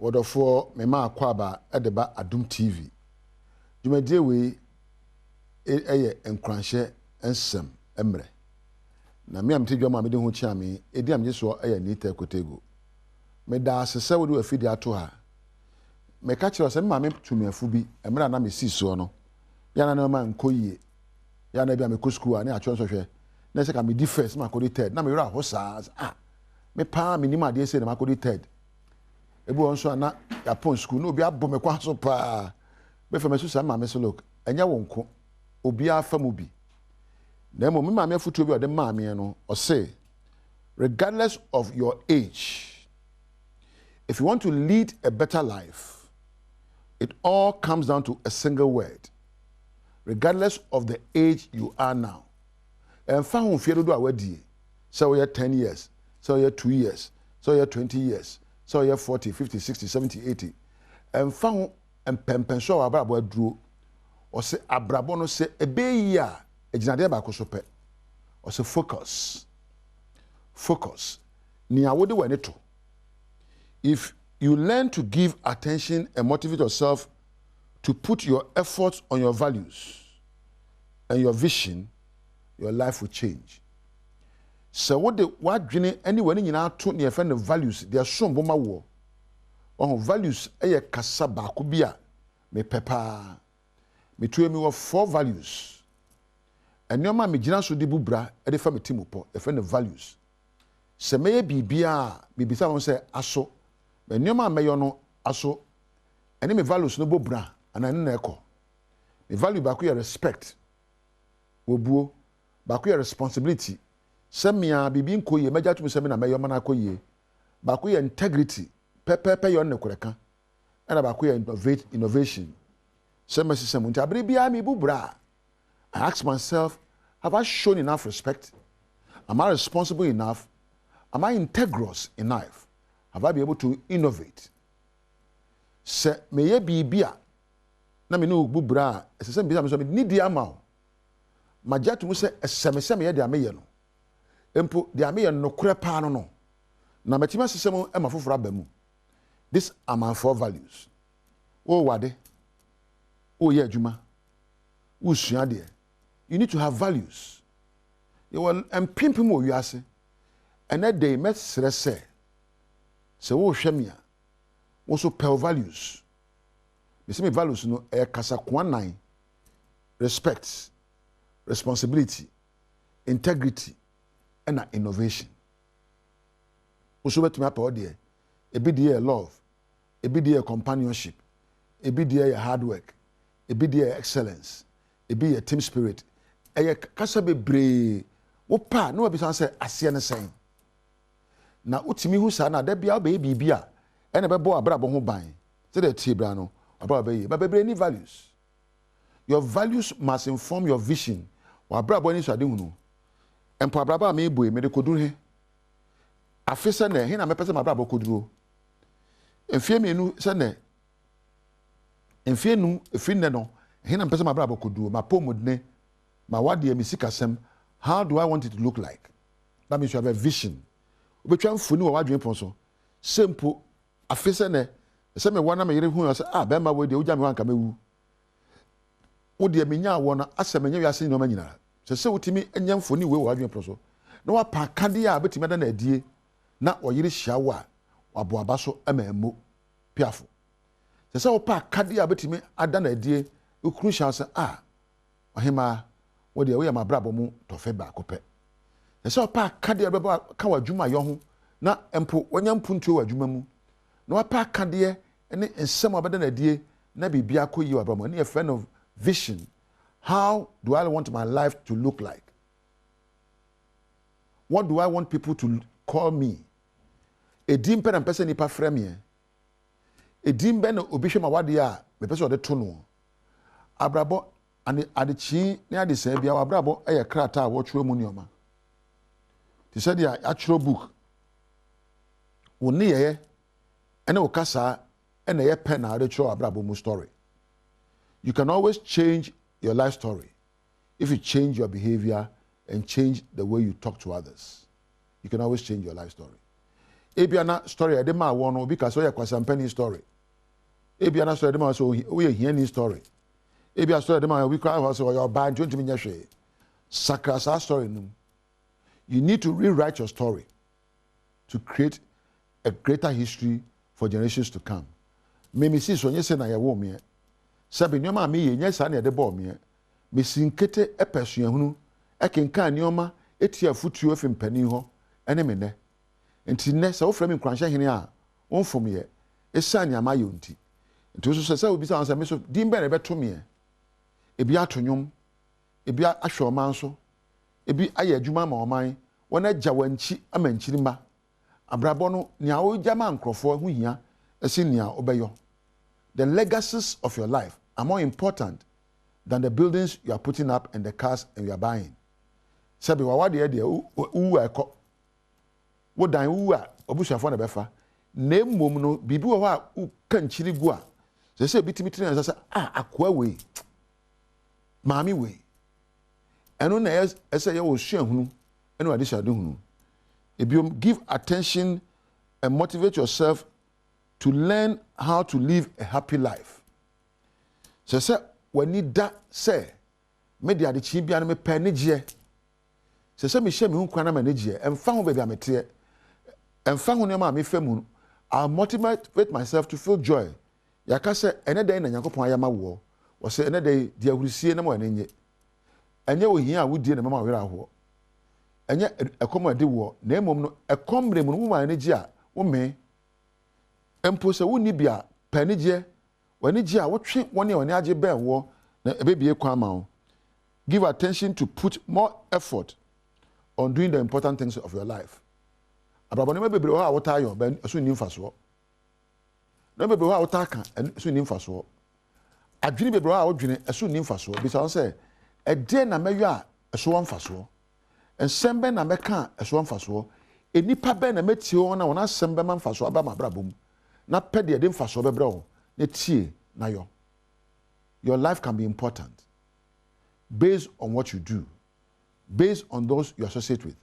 Odofo mema akwaba edeba Adom TV. Dwumadie we eye enkranhye ensem emre. Na me amte dwama me de ho chia me edi amje so eye nita kotego. Me da asese wo de afidi ato ha. Me ka kire se me tumiafu bi emre na me si so no. Ya na ma nkoyie. Ya na bia me ko school na atwo so hwe. Na se ka me di first ma ko di third. Na me wura ho sa me pa me ni ma de se na ma ko di third. Ebu onso na ya pon school no obi abọ me kwa so pa be fa me so sa ma me so look enya wonko obi afa mu bi na mo me ma me afutu obi o de ma me no o say regardless of your age, if you want to lead a better life, it all comes down to a single word. Regardless of the age you are now, and fa hu fie dodo a wadi so we 10 years, so we 2 years, so we 20 years, so you're 40, 50, 60, 70, 80. And found and pempenso abrabo aduro. Or say abrabo no say ebe ya ejinade ba ko sope. Or say focus. Focus. Ni awode we neto. If you learn to give attention and motivate yourself to put your efforts on your values and your vision, your life will change. So what dwene anywhere ni nyina to ne friend values they are so boma wo on values eye kasa ba ko bia me pepa me tuemi wo 4 values enoma me gina so de bubra e de fa me timopo e friend values se meye bibia bibisa won se aso enoma meyo no aso ene me values no bobra anane na ekọ me value ba ko ye respect wobuo ba ko ye responsibility. Semia bibi nkoye meja tumi semi na meyo mana koye ba ko ye integrity pepepe yo ne kureka na ba ko ye innovation sema system nti abere bia me bubra. I ask myself, have I shown enough respect? Am I responsible enough? Am I integrous enough? Have I been able to innovate? Se meye bibia na me no bubra esese bisa me so me ni dia ma o maja tumi se eseme ye dia meye no empo de ame ye no kure pa no no na matima sesem e ma foforo abamu. These are my 4 values. O wade o ye adwuma o sua de. You need to have values. You will empimp mo wiase and that day mesre se wo hwemia wo so pel values. The same values no e kasa kwanan: respect, responsibility, integrity, and innovation. Also betumi apa there. Ebi there love, ebi there companionship, ebi there hard work, ebi there excellence, ebi there team spirit. Eye kasa bebre wo pa no be say ase ne sen. Na utimi hu sa na da bia be bibia ene bebo abrabo ho ban. Say the tibra no abrabo be but bebre ni values. Your values must inform your vision. Wa abrabo ni so ade hu no. Empo abraba me boy me de koduru he afisa na he na me pese ma abraba koduru enfie menu se na enfie nu efine no he na pese ma abraba koduru ma pomodne ma wade mi sikasem. How do I want it to look like? That means you have a vision. Obetwa mfoni wa wadwen pon so sempo afisa na se me wana me yere hu se be ma we de ugya me wanka mewu wo de me nya wo na asem nya wiase no ma nyina se wotimi enya mfoni we wo adwen proso na wa pa kade a betimi da na adie na oyire hia wo a wabo aba so emammo piafo se wo pa kade a betimi ada na adie ukru hia se ohema wo de we ya mabrabo mu tofe ba kope se wo pa kade a beba ka wadwuma yo ho na empo wonya mpuntuo wadwuma mu na wa pa kade ene ensem abada na adie na bibia koyi wabramo ne a friend of vision. How do I want my life to look like? What do I want people to call me? A dim pen and person nipa frame. A dim ben obishe ma wade a me person ode to no. Abrabo and adechi ne ade se bia abrabo eye krata a wo twere mu nioma. Ti said ya actual book. Wo ne ye ene wo kasa ene ye pen na ade twere abrabo mu story. You can always change your life story if you change your behavior and change the way you talk to others. You can always change your life story. Ebiana story edema wono because so ya kwasampani story. Ebiana story edema so we hear story. Ebia story edema we cry so your band 20 minutes hwe. Sakasa story num. You need to rewrite your story to create a greater history for generations to come. Me see so nyese na ye wo me. Sabe nyoma me ye nyesa na de bo me. Me sinkete epesuahunu ekenka nyoma etia futuo fimpani ho ene me ne. Nti ne se wo fra me nkranhye hene a wonfom ye esane amaye nti. Nti so se obi sa me so dimbe na beto me. Ebi atonyom, ebi ahwe omanso, ebi aye adwuma ma oman, wona gya wanchi amanchirima. Abrabo no nia wo gyama nkrofo hu hia esi nia obeyo. The legacies of your life are more important than the buildings you are putting up and the cars and you are buying. Sabi wa de wu akọ. Wo dan wu a obusuafo na befa. Na mmom no bibi wo a kan chiri gu a. Se bitimi na say akwa we. Maami we. Eno na ese ye wo suahunu eno ade shade hunu. If you give attention and motivate yourself to learn how to live a happy life. Say when you da say media de chi bia no me panigye. Say me hye me hu kwana manigye. Emfa ho bia mete. Emfa ho ne ma me famu. I motivate myself to feel joy. Yaka say ene day na Nyankopon ayama wo. Wo say ene day dia hurusie na mo enye. Enye wo hia a wodie na mama wera ho. Enye ekom ade wo na emom no ekomre mu no ma enye a wo me empo se woni bia panigye wanigye a wotwe woni woni age ben wo na ebebie kwa ma wo. Give attention to put more effort on doing the important things of your life. Abrabone me bebre ho a wota ayo ben so ni mfaso. Na bebre ho a wota aka so ni mfaso. Adwene bebre ho a wodwene so ni mfaso. Bi say say e de na meyo a so mfaso. Ensembe na meka so mfaso. Enipa ben na metie ho na wona sembe ma mfaso aba ma brabom. Na pede de mfaso bebre ho na tie na yo. Your life can be important based on what you do, based on those you associate with,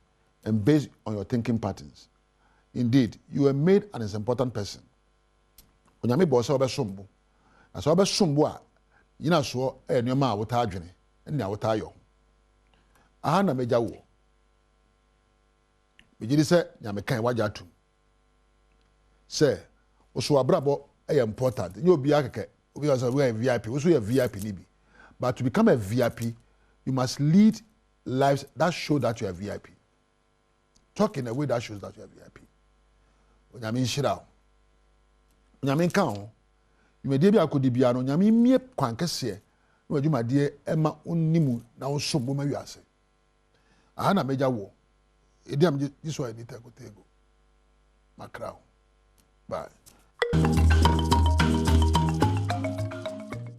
and based on your thinking patterns. Indeed, you are made an important person. When you boss obe sombo, as obe sombo a, yina so e nyoma a wota adwene, e na wota yo. Aha na meja wo. Megidi se nyame kan waja atum. Se oso abrabo e important. You obi akeke, obi say we are VIP, we are VIP ni bi. But to become a VIP, you must lead lives that show that you are VIP. Talk in a way that shows that you are VIP. Onyame nshira. Onyame nka ho. Yumede bi akodi bia no nyame mie kwankese. No adwumade ema onnimu na wo sombo ma wiase. Aha na meja wo. Edi am this why I need to go tego. Makrao. Bye.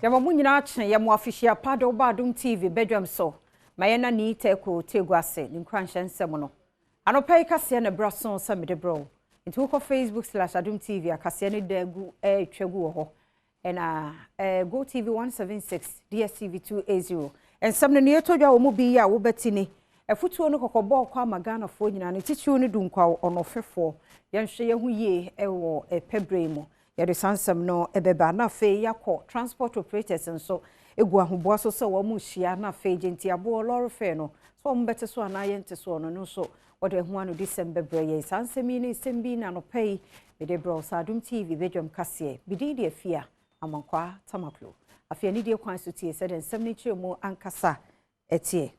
Yama munyina achen ya muafishia Badwam TV Badwam so. Mayena ni teko tegwase ni nkranhye nsem no. Anopai kase na brason samede bro. Nti wo ko Facebook/Adom TV akase ne dagu twegu wo ho. Ena Go TV 176 DSTV 280. Ensem ne yetodwa wo mu bi ya wo betini. Efutuo no kokobo kwa magana fo nyina ne titiwo ne dunkwa onofefo. Yenhwe yehu ye ewo pebremo. Yede sansem no ebeba na fe yakọ transport operators nso egu ahoboa so se wo mu hia na fe genti abo lorry fe no so mo bete so na yente so no so wode hu anu December breye sansemi ne sembi na no pay bede bro Adom TV Badwam kase bidi de afia amankwa tamaklo afia ni de kwan so tie se den nsem ni chiremu ankasa etie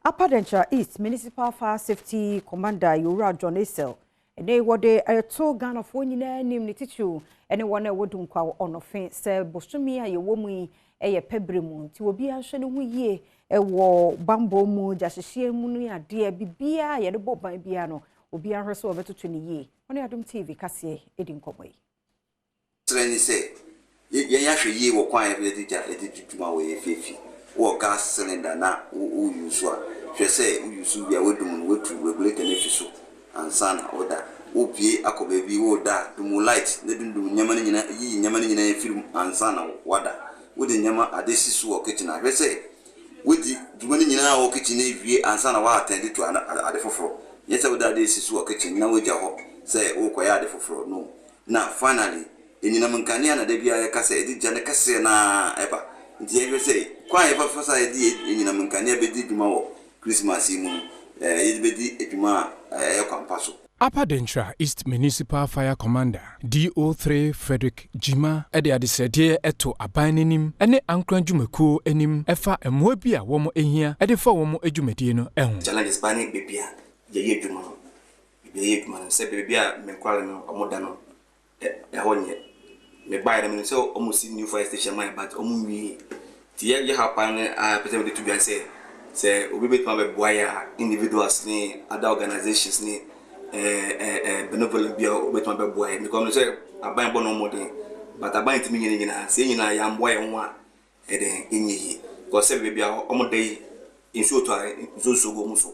Apadencha East Municipal Fire Safety Commander Yura John Esel ene wode ayeto Ghana fo nyina nim ne tichu ene wona wodunkwa onofe se bosumi a yewo mu eye pebremu nti obi ahwe ne hu yie ewo bambo mu jahyehyie mu no ade bibia ye de boban bia no obi ahwe so obetoto ne yie one Adom TV kase edi nkomoi treni se ye yahwe yie wo kwan e de tutuma wo ye fefi wo gas cylinder na wo use a hwe se wo use bia wodum wo tu regulator ne fi so ansana oda opie akoba bi wo da dum light ne dum nyama ne nyina yi nyama ne nyina film ansana wada wodi nyama adesi so o kitchen ahwe se wodi dum ne nyina o kitchen e wie ansana wa attend to ade foforo yesa woda adesi so o kitchen na woja ho say wo koya de foforo no na finally enyina mankane na da bia ya kasa edi gya ne kase na eba nti ye say kwa ye fa fosa edi enyina mankane be di dwuma wo Christmas yi mu ye be di edwuma ye kwampa so. Upper Dentra East Municipal Fire Commander DO3 Frederick Jima ede adesede eto abanenim ene ankranjumako enim efa emwa bi a womo ehia ede fa womo adwumadi no ehu challenges bani bebia ye adwuma no ye adwuma se bebia me kwale no omoda no honye me buy them so almost new fire station man but wi ti ye happen person dey to be say obi betuma be boya individuals ni other organizations ni benevolent bia obetuma be boy because say aban bo no modern but aban timi nyina say nyina ya mboy ho a eden enyi because say bia omodai inso to inso go muso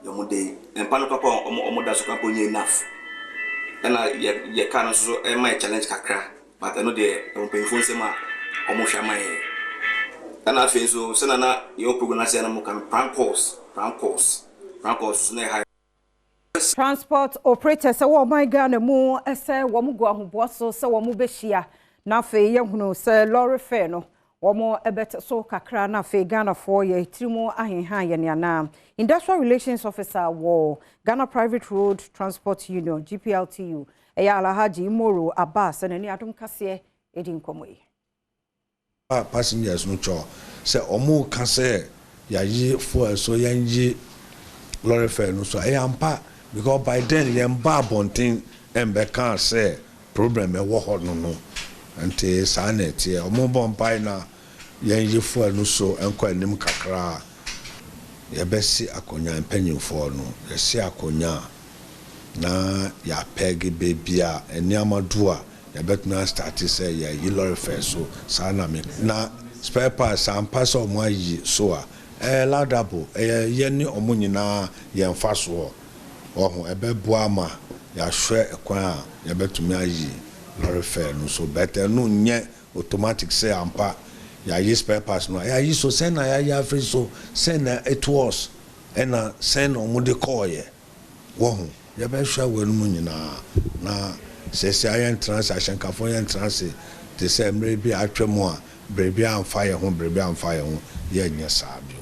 yomodai empano papa omoda so kampo nyi enough na ye kan so my challenge kakra but I know the painful say ma omohwa mai na afi so say na your program say na mo kan prank calls na high transport operators say wo my Ghana mu say wo mu go ahobo so say wo mu behia na fe ye hunu say lorry fare no wo mo ebet so kakra na fe Ghana for ye tirimu ahenha ye ne na industrial relations officer wo Ghana Private Road Transport Union GPLTU eya Alhaji Moro Abbas na ni Adom kase edi nkomo yi passengers no cho say omo ka say ya yi for so yanji lorry fare no so ampa because by then yamba bontin embe kan say problem e wo ho no ante sanet ye omo bon pai na yanji for no so enko anim kakra ye besi akonya empanyimfo no ye si akonya na ya peg bebia eni amadu a ya betuna start say ya yi lorry fare so sana me na spare parts ampa so mo ayi so a ladabo ye ni omo nyina ye mfa so ohu ebe buama ya hwe ekwan a ya betumi ayi lorry fare no so better no nye automatic say ampa ya yi spare parts no ya yi so say na ya free so say na it was na say no mo de call ye wohu ya be hwa wanu mu nyina na say ayen transaction ka for yen transit te say mre bi atwemu a brebi amfa ye ho ye nya saabio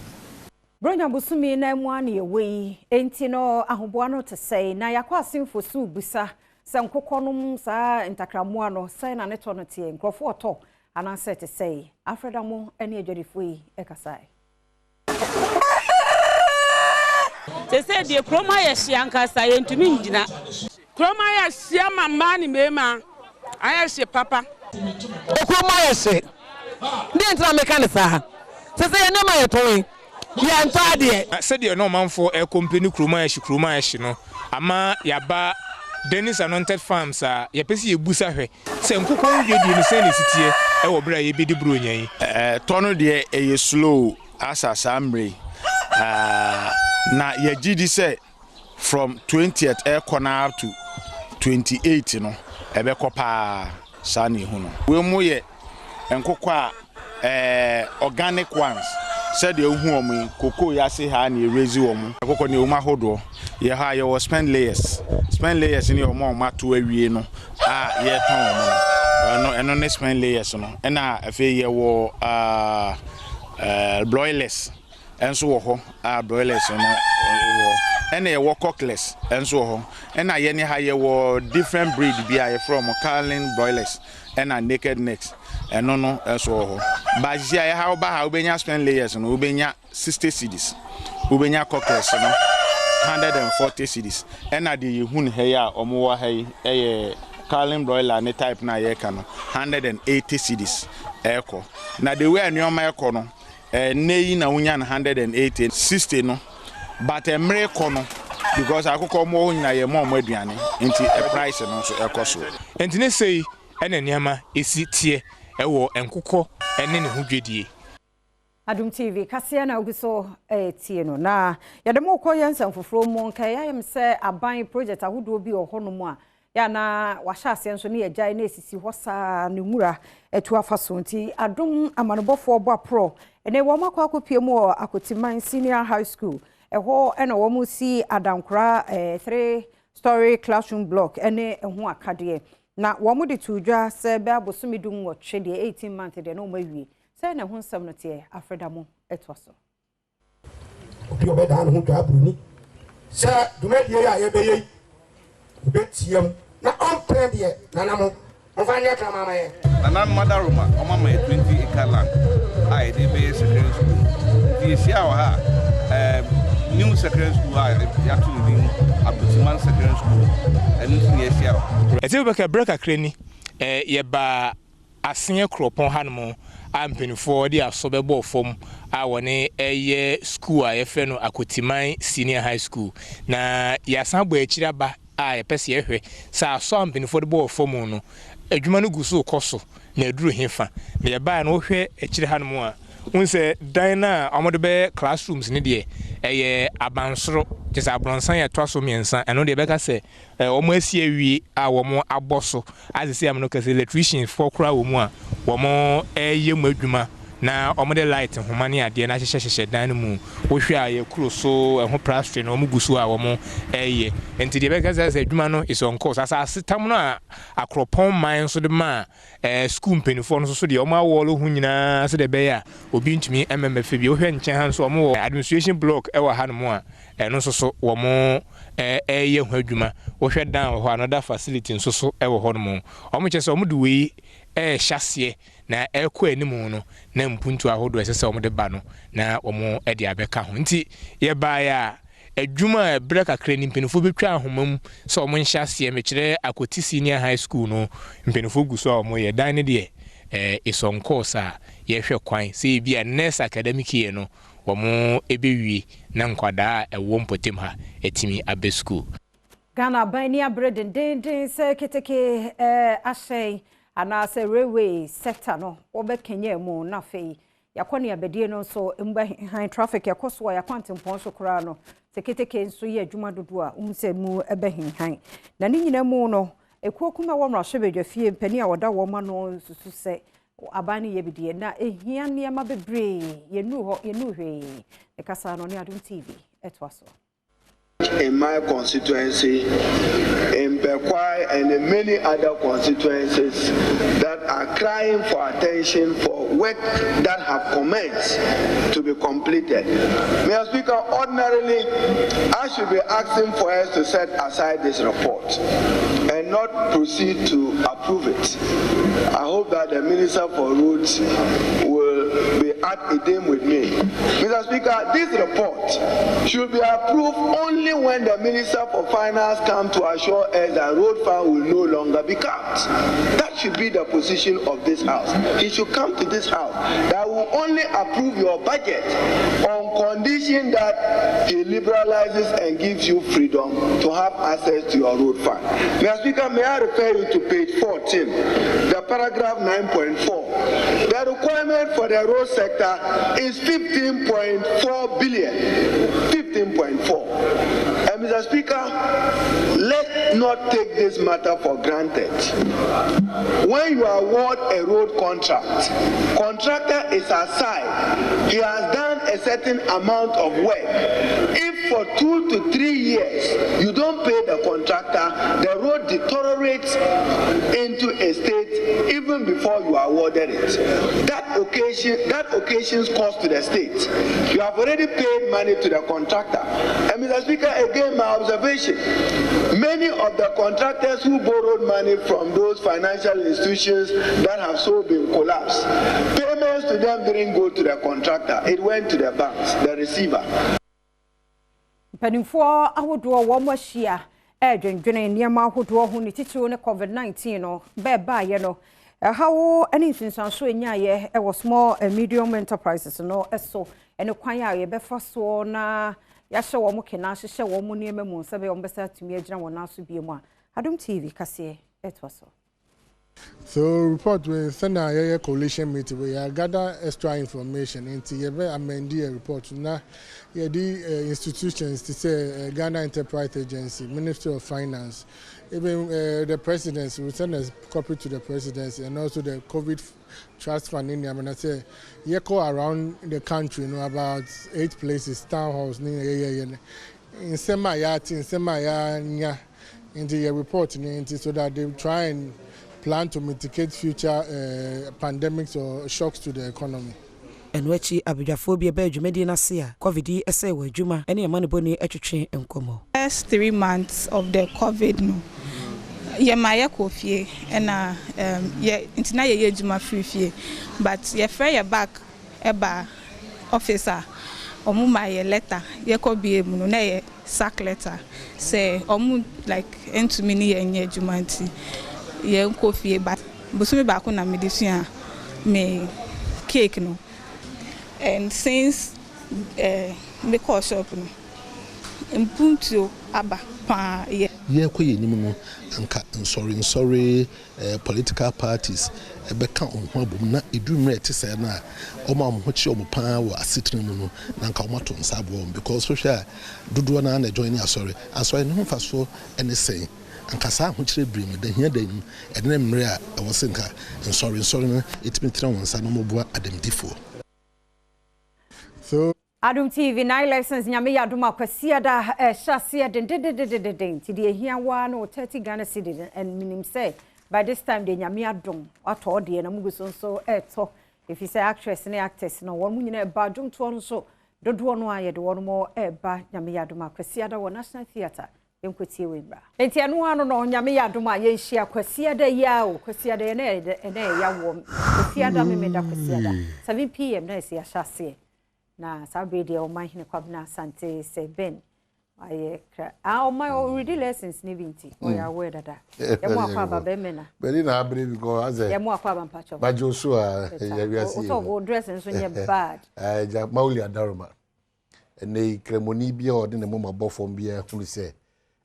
Bronya busumi na emu ani ewe enti no ahoboa no te sei na yakwa asimfo su busa se nkokonum sa ntakramoa no sei na neto no tie nkrofo oto ana se te sei afredamo ene adwadifo yi ekasai te sei die kroma ya hia nkasa ye ntumi ngina kroma ya hia mama ni mema aya hie papa kroma ya hie ndi entra mekanisa se ye nema ye toyi ya ntade said you no manfo e company kroma ya hie no ama yaba Dennis Anointed Farms ya pesi ebusa hwe se nkokon wedi ni se ne sitie e wo bra ye bedi bro nyan tono de e slow asasa amre na ye gidi say from 20th air corner to 28 no ebe kopa sani hu no we mu ye nkokọ a organic ones said you hu omu koko ya se ha na erezi omu nkokọ ne omu ahodo ye ha ye was spend layers ni omu mato awie no ye ton omu no eno ne spend layers no na afi ye wo broilers enso wo ho broilers no ena ye wo cockless enso ho ena ye ne ha ye wo different breed bia ye from Carlin broilers ena naked necks eno no enso ho ba jia ye ha oba ha obenya spend layers no obenya 60 cedis obenya cockless no 140 cedis ena de ye hun he ya omo wa he ye Carlin broiler ne type na ye ka no 180 cedis eko na the way anyoma eko no neyi na unya 180 60 no but emre kono because akoko mo nyina ye mo aduane nti price no so ekoso enti ne sei ene niama esi tie ewo enkokọ ene ne hodwedie Adom TV kase na oguso tie no na yade mo kọ yensan foforo mo nka yayem se aban project ahodo bi ohono mu a ya na wahya ase nso ne yagyae na esisi hosa ne mura etu afaso nti Adom amanobofo bo apro ene wo makọ akopie mu Akotiman Senior High School eho ena wo mu si Adankura 3 story classroom block ene ho akade na wo mo de tudwa se be abosomi dum wo twe de 18 months de no mawie se na ho nsam no te Afrida mo etwaso obi obeda no ho twa bruni se dumedie ya ye beye betiem na on trend ye na mo mfanya kama mama ye na madaruma o mama 20 acre land ai de be secondary school the sia wa ha new secondary school ya to the Abutiman secondary school and new sia eti be ka break akrani ye ba asen kropon hanmo ampenifo de asobebo fom a woni eye school a ye fe no Akotiman senior high school na ya san bo akira ba a ye pese ye hwe sa so ampenifo de bo fom no adwuma no guso koso na aduru hefa na ye ba na wo hwe akire hanmo a unse dan na amode be classrooms ne de eye abansoro jesa abronsan ya twaso miensa eno de be ka se omo asie wi a womo aboso azese am no ka se electrician for kura womo a womo eye mu adwuma na omode light homane ade na hyehye dan mu wo hwe a ye kuro so ho plastering no muguso a womo eye enti de be ka se adwuma no is on course asa sitam no a akropon man so de ma school penifo no so de omo awolo hu nyina so de be ya obi ntumi mmf bi wo hwe nchen han so omo administration block e wa ha no mo a eno so womo eye hu adwuma wo hwe dan ho another facility nso so e wo ho no mo omo che se omo de we hyase na ekọ animu no na mpuntu ahodo esese omde ba no na omo ede abeka ho nti ye ba ya adwuma breka krani mpenufo betwa ahomam so omo hyase mekire Akoti senior high school no mpenufo guso omo ye dan ne de ison course a ye hwe kwan se bia next academic year no omo ebewie na nkwada ewo mpotem ha etimi abe school Ghana bani abreden den se keteke ashay ana se railway sector no obekenye mu na fei yakone abedie no so mba high traffic yakoso ya kwantempon so kura no seketeke nso ye adwuma dodo a umse mu ebehin han na ni nyina mu no ekuokuma wo mrahwe bedwafie mpani a woda wo ma no susu se abani ye bedie na ehia niema bebre yenu hwe e kasa no ni Adom TV etwaso. In my constituency, in Bekwai, and in many other constituencies that are crying for attention for work that have commenced to be completed. Mr. Speaker, ordinarily, I should be asking for us to set aside this report and not proceed to approve it. I hope that the Minister for Roads will be at Adom with me. Mr. Speaker, this report should be approved only when the Minister for Finance comes to assure us that road fund will no longer be capped. That should be the position of this House. He should come to this House that will only approve your budget on condition that he liberalizes and gives you freedom to have access to your road fund. Mr. Speaker, may I refer you to page 14, the paragraph 9.4. The requirement for the road sector is 15.4 billion. 15.4. And Mr. Speaker, let's not take this matter for granted. When you award a road contract, contractor is aside. He has done a certain amount of work. If for 2 to 3 years you don't pay the contractor, the road deteriorates into a state even before you awarded it. That occasions cost to the state. You have already paid money to the contractor. And Mr. Speaker, again, my observation, many of the contractors who borrowed money from those financial institutions that have so been collapsed, payments to them didn't go to the contractor. It went to the banks, the receiver. Penifo ahodo wo mo hia dwendwene niam ahodo ho ni titiro ne COVID-19 no be ba ye no hawo ani nsinsanso enyaye e wo small and medium enterprises no eso ene kwan ya ye be faso na ya hye wo mo kena hye wo mo niam mu nse be wo besa tumi agina wo na so bie mu a Adom TV kase etwaso. So report we send a coalition meeting we gather extra information into ye amend the report na the institutions to say Ghana Enterprise Agency, Ministry of Finance, even the presidency, we send a copy to the presidency and also the COVID trust fund in Yemen. I say you go around the country, about 8 places, town halls, in Semaya, into your report so that they try and plan to mitigate future pandemics or shocks to the economy. And wechi abidwafo bi ebe adwumadi na se a covid ese wa adwuma ene e maneboni atwetwe enkomo. First 3 months of the covid no ye maye kofie na ye intina ye adwuma free but ye frɛ ye back eba officer omu my letter ye ko bie mu no na ye sack letter say omu like entumi ni ye nye adwuma nti ye kofie but busumi ba ko na medicine me cake no. And since the course of Impunto Abba pa ye ko ye nimu no anka sorry political parties ebeka onho abom na edumre te say na oma mo chi omo pa wo asitene mu no na anka omo to nsabo because social dodo na na join asori ne ho faso ene say anka sa ho kire brim da hia da nim edene mre a ewo senka sorry no etimi tira wonsa no mo boa Adom difo. So Adom TV 9 lessons nyame yadom akwasiya da shasiya den ti de hia wa no 30 Ghana cedis and minim say by this time de nyame adom ato de na muguso so eto if you say actress and actors no won munyina ba dwom to no so dodo no aye de won mo eba nyame yadom akwasiya da wo National Theatre enkweti webra enti anu anu no nyame yadom a ye hia akwasiya da ya o akwasiya da na ya wo akwasiya da me da akwasiya da 7 pm na esi shasiya na sabrede o man hine kwabna sante se ben aye kra o my already lessons ni binti o ya we dada ya mo akwa baba emena beli na abre because as ya mo akwa bampa cho ba Joshua ya wiase o to go dress nso nye bad ja mauli adaroma ene kremoni bia o de ne mo mabofom bia hunu se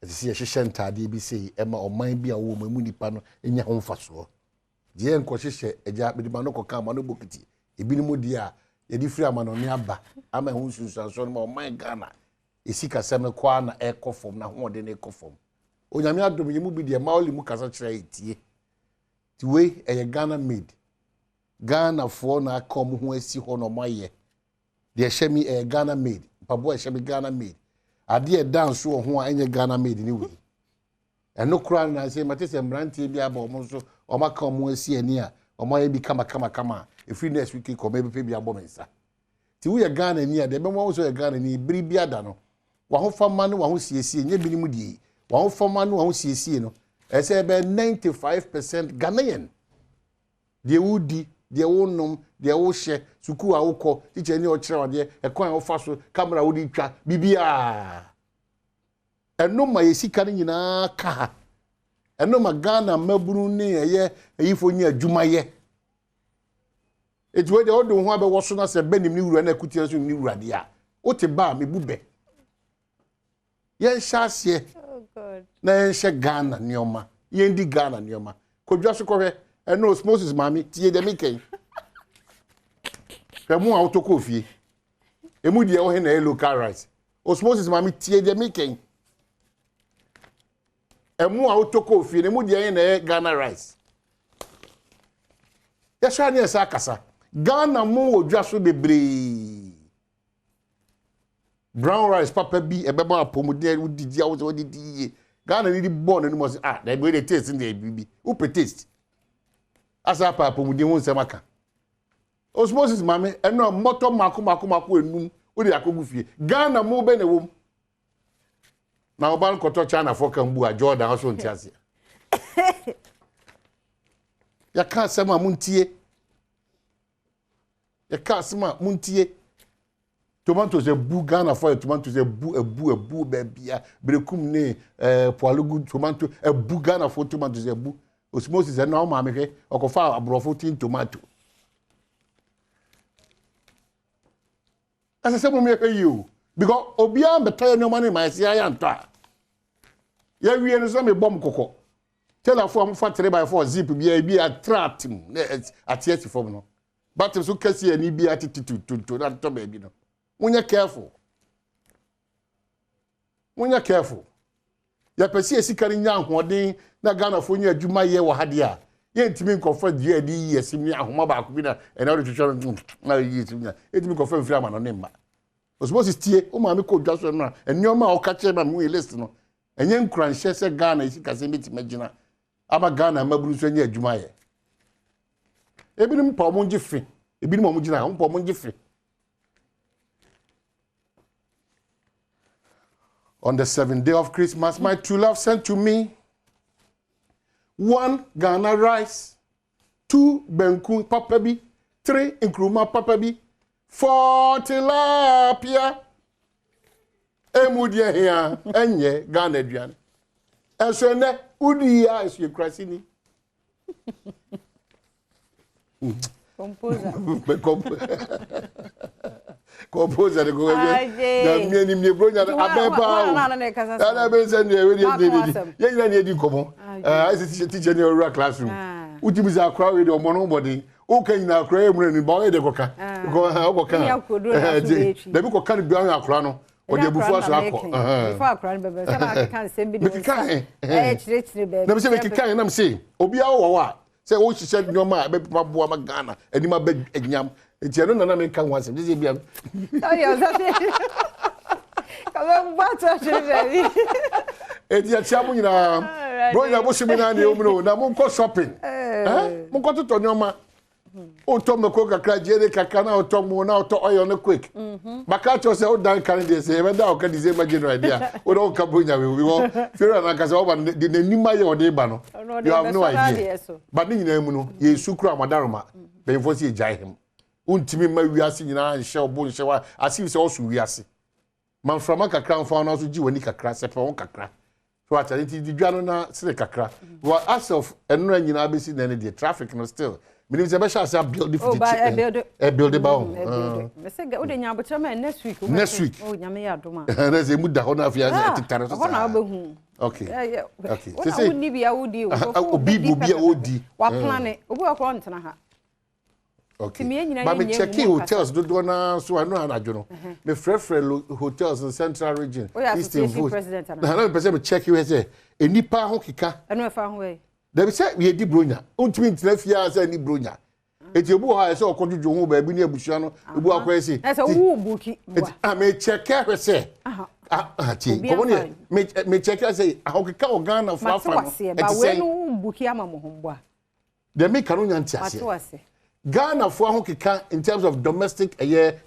etisi ye hyehyɛ ntade bi sei ema o man bia wo mu nipa no enya ho mfaso je enko hyehyɛ eja bidima no koka ma no bokiti ebi ni mu dia yedi free amanoni aba ama hu sunsanso no my Ghana esika seme kwa na ekofom na ho de na ekofom onyame adom yemu bi de maoli mu kasa kire etie ti we eye Ghana made Ghana for na kom ho asi ho no maye de hyemi Ghana made pabo hyemi Ghana made ade e dance wo ho a enye Ghana made ni we eno kura na se matese mrantie bi aba omo so omaka omo asi ani a omo ye bi kama if next week ko maybe pe bia bomensa ti wo ye Ghana ni ade be mo so ye Ghana ni biri bia da no wa ho fama no wa ho siesie nye bi ni mu die wa ho fama no wa ho siesie no ese be 95% Ghanaian de wudi de wonom de wo hye suku a wo ko teacher ni o kire wade e kwan wo fa so camera wo di twa bibia eno ma yesika ni nyina ka eno ma Ghana maburu ni eye eyifo nyi adwuma ye ejuwe de odo ho abe woso na se benim ni wura na akutia so ni wura de a o te ba me bube ye hyasie oh god na ye Ghana nioma ye ndi Ghana nioma kodwa so kohwe eno osmosis mami tie de meken femu a otoko fie emu de o he na local rice osmosis mami tie de meken emu a otoko fie emu de na Ghana rice ya shani esa kasa Ghana mo odwa so bebre brown rice papa bi ebeba apomode udidi a wo didi Ghana ni di born ni mo say na be dey taste in the bibi who pe taste asa pa apomode ho nsem aka osmosis mame eno moto mako enum wo dey akogu fie Ghana mo be na wom na oban koto China for kambu a Jordan also ntiase ya ka sema muntie the casma muntie tomatoes ebu Ghana for tomatoes ebu bebia brekum ne poalugu tomato ebu Ghana for tomatoes ebu osmosis na o ma mehwe okofa abrofo tin tomato asa se mo mehwe you because obia betaye no mani ma sia ya nto ya wie no so me bom kokko tell for am fa 3x4 zip bi attract atiati form no but so kasi ani bi atitutu na to baby no munya careful ya pesi esikari nya ahoden na Ghana fo nya adwuma ye wo hade a ye ntimi nkofa die adi yesimi ahoma ba ko bi na ena o twetwe na yesimi etimi nkofa mfiri ama no ne mma osmosis tie o ma me ko dwa so no enioma o ka che ma mu list no enye nkranhye se Ghana isi kase meti magina aba Ghana maburu so nya adwuma ye ebinim pa omo ngife ebinim omo gina omo pa omo ngife. On the 7th day of Christmas, my true love sent to me 1 Ghana rice, 2 benku papabi, 3 nkruma papabi, 4 tilapia. Emudia here, enye Ghana aduane. Enso ne udi ya esu krasini. Composer. Composer go na mi ni bronya abeba. Ana be se ne we dey. Ye nyina ne di komo. I teacher ne ora classroom. Utibiza akra we dey omo no body. O kan nyina akra e mu ni ba we dey koka. Ko koka. Da bi koka ne bi an akra no. O dey bufu aso akọ. Before akra no be se na kan se bi dey. Chire be. Na be se be kan na me say obi a wo wa. Say o hihye nyoma be paboa ma Ghana anima be enyam enti eno na me kan wansem je bia sorry o say come bato chebe enti atia mu nyina bro nya bo shimi na ne omno na mo nko shopping mo nko to nyoma o to me ko kakra jere kakra na o to mo na o to oyo no quick maka to say o dan kan dey say be da o ka December January dia o do ka bonya we wo fero na ka say o ba de nanima ye o de ba no you have no idea but ni nyina mu no ye sukru amadaroma be enforce ye jai him untimi ma wiase nyina nhye obo nhye wa asi se o su wiase man frama kakra mfa na so ji wani kakra se pa won kakra so atalenti di dwa no na se kakra wa as of enura nyina be si na ne the traffic no still minim se be sha say build build ba on me se ga o de nya abotra ma next week o nya me ya doma na se mu da ho na afia se titare so ho na obehu okay se se oni bia odi obi bia odi wa plan obi wa ko ntena ha. Okay. But me check hotels do na so I know anajo no. Me frefre hotels in Central Region. Eastern President na. Na me person me check you say enipa ho kika. Eno fa ho we. Dem say we di bronya. Ontimi ntena fia say ni bronya. Eti obu ha say okodwojo ho ba bi ni abusua no. Obu akwa say. Na say wo buki. Me check her say. Ti. Komo ne me check her say ho kika o Ghana fa fa no. Ba we no buki ama mo ho mbo. Dem me kanu nyanti ase. Ghana for Hokika in terms of domestic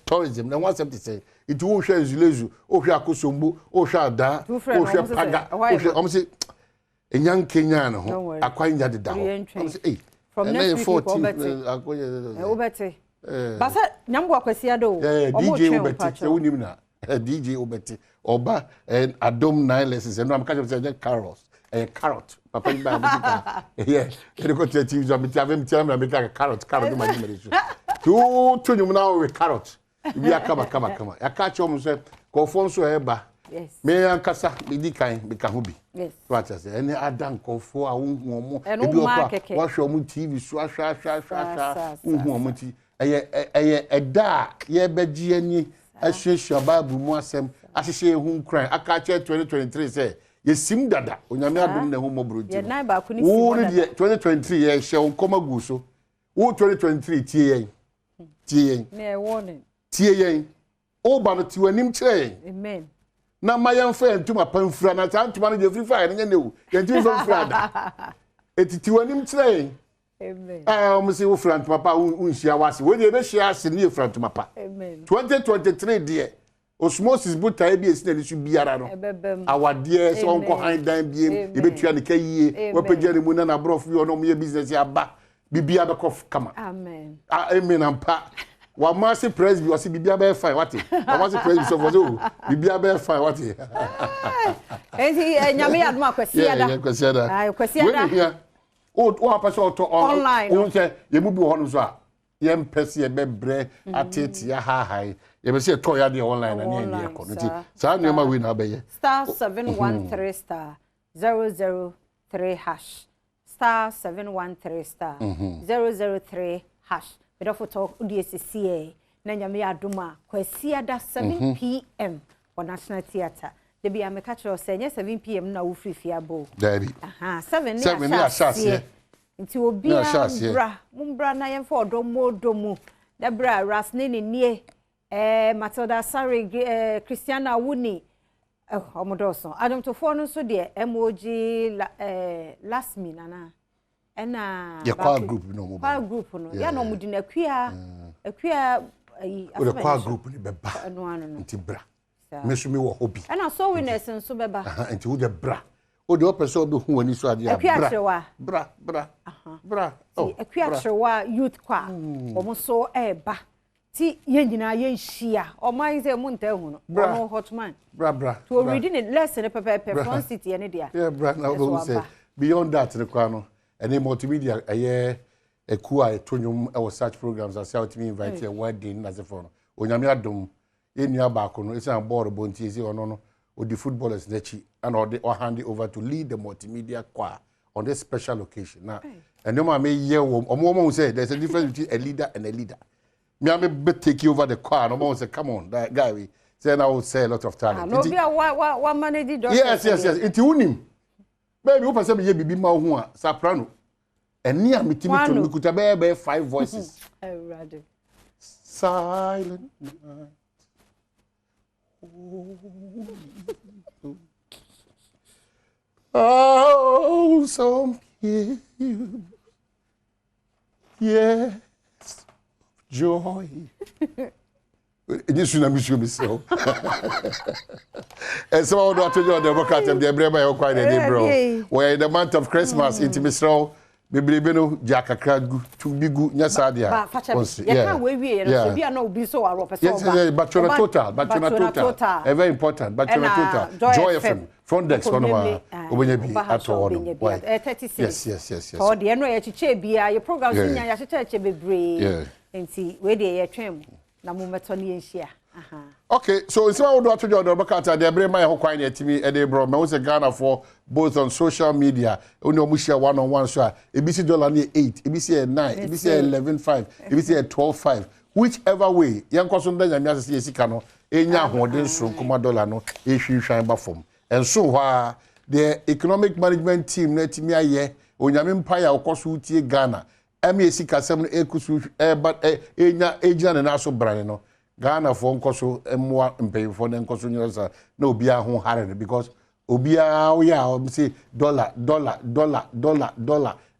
tourism. Now, what's to say? It will share Zulezu, Osha Kosumbu, Osha Da, Osha Paga, Osha, say, a young Kenyan, acquiring that down. From next 14, Obete. Basa, Namwa Quesiado, DJ Obete, DJ Obete, Oba, and Adom 9 lessons, and I'm kind of saying carols. A carrot. Papa, yeah. Can you go to the TV? I'm telling me, I carrot my name. Two now with carrot. We are come. I catch you, say, go phone so eba. Yes. Me and Casa, be the kind, be Kahubi. Yes. What I say, any Adam go for a woman. And watch your TV, swash, Umuti. A dark, yeah, Begiani, a shish, Babu Mossem, as she whom cry. I catch 2023 say. Yesim dada onyame adom na homo broji. Ye nai ba kuni sim dada. 2023 ye hye on koma guso. Wo 2023 tie yen. Na warning. Tie yen. O ba no ti wanim kire. Amen. Na mayan fa entuma panfura na ta entuma no je free fire nya ne wo. Ye ntimi fa free ada. Etiti wanim kire. Amen. Mo se wo frant papa unhia wase. Wo de be hia ase ne frant papa. Amen. 2023 de osmosis buta e bi esi na nisu biara no awade so onko han dan biem e betua ne kayie wapagya ne mu na brof yo no mo ye business ya ba bibia be kof kama amen amen ampa wa masi praise bi wasi bibia be fine wate wa masi praise bi so for so bibia be fine wate enti nyame ya duma kwasiada ya kwasiada ay kwasiada o apasa auto online o se ye mu bi ho no so a ye mpese ye bebre atete ya hai ye be se to ya de online na ne ye ko nti sa ne ma we na be ye star 713 star 003 hash star 713 star 003 hash bedo photo DSCA na nyame adoma kwasiada 7 pm on National Theatre de bia me catch you say 7 pm na wo free fiabo daddy 7 ne asase nti obi bra mumbra na yem for domo da bra ras ne nie Matilda Sari Christiana Wuni omodoso Adom to for no so de emoji last me nana ena ya kwa group no mo kwa group no ya no mudi na akua the kwa group ni beba nti bra me so me wo hobby ena so winners nso beba nti wo de bra o de opese obi hu ani so ade bra akua trewa youth kwa omo so eba ti yenyina yenhia oman ze mu nta hu no no hotman bra to reading it lesson pepe from city ene dia yeah bra na we say beyond that the kwa no any multimedia eku a etonyum e search programs as how to invite a wedding as for no onyame adom enua ba ko no esa board bonti esi ono no odi footballers nechi and or hand it over to lead the multimedia choir on this special occasion now and no ma me ye omo say there's a difference between a leader and a leader. Me am be take you over the car. No more say, come on, that guy. We say I will say a lot of talent. No be what manage do. Yes. It unim. Baby, who person be bibi ma hu a soprano. Eni a mitimi to me kuta be 5 voices. Rather. Silent night. Oh, some you. Yeah. Joy. This is not so. And so I want to do the work at the Brema quite a bro. We're in the month of Christmas, intimacy. Maybe no Jacka to be good. Yes, I did. Yeah, we are no be so our yes, but you're not total. Very important, but you're not total. Joy FM. Front desk one of our at all. Yes. For the end, your program, yeah. And see where they are trim. Namumatoni share. Okay, so it's all about to do the Bacata, the Brema Hokwine to me, Eddie Bro, I was a Ghana for both on social media. Only Musha 1-on-1 shot. ABC $8, ABC 9, ABC 11.5, ABC 12.5. Whichever way, young Cosson doesn't just see a Sicano, a young Hodens from Comadolano, a shine buffoon. And so, the economic management team, let me a year, when I'm empire or Cosuti Ghana. MESika 7 ekusu but agent and also brand Ghana for nkoso emwa mpay for nkoso nyasa na obia ho harede because obia we are say dollar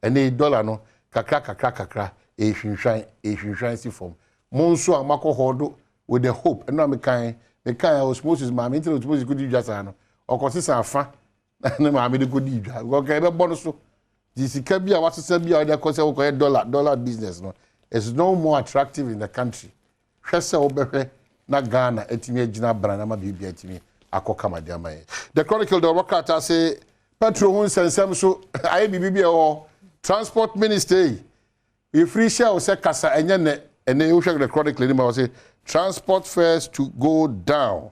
and a dollar no kakra e hwinhwan si form monso amako hodo with the hope and na me kan osmosis ma me intel osmosis could just ano okosisa afa na ma me de could dwa go ka be bono so this Kabia was Sabia, the cost of dollar business. No, it's no more attractive in the country. Shessa Obehe, na Ghana, etime Gina Branama Bibi etime, Akokama Diamay. The Chronicle, the Wakata say, Petrons and Samso, IBB or Transport Ministry. If free share say Casa and Yane, and they usually the Chronicle will say, transport fares to go down.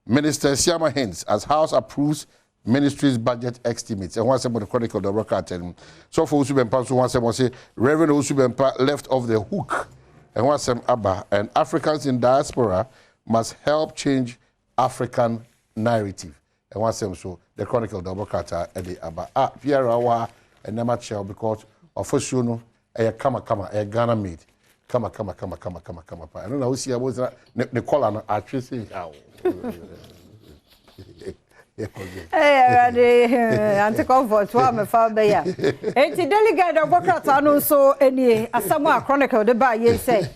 Minister Siama hints as House approves Ministry's budget estimates. And once about the Chronicle, the record and so for Usubempa, so once I say Reverend Usubempa left off the hook. And once Abba and Africans in diaspora must help change African narrative. And once so the Chronicle, the record and the Abba Pierre Awa and Namachel because official no a kama a Ghana made. Kama. I don't know see about the color actually say how. Anti-comfort, I'm a father. Ain't the delegate of Bocata no so any Asamoah Chronicle the by ye say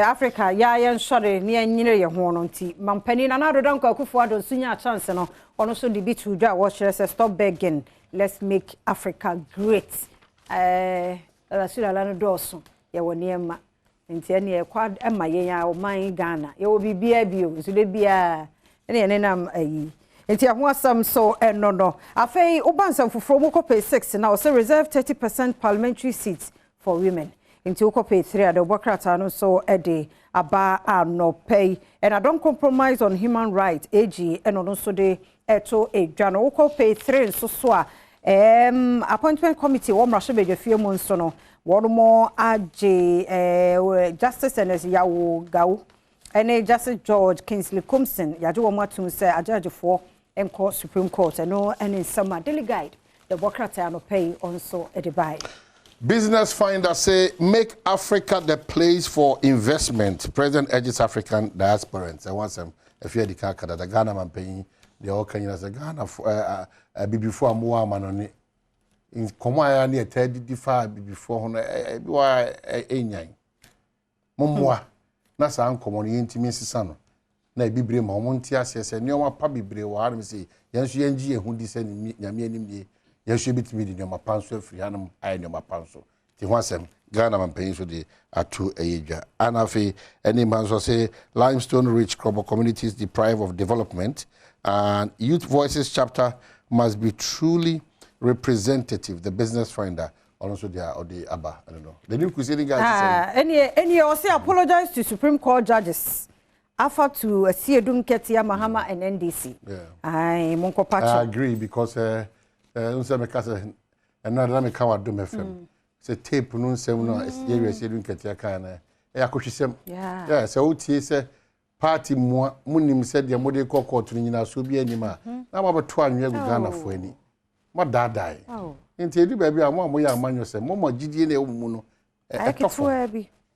Africa, ya sorry, near your horn on tea. Mampeni and another uncle Kufuado senior chancellor, also the beach who watch us stop begging. Let's make Africa great. Rasula Dawson, ya were near ma. Inti a quad Emma ya or my Ghana. You will be beer, so they be a any Enti ahwasam so no. Afei obansam foforo mo kope 6 now so reserve 30% parliamentary seats for women. Enti okope 3 at the Bokrata no so ede aba anopay and I don't compromise on human rights AG and no so de eto edwano okope 3 so appointment committee wo mrahye bedwafie mo nso no wo mo age justice and yawo gawo and Justice George Kingsley Compson yaje wo matum say ajajefo enko Supreme Court and in summer delegate the Bokrata no pay also at the buy. Business finders say make Africa the place for investment. President urges African diasporans. I want some afia di ka kada Ghana mampanyi de o kanyina se Ghana bibifo amoa amanone in komaya ne etadi difa bibifo ho no bi wa enyan mommoa na sa nkomo no yentimi sisa no na bibire ma omo ntia sese ne oma pa bibire wa harum se yenso yenji ehu di se nyame anim die yenso bitimi di ne oma panso afiri hanum aye ne oma panso ti ho asem Ghana mampanyi so de atu eyedwa anafi any man so say limestone rich crop communities deprived of development and youth voices chapter must be truly representative. The business finder also there or the ABBA, I don't know. The new Crusading guys. Any also apologize to Supreme Court judges after to Siedum Ketia Mahama and NDC. Yeah. I agree because another me kawa do me fem. Say tape no say no area Siedum Ketia kana. Yeah, so tie say party mo munim said the mode court to nyina so bi anima. Na ba to anwe Ghana fo ani. Mo dadai. Inti edi baby am ya amanyo se mo gidie na ewumu no.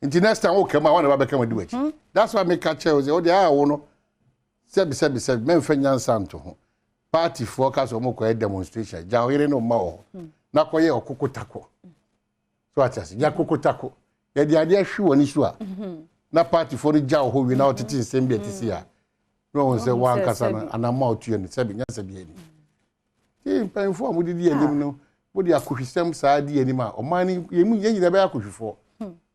Inti next time o come I want to become do it. That's why me catch you say o dey awo no. Sebi men fa nyansa nto ho. Party focus o mo ko demonstration. Ja oyire no ma o. Na koye okokotako. So atase ja kokotako. Ya di ade ahwe woni so a. Na party for the ja ho wi na otete nsem bi atisi a. No one say one kasa na anama otuye ni sebi nyansa bi ani. Painful mo di anim no wo di akohwisem saa di anim a oman ni yemu nyina be akohwifo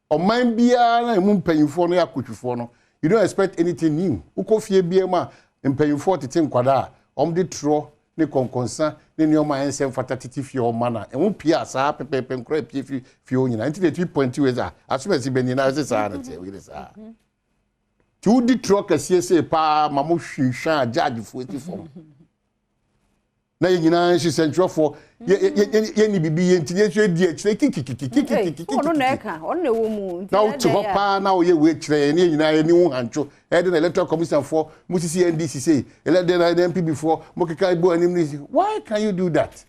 oman bia na emu painful no akohwifo no you don't expect anything new ukofie bia ma painful tete nkwada a di tro ne konkonsa ne ne oman ensem fata tete fie oman na emu pia saa pepepe nkra pie fie onyina nti de 3.2 weza asumasi beni na se saa na te we saa ti wo di tro kasie se pa ma mo hwihwa judge fo ti fo na yina shi central for ye ni bibi ye ntinye so edi akire kikikikikikiki ono na eka ono na wo mu na o to pa na o ye we kire ni yina ye ni hu hancho e de na electoral commission for musisi NDC say ele de na MPB for mo keka ibo anim ni why can you do that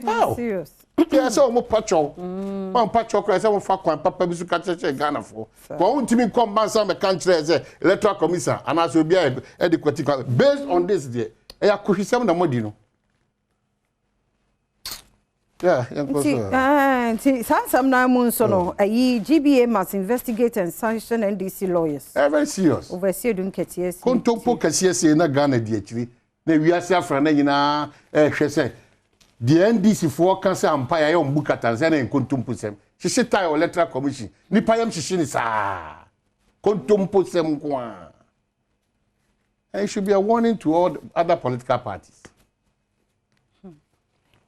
how serious yeah so mo pacho mo pacho kra say mo fa kwan papa bi su ka cheche Ghana for ko untimi kom bansa me country say electoral commission ana so bia e de kwati based on this there ya kuhisem na modi no yeah some na mun so no GBA must investigate and sanction NDC lawyers very serious oversee dun keties kontompo kasiese na Ghana di akiri na wiase afra na nyina hwese the NDC for cancer empire ya ombuka Tanzania en kontompo sem hye tai electoral commission ni payam hye ni sa kontompo sem kwa. And it should be a warning to all other political parties.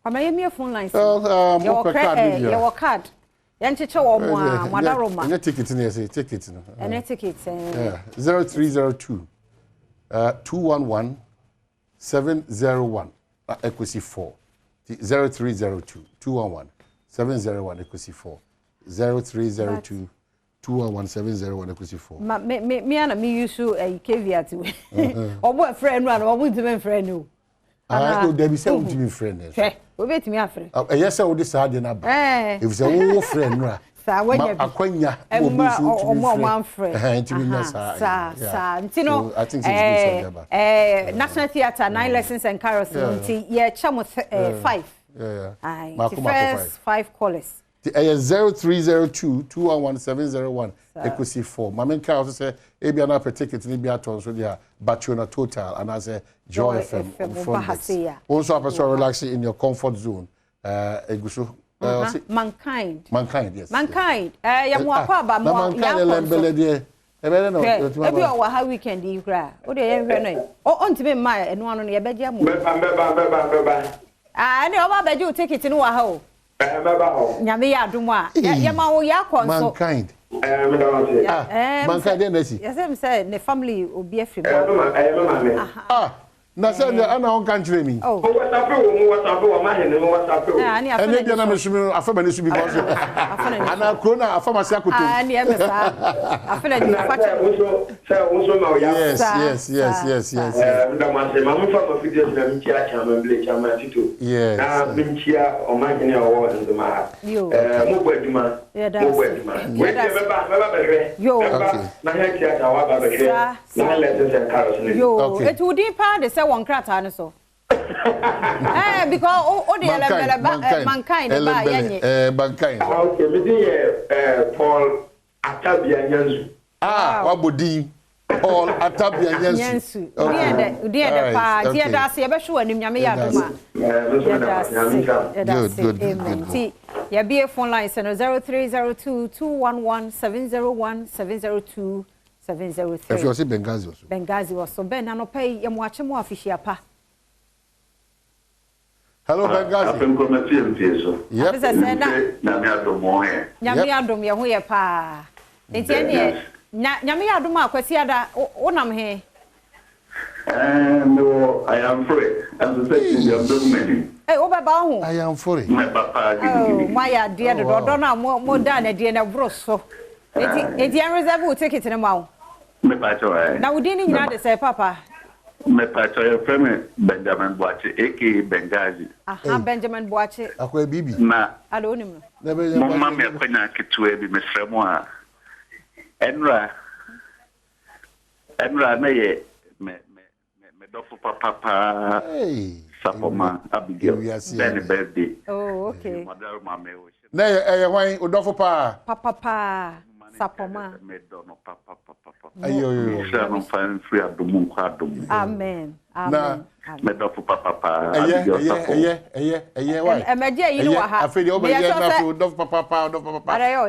Your phone line. Your card. Yanchicha or Madaroma. And take it in here, take it. And take it. 0302 211 701 equity 4. 0302 211 701 equity 4. 0302 211 equity 4. Me and me use a caveat. Or what friend run or wouldn't be friend you. I know there be some to be friend. We wait me after. Yes, I would decide in a if it's a old friend. Aquanya or more friend. I think National Theatre 9 lessons and carousel. Yeah, chum with 5. First 5 callers. 0302 211 701 equity 4. My main car also say Ebia na per ticket ni bia ton so dia Bachona Total and as a Joy FM. Also a person relaxing in your comfort zone. Eguso mankind, yes. Mankind. Ya mo akwa ba mo mankind lembele die. Ebe no. Ebi o wa ha weekend yi kra. O de ye hwe no. O ntime ma eno ano no ye begia mo. Beba. Ne o ba beji o ticket ni wa ha o. Nyame ya adum a ye ma wo ya konso mankind mankind dey nasi yes em say the family obi afri Na say ana on kan kire mi. Oh WhatsApp wo ma he ne WhatsApp wo. Ah ni afa. Ene bia na me sumi afa ba ne su because. Ana krona afa ma sia koto. Ah ni e me sa. Afa na ni fa cha. Unso ma o ya. Yes. Da ma se ma mo fa ma video na mi chia cha ma ble cha ma tito. Yes. Na mi chia o ma gene o ndo ma. Mo gbo aduma. Mo gbo aduma. We je me ba bere. Yo. Na he chia cha wa ba bere. Na le se carols ni. Yo, it would be part the say one crata and so. Because all the mankind ba yenye. Mankind. Okay, me dey Paul Atabia Nyanzu. Wabodi Paul Atabia Nyanzu. Udi ende pa, ti e da se e be hwe anim nyame ya doma. Good. Amen. Ya be phone line 0302 211 701 702 703. If you say Benghazi also. Benghazi also. Ben anopai ya mwache mo afishia pa. Hello Benghazi. Afem komati mtieso. Yep. Na mi adom mo he. Nyame adom ye ho ye pa. Enti ene nyame adom akwasi ada wonam he. No, I am free. I'm saying you have done many. Hey, obeba ho. I am free. My papa oh, my dear the do na mo da na die na bro so. Enti en reserve ticket na ma. Me pacho eh. Na wudi ni nyina de say papa. Me pacho your friend Benjamin Boache aka Benghazi. Aha, Benjamin Boache. Akwa bibi. Na. Ado nim. Mama me akwanya ketwe bi mesremo a. Enra na ye me dofo papa. Hey. Sapoma Abigail. Then birthday. Oh, okay. Mother mama. Na wan odofo pa. Papa. Sapoma. Ayo. Amen. Na medofu papa. Eye why? Emedia yi wa ha. Afedi oba ye na fo odofo papa.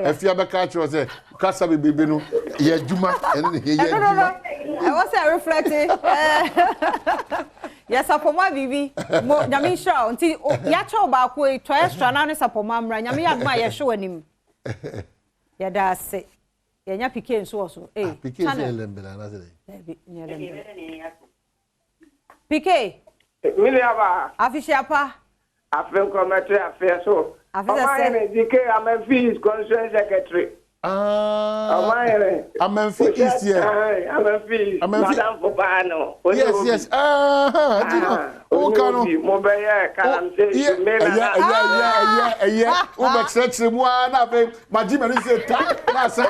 Afia be ka kiro say kasa bebe no ye adwuma ene ye adwuma. I was reflecting. Yes, Sapoma bibi. Mo nyame show nti ya cho ba ko e to extra na ne Sapoma mra nyame ya adwuma ye show anim. Ya da se. Yenya pike nso so pike se lembela na se pike mili aba afishia pa afen committee affairs so amane dike amefis constituent secretary amane amefis is here amefis madam Fopano yes o kanu mo be ye kalamse o be church mu na be majima ni se ta na se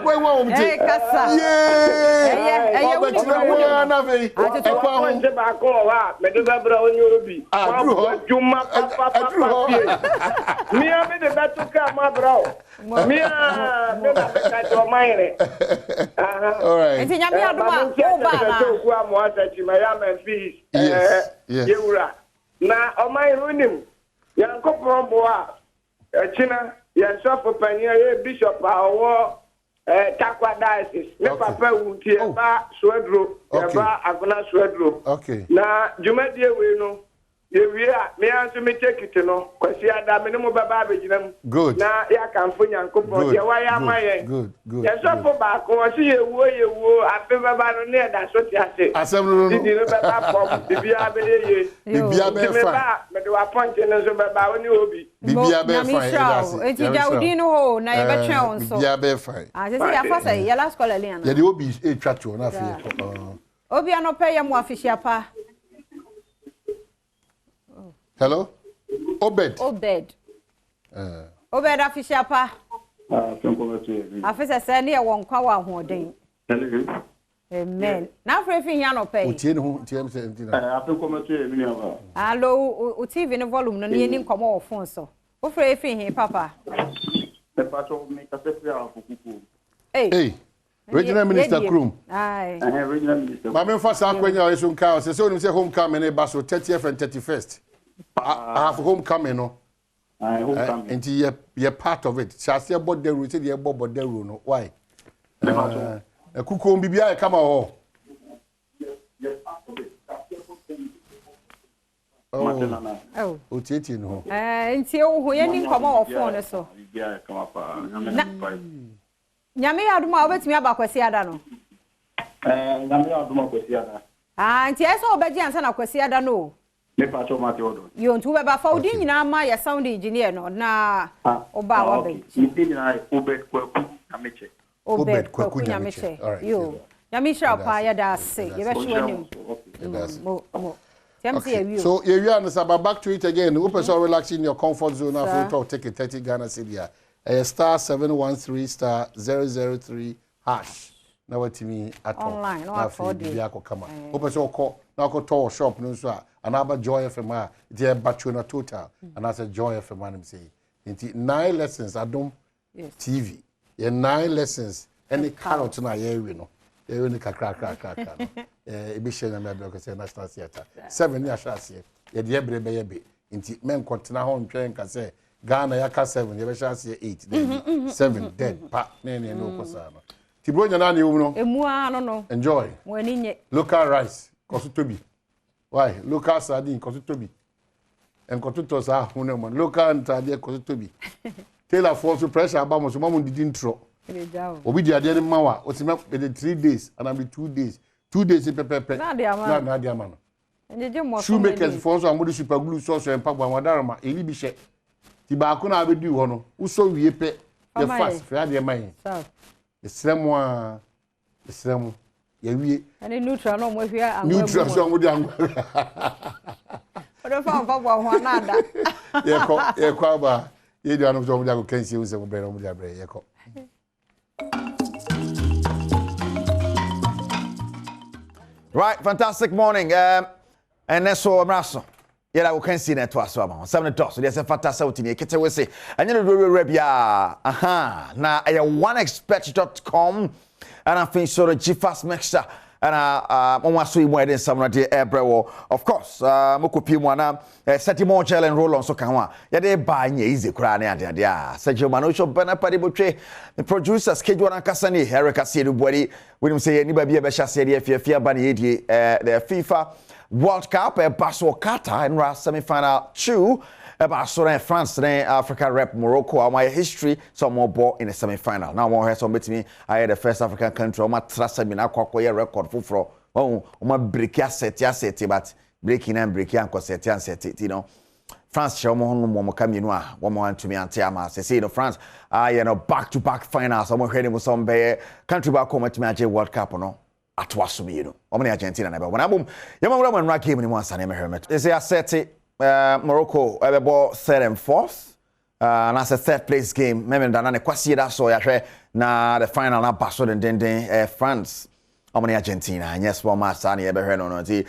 Wait, hey, Kassa. Yeah. But you know what? Na be. Ekwa ho se ba ko wa me do ba bra onye obi. Juma papa. Mi a me de batuka ma bra. Mi a me ba ka to maire. All right. Enti nyame adoma o ba na. Ku amo asachi ma ya me fees. Yewura. Na o maire onim. Yankopon bo a. Echina ya sofo panya ye bishop awo Takwa diocese. Me papa wuti ba Swedro, ba Agona Swedro. Okay. Na Jumadi we no. Ye wi a me anso me take it no. Kwasi ada me no mo baba beginam. Good. Na ya kamfo Nyankopon ye wa ya maye. Good. Ye so po ba ko si ye wo afi baba no ne da so ti ase. Asem no. Di no baba pom bibia be ye. Bibia be fa. Me do appoint no so baba oni obi. Bibia be fa. Enti Daudi no ho na ye be twen on so. Bibia be fa. Se ya fa say ye last call ali ana. Ye de obi e twa to na afi. Obi anope ye mo afishia pa. Hello? Obed. Obed afishia pa. Afisa se ne won kwa wa hoden. Amen. Na frefi hia no pay. Utie ne ho, tie am se ntina. Hello, o TV ne volume no ne ni nkomo wo phone so. Wo frefi hia papa. Hey. Regional Minister Krum. Aye. Regional Minister. Mama fa sa kwanya o so nka o se onim se homecoming e ba so 30th and 31st. I have homecoming no. Homecoming. And you're part of it. Shall about the route, the about the route. No, why? A cook won't be behind come out. Oh, Titi, no. Until who any come out phone so. Nyame aduma obetimi abakwasi ada no. Nti eso obeji ansa na kwasi ada no. Me pa cho mate odo. Yo ntu be ba fa odi nyina ma ya sound engineer no na oba wa be. Ibi na Obed Kwaku Nyameche. Obed Kwaku Nyameche. Yo. Nyamisha pa ya da se. Ye be hwe nim. Mo. So you understand, but back to it again. You person relax in your comfort zone after take a 30 Ghana cedi. Star 713 star 003 hash. Now what to me at online. No afford it. Come on. You person call now go to shop no so. Another Joy FM. They batch na total. And that's a Joy FM man say. 9 lessons Adom TV. 9 lessons. Any carrot na here we know. You need kakra. Ebi share na me be say National Theatre 7 years share ye de ebrebe ye be nti men kontena ho ntwen ka say Ghana ya ka 7 ye be share 8 then 7 dead pa na no kosa no ti bronya na ne wo no emu ano no enjoy mo ani nye local rice koso tobi why local sardine koso tobi en koso to sa hu ne mo local ntade koso tobi tailor for so pressure aba mo so mo didi intro obi di ade ma wa o ti me 3 days and I be 2 days 2 days pepepe na dia man enjeje mo shoemakers for so amodi super glue so empagba wadarama eli bi hye ti ba ko na abedi ho no uso wie pe the fast fa de man esremu ya wie ani neutral no mo hwia angwa neutral so amodi angwa odo fa empagba ho na ada ye ko aba ye di anu so amodi ago kensi unse mo bere amodi abre ye ko. Right, fantastic morning. And that's so Amraso. Yeah, we can see that to us. 7 dots. So there's a fantastic thing. Kete we say. And you know rebia. Aha. Now I oneexpert.com and I think so the GFast mixture. And on so more than some of the of course, Mokopi Mwana, set more gel and roll on so kanwa. Yeah, they buy easy crane and yeah. Sergio Manucho Benapadi Butre, the producer schedule and Cassani, Eric Asidu Body, William say anybody ever shall say if you're bunny the FIFA World Cup, Basso Qatar and Ras semi-final 2. About France, Africa rep Morocco, my history, some more ball in the semi-final. Now, more has some with me. I had the first African country, my trust me now, record for my break set, but breaking and set, you know. France, show more coming, one more to me and Tiama. Say, France, back-to-back finals. I'm heading with some country back home to match World Cup, no. At was me, you know. I'm Argentina, never. When I'm Roman Rock game in one Sunday, Hermit. They say I set Morocco ball 3rd and 4th and that's a 3rd place game maybe na kwasi da so ya hwe na the final na baso den France omani Argentina yes one match na ye be hwe no ti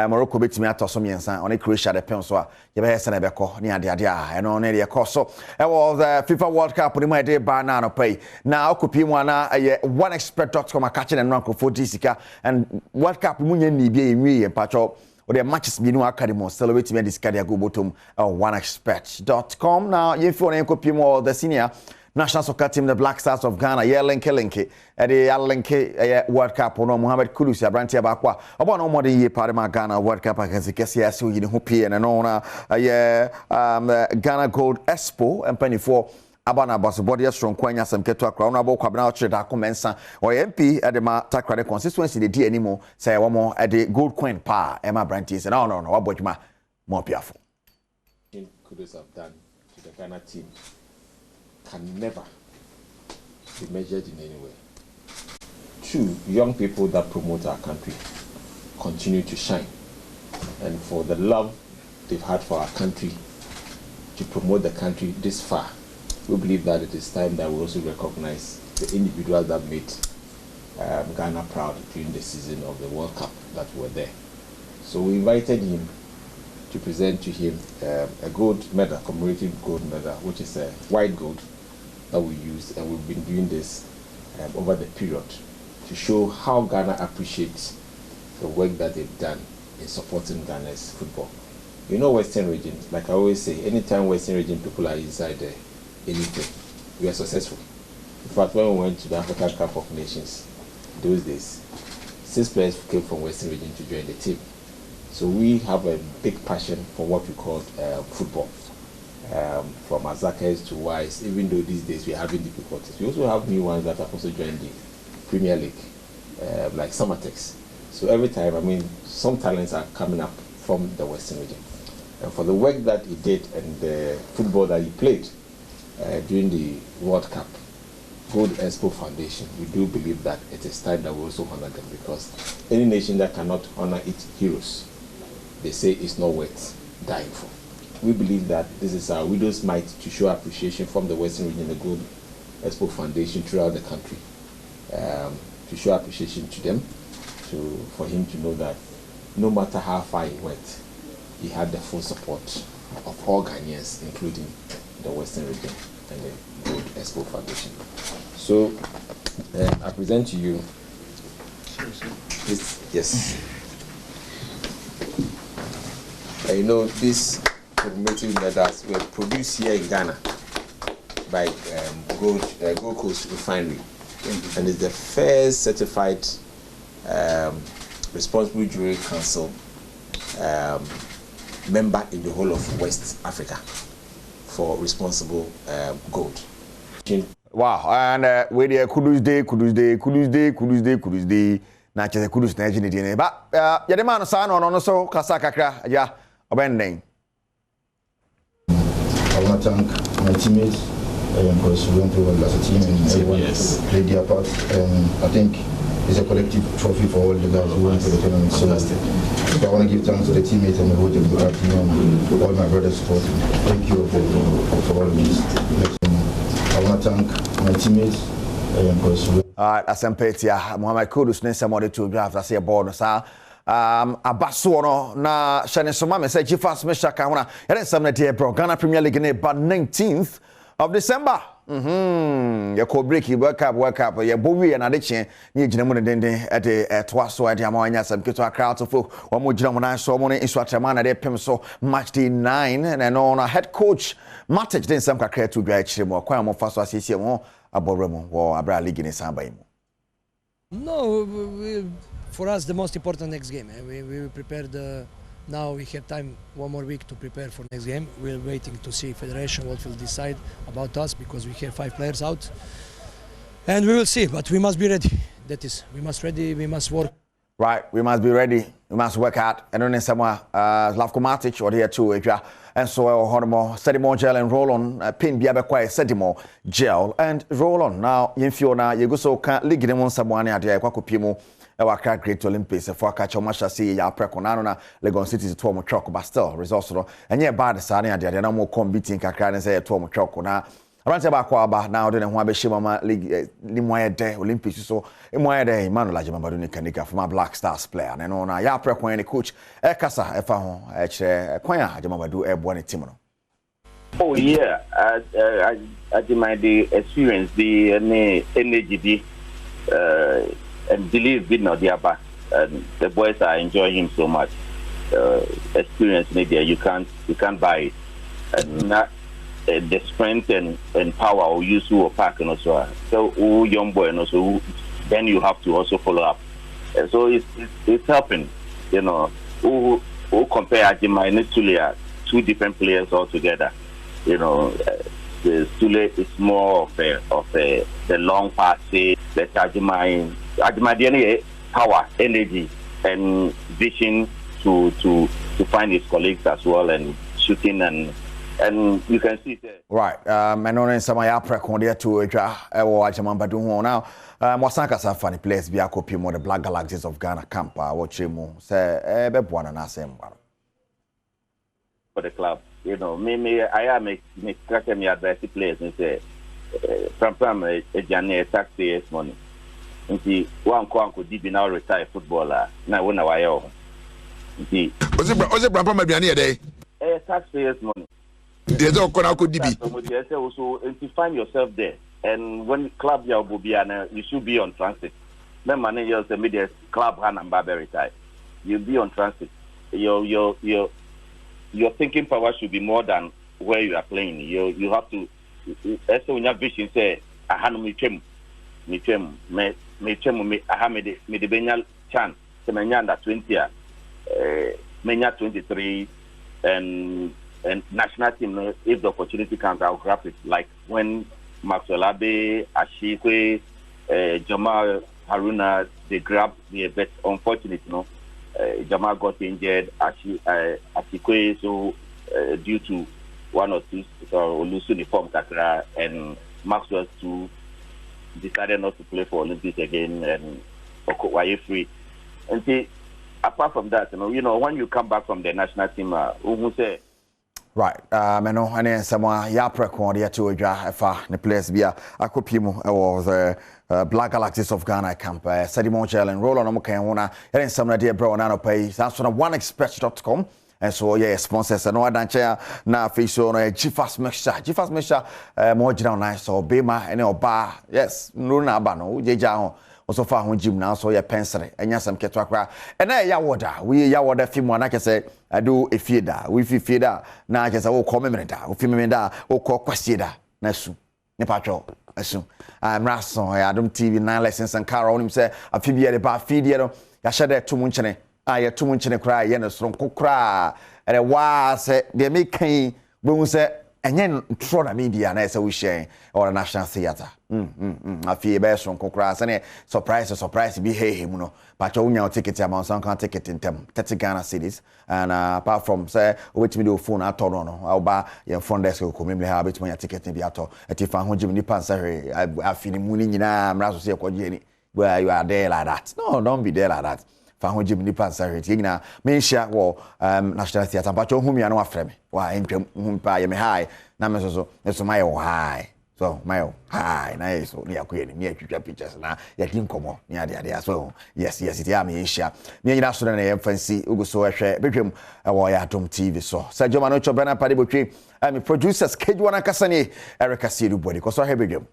Morocco betimi atoso miensa on Croatia the pen so ye be hese na be ko ni ade eno na de ko so it was FIFA World Cup ni my day ba na no pay na okopi mu na oneexpert.com akache na nkrofo disika and World Cup mu nya ni bia enwi pacho or the matches been academy celebrate me this cardia go bottom oneexpert.com. Now if you want to copy more the senior national soccer team the Black Stars of Ghana yeah link at the link World Cup on Mohamed Kudus Abrantia Bakwa about no more than ye part of my Ghana World Cup against the Kessia so you know and Ghana Gold Expo and penny for Abana Basso body strong Kwanya some Ketua Crown about Cabana Cheda Comensa or MP at the Takrade constituency the D anymore say one more at the Gold Coin Pa Emma Brantis and no what about my more piaful. Kudus have done to the Ghana team can never be measured in any way. 2 young people that promote our country continue to shine, and for the love they've had for our country to promote the country this far. We believe that it is time that we also recognize the individuals that made Ghana proud during the season of the World Cup that were there. So we invited him to present to him a gold medal, commemorative gold medal, which is a white gold that we use, and we've been doing this over the period to show how Ghana appreciates the work that they've done in supporting Ghana's football. You know, Western region, like I always say, anytime Western region people are inside there, anything, we are successful. In fact, when we went to the African Cup of Nations, those days, 6 players came from Western region to join the team. So we have a big passion for what we call football. From Azakers to Wise, even though these days we're having difficulties. We also have new ones that have also joined the Premier League. like Summertex. So every time, I mean, some talents are coming up from the Western region. And for the work that he did and the football that he played during the World Cup, Gold Expo Foundation, we do believe that it is time that we also honor them, because any nation that cannot honor its heroes, they say it's not worth dying for. We believe that this is our widow's mite to show appreciation from the Western region, the Gold Expo Foundation throughout the country, to show appreciation to them, for him to know that no matter how far he went, he had the full support of all Ghanaians, including the Western region and the Gold Expo Foundation. So I present to you this, yes. You know, these commemorative medals were produced here in Ghana by Gold Coast Refinery, and it's the first certified Responsible Jewelry Council member in the whole of West Africa for responsible gold. Wow, and we dey Kudus Day. Na chese Kudus na ejini di ba ya de man sa no so kasa kakra ya obenden. I want to thank my teammates because we went through well as a team and everyone played their part. I think it's a collective trophy for all the guys who went to the tournament. So I want to give thanks to the teammates and the whole team and all my brothers support. Thank you for all of this. I want to thank my teammates because we Asempetia Muhammad Kudus ne samode to draft as a board sa abaso no na hyene soma me say Jifas Meshaka hona yere sam na dey bro Ghana Premier League ne ba 19th of December ya ko break World Cup ya bowie na de che ne gina mu ne denden e de to so e de amanya sam keto akra to folk wo mo gina mu na so mo ne isu atrama na de pem so match day 9 and no head coach Matic den sam kakra to dwa chire mo kwan mo fa so asiesie mo aboremo wo abra league ne san bayi mo. No, for us the most important next game. We prepared. Now we have time, one more week to prepare for next game. We're waiting to see Federation what will decide about us because we have 5 players out, and we will see. But we must be ready. That is, we must ready. We must work. Right, we must be ready. We must work hard. And then somewhere, Slavko Matic or here too, and so Hormo, Sedimo gel and roll on, pin Biabaqua, Sedimo gel and roll on. Now, in Fiona, you go so can't league them on someone at the Aquapimo, our Great Olympics, for catch or Masha see ya preconana, Legon City to Tomo Choco, but still, resource. And yeah, bad Sani, I did no more competing Kakran and say Tomo Choco now. Around about Kwaba now, then Wabe Shimama League Limoya Day Olympics. So, in my day, Manuel Jamabadunika Kanika from my Black Stars player. And on a Yapre Queen coach, Ekasa, Efahon, Quaya, Jamabadu, Ebony Timono. Oh, yeah, I demand the experience, the energy, and believe it not their back. And the boys are enjoying him so much. Experience media, you can't buy it. And not the strength and power or use or pack and also so young boy and also then you have to also follow up. And so it's helping, you know. Who compare Ajima and Tulia, 2 different players altogether. You know, the Tule is more of the long pass, the Ajima DNA power, energy, and vision to find his colleagues as well and shooting and you can see that. Right. Menone Samaya Precondia to Ewa Jamambadu now. Mosaka Safani place be a copy more the Black Galaxies of Ghana camp. Watch him say Badwam and same for the club. You know, I am a cracker me advice players and say from a January taxpayers money. And see one could be now retired footballer. Now when I own. See was it Brampa day? Taxpayers money. There's no could be. Also, if you find yourself there, and when club you should be on transit. The managers the media club and Barbary type. You'll be on transit. Your thinking power should be more than where you are playing. You have to. As when your vision say, I had me chem, me I have me the Benya chance. The Menya under 20 Menya 23 and national team, if the opportunity comes, I'll grab it. Like when Maxwell Abe, Ashikwe, Jamal Haruna, they grabbed me, but unfortunately, Jamal got injured. Ashikwe, so due to one or two loose uniform Kakra, and Maxwell too decided not to play for Olympics again, and Okowaye free. And see, apart from that, when you come back from the national team, who say. Right, meno ane samwa ya prekwon ya to adwa efa ne players bia akopimu was Black Galaxies of Ghana camp Sedimon Challenge roll on kan wona ene samna de bro na no pay so na oneexpress.com and so yeah sponsors no adanche na official no Gfast mixture mo gina na so bema ene oba yes no na aba no jeja ho also fa ho gym na so ya pensere enya sam keto akra ena ya woda we ya woda film na kese ado efieda we fieda na kese wo come meneda wo film meneda wo ko kwasieda na su ne patro asu Rason Adom TV 9 lessons and car on him say afibia de ba feed no ya shade to mu nchene ya to mu nchene kra ye no sonko kra ere wa say de me kan bo say enye ntro na media na say we share or national theater afi be sonko kra say surprise be hey mu no but you nya ticket amount some can ticket in them 30 Ghana cedis and apart from say wait me the phone ato no oba your front desk ko me ha bet me ticket bi ato atifa ho jim ni pansare afini mu ni nyina mra so ekoje ni where you are there like that no don't be there like that fa ho jim ni pansare ti nyina me hia wo national theater but you hum ya no afre me wa entwam hum pa ye me high na me so my high so my hi na so ni akwe ni atwitwa pictures na ya di nkomo ni ade so yes it ya me hia me nyina so na ye fancy uguso ehwe bedwam wo ya Adom TV so Sergio Mano Chobena pade botwe me producers Kejwana Kasani Erica Sidu body ko so he bedwam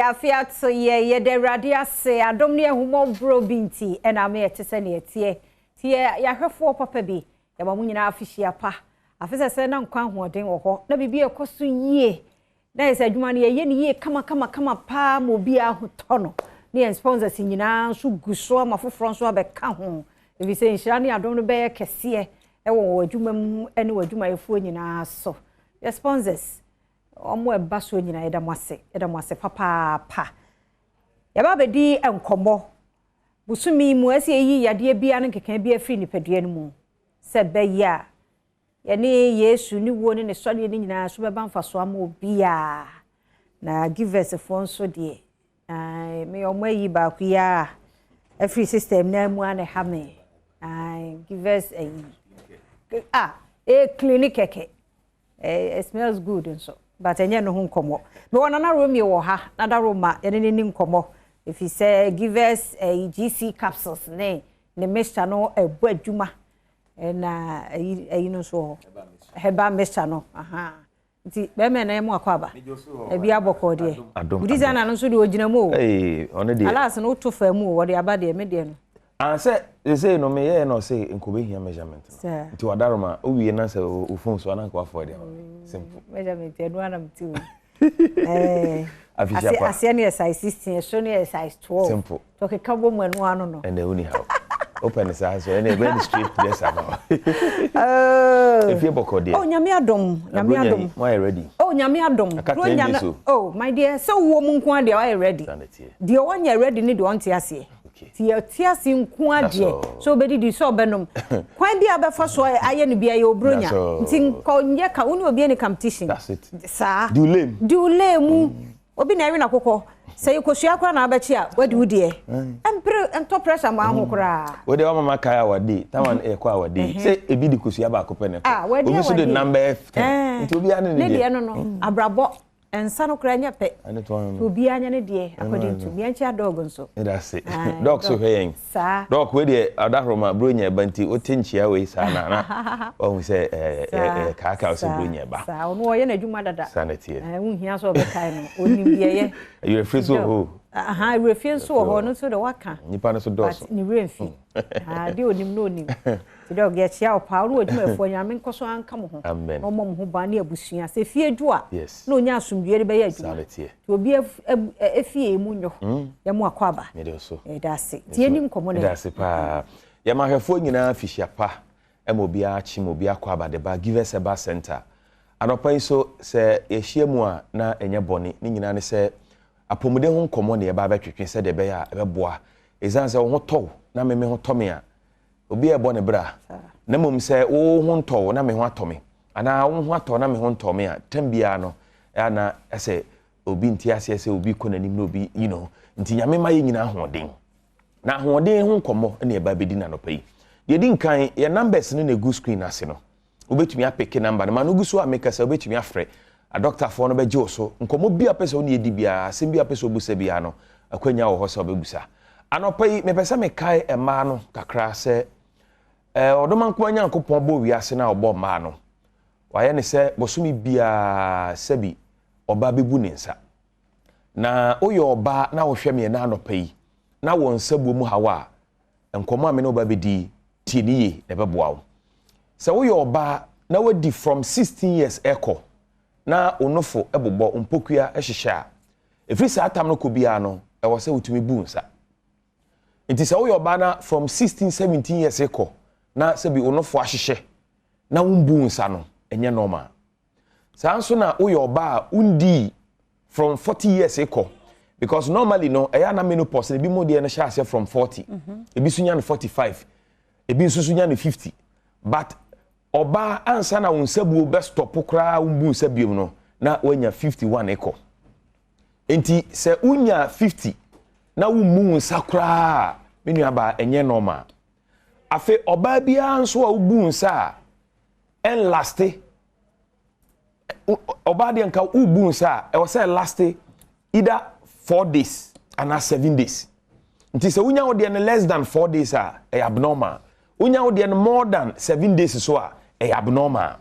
afiat so ye de radia se Adom ne humo bro binti e na me ete se ne tie ya hwefo papa bi ya ba mu nyina afihia pa afese se na nkwa hoden wo ho na bibi ekoso yie na ese adwuma ne ye ne ye kama pa mo bia hoto no ne sponsors nyina so guso amafoforo so abeka ho ebi se nhira ne Adom no be kese e wo adwuma mu ene adwuma efo nyina so the sponsors omo eba so nyina eda mwase papa ya ba bedi enkomo busumi mu ase yi yade bia ne keka bia firi ni padua no mu se be ya yani Yesu ni wo ne sɔre ni nyina so beba mfaso ama obia na givers fo nso de me omo yi ba ku ya every system na mu ane ha me givers clinic keke it smells good and so but enye no ho nkomo me wona na room ye wo ha na da room ma ye ne ni nkomo if he say givers GC capsules ne mixture no ebu adwuma na no so heba mixture no nti be me na emu akwaba e bia boko de designer no so de ogina mu one de alas no to fa mu wo de aba de me de no say no me ye no say enkobe hia measurement nti wadaroma o wie na say o phone so na kwa for de simple measurement e do anam ti Asia ne size 16 so ne size 12 simple to ke kabo mu anu anu no and the only how open the size so any very straight yes about if you boko there nyame adom why ready nyame adom my dear so wo mu nko ade why ready the one you ready need want to ase ti atiase nko ade so be di so benom kwan bia be fa so aye ne bia ye obronya nti ko nye ka uni obi any competition that's it sa dule mu obi na ewe na kokko say ikosua kwa na abachi a wadi wudie ento pressure ma ho kra wode wa mama kai awade tawan e kwa awade say ebi di kosua ba akopene obi so the number 10 nti obi ane ne die no abrabo ensa no kra nya pe obi anya ne die according to me anchi dog nso that's it dog so heyen dog we die adahroma bronya banti otinchia we sa na o say kaka so bronya ba sa ono wo ye na adwuma dada sanity unhia so be kai no onim biye you refuse so refuse so ho no so de waka nipa no so doso ni remfi de onim no onim dog ya chia opa ru adwuma efo nyame nkoso anka mo ho no mom ho ba na abusua se fie dwo a no nya asomdue de be ya adwuma to obi efie mu nyo ya mu akwaba dase tie nim komo ne dase pa ya mahwefo nyina fishia pa obi a chi obi akwaba de ba give us a bar center anopa so se ehia mu a na enye boni ni nyina ne se apomode ho nkomo ne eba betwetwe se de be ya ebeboa ezan se ho tɔw na me ho tɔme a obi ebo ne bra na mom se wo ho ntɔw na me ho atɔme ana wo ho atɔ na me ho ntɔme a tambia no ana ese obi nti ase ese obi konanim na obi you know nti nyame ma ye nyina hoden na hoden ho nkomo ne eba bedi na no pai ye di nkan ye numbers no na go screen ase no obetumi apeke number no ma no guso ameka se obetumi afre a doctor for no beje so nkomo bia pese oni edi bia asem bia pese obusa bia no akwanya wo ho se obebusa anopai me pese me kai ema no kakra se odoman ko anya nkopon bo wi ase na obo ma no waye ne se bosumi bia sebi oba bebu ne nsa na oyo oba na wo hwe me na anopai na won sabuo mu hawa nkomo ame na oba bedi tieniye na beboa wo se woyo oba na wadi from 16 years echo na onofo ebobo mpokua ehihya efri sa atam no kobia no e wo se wutumi bu nsa nti se woyo oba na from 16 17 years echo na se bi onofo ahihye na wumbu nsa no enye normal sa anso na woyo oba undi from 40 years echo because normally no eya na menopause bi mo de na sha ase from 40 ebi sunya no 45 ebi sunya no 50 but oba ansa na unsabuo be stop kra umbu nsabiom no na wanya 51 eko enti se unya 50 na ummu nsa kra menu aba enye normal afi oba bia anso a ubu nsa en laste oba de nka ubu nsa e was say laste either 4 days and 7 days nti se unya wo de less than 4 days e abnormal unya wo de more than 7 days so e abnormal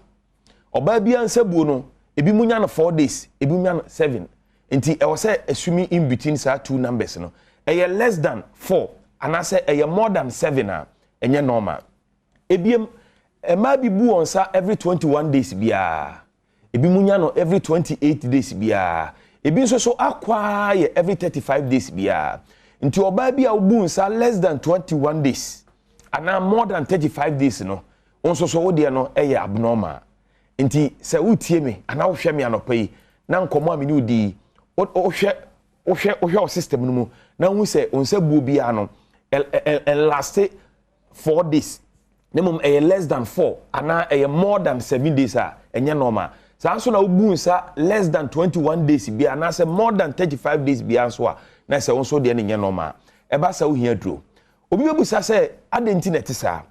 oba bia nsabuo no ebi munya no 4 days ebi munya no 7 nti e was say assuming in between sa two numbers no e less than 4 and say e more than 7 enye normal ebiem e ma bi bu onsa every 21 days bia ebi munya no every 28 days bia ebi so akwa ye every 35 days bia nti oba bia obu nsa less than 21 days and more than 35 days no onso so wo de no eye abnormal nti se utie me ana wo hwe me anopai na nkomo amini udi wo hwe system no mu na hu se onsa buo bia no last 4 days nemum less than 4 ana more than 7 days enye normal sa so na obu nsa less than 21 days bia na se more than 35 days bia so na se onso de enye normal e ba sa wo hia duro obi bebusa se adenti na tisa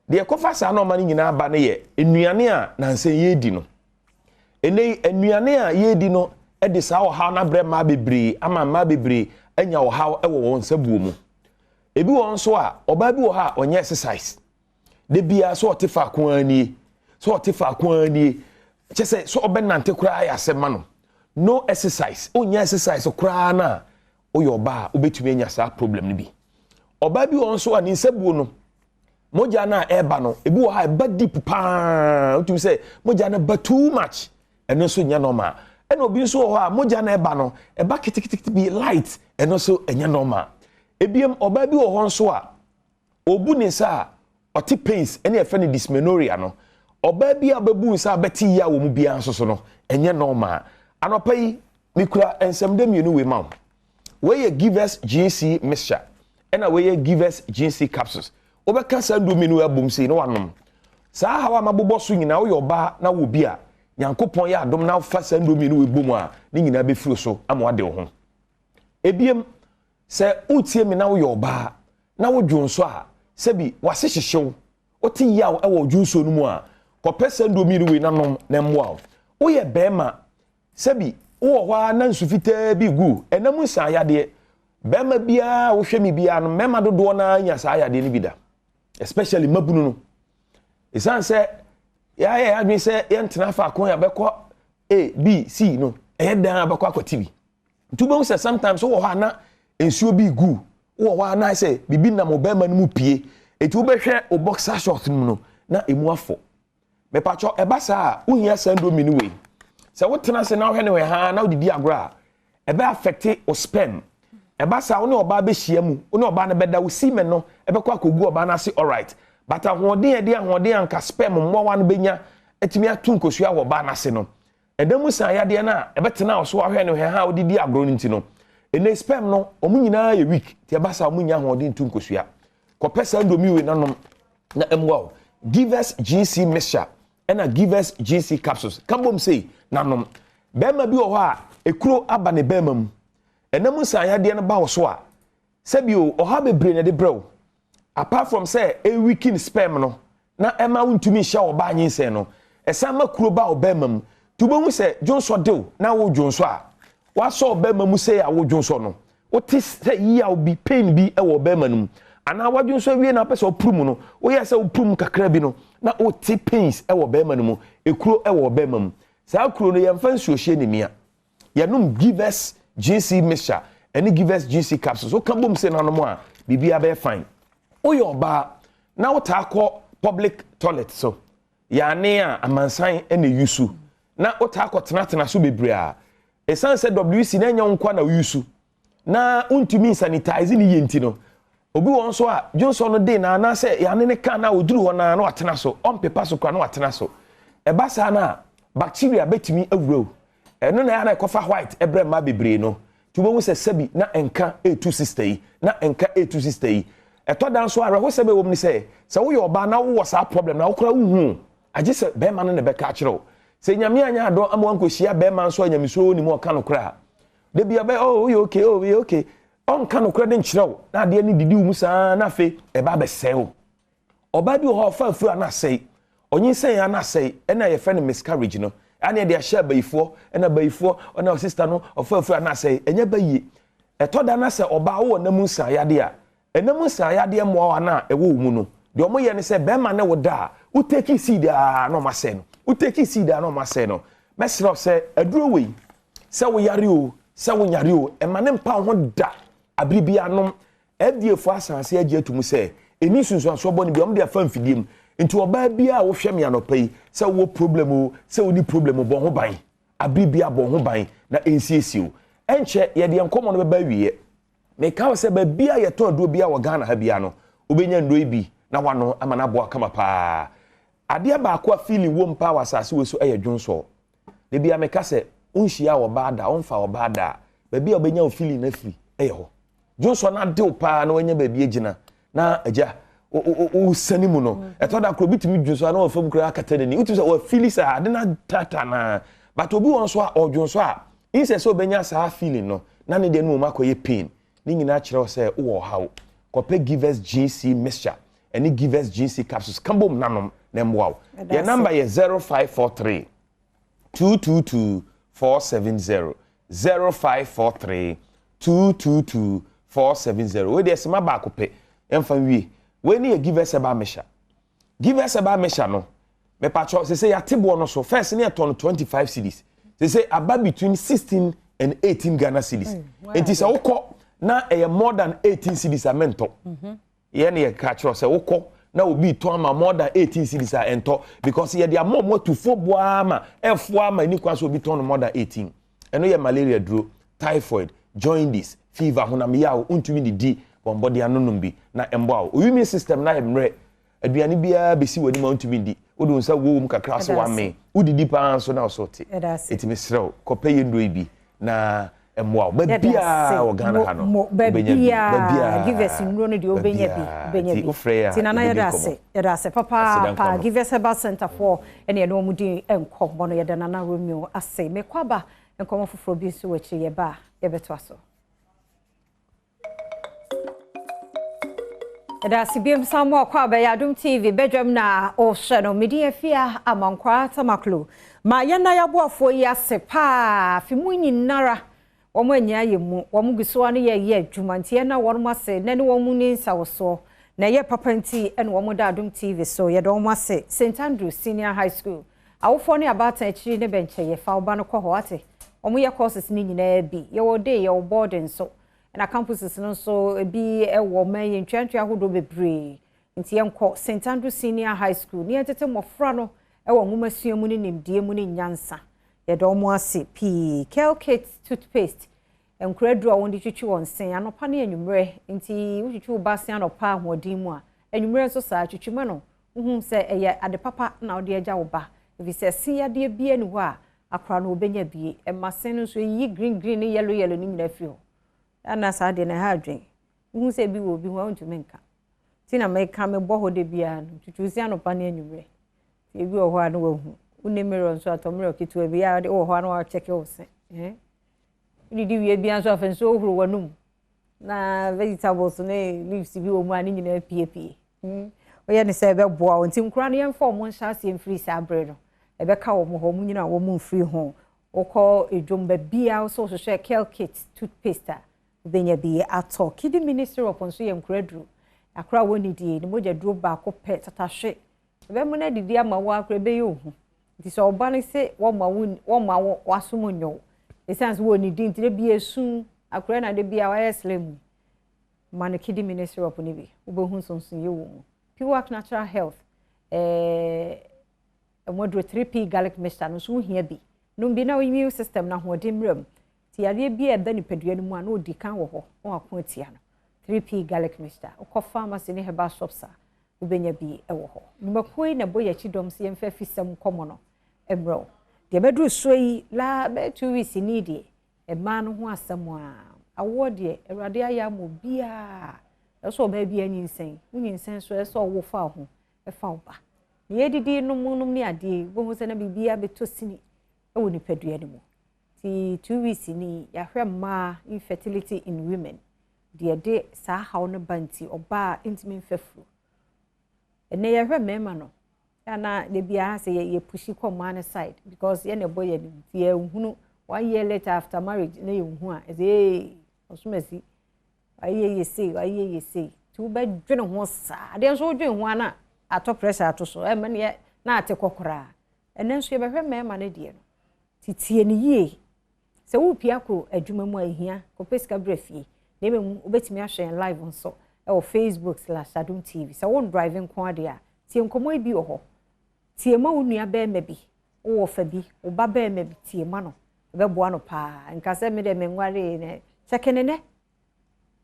de kofa sa na omani nyina ba ne ye enuane a na nse yedi no ene enuane a yedi no e de sa wo ha na bre ma bebre ama ma bebre anya wo ha e wo won sabuo mu ebi won so a oba bi wo ha onye exercise de bia so otefa kwani so otefa kwani chese so obenante kura ya sema no exercise onye exercise kura na oyoba obetumi anya sa problem ni bi oba bi won so ani nsabuo no moja na eba no ebi wo ha eba deep pa utumi say moja na ba too much eno so nya normal eno obi so ho a moja na eba no eba kitikiti bi light eno so enya normal ebiem oba bi wo ho so a obu ne sa oti pains ene e fe ne dysmenorrhea no oba bi ababu nsa beti ya wo mu bia nso so no enye normal anopa yi mikura ensemde mienu we ma we ye givers GC mixture ena we ye givers GC capsules obeka sa ndo mienu abom sei no wanom sa hawa mabobo so nyina wo yoba na wo bia nyankopon ya adom na fa sa ndo mienu we bom a ni nyina be firo so ama wade wo ho ebiem se utie mi na wo yoba na wo dwonso a sebi wase hyehyew oti yaw e wo dwonso no mu a kopesa ndo mienu we nanom na mmoa wo ye bema sebi wo hwa na nsufita bi gu enam nsa yade bema bia wo hwe mi bia no mema dodo na nya sa yade ni bida especially mabunu no isan se ya adwi se yentena fa akon ya bekọ A B C no dan bekọ akoti bi ntubo se sometimes wo hwa na ensuo bi gu wo hwa na se bibi na mo bema no mu pie eti wo behwe o boxer short no na emu afọ mepacho ebasa uhia sando mini we se wotena se na wo hwe ne we ha na odidi agora ebe affect o sperm ebasa wo ne oba be hia mu wo ne oba na beda wo semen no ebekọ akogu oba na se alright but ahoden ede ahoden anka sperm mmowa no benya etimi atu nkosua wo ba na se no edamu san yade na ebetena wo so wo hwe ne we ha odidi agoro nti no ene sperm no omu nyina ye weak ti abasa omu nya hoden tu nkosua kopesa ndomi we nanom na emwa give us GC mixture and give us GC capsules kambom say nanom bema bi o ha ekuro aba ne bema mu enam sayade no ba wo so a sebio o ha bebre ne de brew apart from say a weaken sperm no na ema untumi hya wo ba nyin no esa ma kuro ba o bema mu tubo say jonso dew na wo jonso a wa so bema mu say a wo jonso no wo ti say yi a wo bi pain bi e wo bema no ana wa jonso wie na pese oprum no wo ye say oprum kakra bi no na wo ti pains e wo bema no mu ekuro e wo bema mu sa kuro no ye mfa nsuo hye ne mia ye num give us GC mixture and give us GC capsules so kambom say na no mo a bibia be fine o yo ba na wo ta akọ public toilet so ya ne a amansan e na yusu na wo ta akọ tenatena so bebre a esan se WC na nya nkwa na yusu na untumi sanitize ni yenti no obi won so a Johnson no dey na se ya ne ka na oduru ho na watena so on paper so kwa na watena so e ba sa na bacteria betimi awuro eno na ya na kofa white ebre ma bebre no tubo mu se sabi na enka A2 sister yi na enka A2 sister yi eto dan so ara ho sebe wo mu ni se wo yo ba na wo sa problem na wo kra hu agi se be ma no ne be ka kire se nyame anya ado amwan ko hia be ma so nyame so ni mo ka no kra de bia be oh you okay oh we okay on ka no kra de nkire na de ni didi mu sa na fe e ba be sew oba bi ho fa fu ana sei onyin sei ana sei e na ye fe ne miscarriage no ane de ahia bayifo na bayifo ona sister no ofafu ana sei enya bayi eto da na se oba wo na mu nsa yade a enam nsa yade mo na ewo mu no de omo ye ne se be ma ne wo da u take seed a no ma se no u take seed a no ma se no mesro se aduro we se wo yare o se wo nyare o e ma ne mpa ho da abribia no ediefo asanse agi atum se eni sunsun so bo ne bi omo de afa mfidiem nti oba bia wo hwɛ me anopa yi sɛ wo problem o sɛ wo ni problem bo ho ban abribia bo ho ban na ensiesie o enche ye de enkomo no beba wiye me ka wo sɛ ba bia ye to ado bia wo Ghana ha bia no obenya ndoi bi na wano ama na bo akama pa ade ba akwa feeling wo mpa wasase we so eye dwonso de bia me ka sɛ unhia wo baada onfa wo baada ba bia obenya wo feeling na free eye ho dwonso na de wo pa na wanya ba bia gina na agya o sani mu no eto da kro bitimi dwonso na ofam kra akata ni utu so o feeling sa ade na tata na but obi won so a odwonso a inse so benya sa feeling no na ne de no makoye pain ni nyina kire say wo hawo kope give us GC mixture and give us GC capsules kambom nanom na mwawo your number is 0543 222 470 0543 222 470 we dey sema ba kope emfa wi when you give us about measure no me patcho say ya tebo no so first na turn 25 cedis say about between 16 and 18 Ghana cedis it is okọ na more than 18 cedis amento ye na ye ka say okọ na obi to ama more than 18 cedis a ento because ye dia more to fo boa ama efo ama ni kwa so obi to no more than 18 eno ye malaria duro typhoid jaundice fever honam yawo untumi di body anonum bi na embo a immune system na emre aduane bia besi wani ma untumi di odo nsa wo mu kakra so wa me udidi pa so na osote etimi srew kope yendo bi na embo a ba bia o Ghana ha no bia give us nro no de obenya bi tinana yeda se papa pa give us about center for ene no mu di enkomo no yeda nana Romeo ase me kwaba enkomo foforo bi so wachi ye ba ye beto aso da sibiem samu kwa ba Adom TV Badwam na o hye no media fia amankwa tamaklo ma ye na yaboafo yi ase pa fi mu nyinara wo mo anya ye mu wo mo guso no ye adwuma ntie na wo mo ase na ne wo mu ni nsawoso na ye papa nti ene wo mo da Adom TV so ye do mo ase St Andrew Senior High School awofo ne abata akiri ne benche ye fa oba no kɔ ho ate wo mo ye courses ni nyina bi ye wo day ye wo boarding so na campuses no so bi ewo man ntwantwa hodo bebre nti enko St Andrew Senior High School ni etete mofra no ewo nwumasua mu ni nimdie mu ni nyansa ye do mo ase p Kelkate toothpaste enkradro won di twitwi won sen anopa na enwumre nti wutwitwi ubase anopa ahodin mu a enwumre so sa twitwima no se eye ade papa na ode agya wo ba ebi se siade bia ni ho a akra no obenya bie emasen no so yi green yellow ni nyina fi ho ana sa de na ha adwen hu se bi wo bi ho ntumi nka ti na me ka me bo ho de bia no tutusi anopa na anwumre ti bi wo ho anu wo hu une mirror nso atomre kitu bi ya de wo ho anu wa check wo se di wie bia nso afen so ohuru wanum na vegetables ne leaves bi wo mu ani nyina piepie oye ne se be boa wonti nkura no yem form won sha se free sa abre no e be ka wo mu ho mu nyina wo mu free ho okọ ejomba bia so hwehwe kel kit toothpaste benya bi ato kidi ministry of nso ye nkraduru akra woni die ne moja duro ba ko pe tatahwe be mu na didi ama wo akra be ye ohu nti so oba ne se wo ma wasom nyo essence woni di ntire bi esu akra na de bia wa slim man kidi ministry of ni bi obohu sonson ye wo mu pure natural health modro 3p garlic mixture no so hia bi no bi na immune system na hode mram ti yare bi e da nipadua no mu ana odi kan wo ho on akon atia no 3p garlic mixture ukọ pharmacy ne herbal shops a ubenya bi e wo ho numakoi na boya chidom se yemfa fisam komo no emro de bedru so yi la be 2 weeks ni de e ma no ho asam a awo de awrade aya mo bia eso ba bia nyinsen so eso wo fa ho e fa oba ye didi no munum ni ade bo ho se na bibia betosini ewo ni padua ni mo ti 2 weeks ni ya hwe ma infertility in women de sa hawo no banti oba intimate fefu ene ya hwe mema no na de bia se ye pushi come on side because ye ne boy ye hunu 1 year later after marriage na ye hu a e osumasi aye say tu ba dwene ho sa de so dwen ho ana ato pressure ato so e me ne na ate kokora ene nso ye be hwe mema ne de no titie ni ye se wo pia ko adwuma mu ahia ko pesika brefie na me obetimi ahwe live nso e wo Facebook/Adom TV se wo driving ko ade a tie nkomo bi wo ho tie ma wo nua be ma bi wo fa bi wo ba be ma bi tie ma no be boa no pa nka se me de me nware ne chekene ne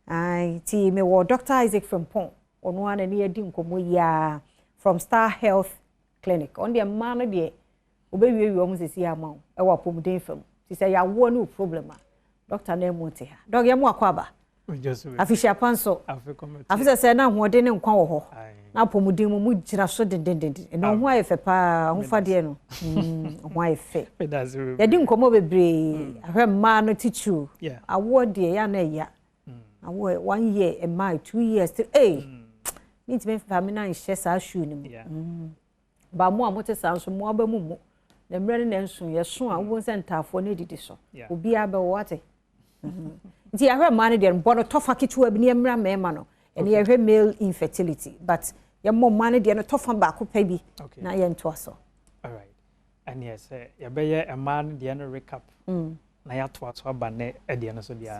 ai tie me wo Dr. Isaac from Pon ono ana ne yadi nkomo ya from Star Health Clinic on the man de obewie wi omu sesi ama e wa pomuden fam ti say ya wo no problem a doctor na emonte ha dog ya mu akwaba afisha panso afisa say na hoode ne nkwa wo ho na pomuden mu gira so dendenden no ho ayefe pa ho fade no ho ayefe ya di nkomo bebre ahwe ma no tichu awo de ya na ya awo 1 year e ma 2 years still need to be famina in shesa shoe ni mu ba mu amote sanso mu abamu na mrene na nso ye so a wo sentafo na didi so obi aba wo ate nti ya hwe man de bono tofa kitu abi ne mra mema no ene ye hwe male infertility but ye mo man de no tofa ba ko pa bi na ye nto aso all right and yes ye be ye a man de no recap na ya to aso ba ne de no so dia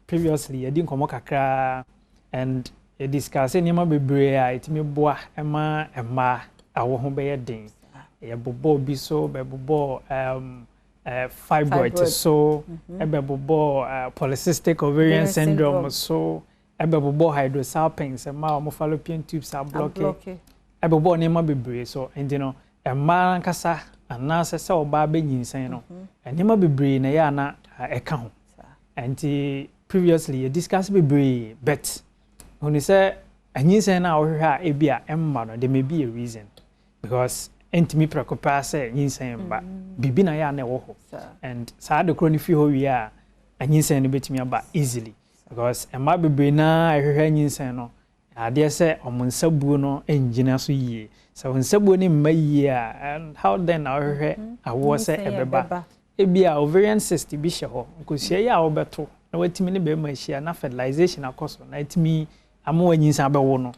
previously ye di nkomo kakra and ye discuss ni ma bebre a itimi boa ema awo ho be ye den ye bobo bi so be bobo fibroid so be bobo polycystic ovarian syndrome so be bobo hydrosalpinx ma mo fallopian tubes are blocked be bobo ne ma bebre so enti no ma nkasa ana se oba be nyinsan no ne ma bebre na ya na eka ho enti previously ye discuss bebre bet when you say anyinsan na wo hwe a ebia emma no there may be a reason because entimi preoccupy say nyinsan ba bibi na ya na wo ho and sa de kroni fi ho wi a anyinsan no betimi aba easily because emma bebre na ahwehwe anyinsan no ade say omunsabuo no engina so yie so onsabuo ni mma yie a and how then ahwehwe awo say ebeba ebia ovarian cyst bi hye ho nkosia ya wo beto na watimi ne be ma hia na fertilization akoso na etimi amo anyinsan be wo no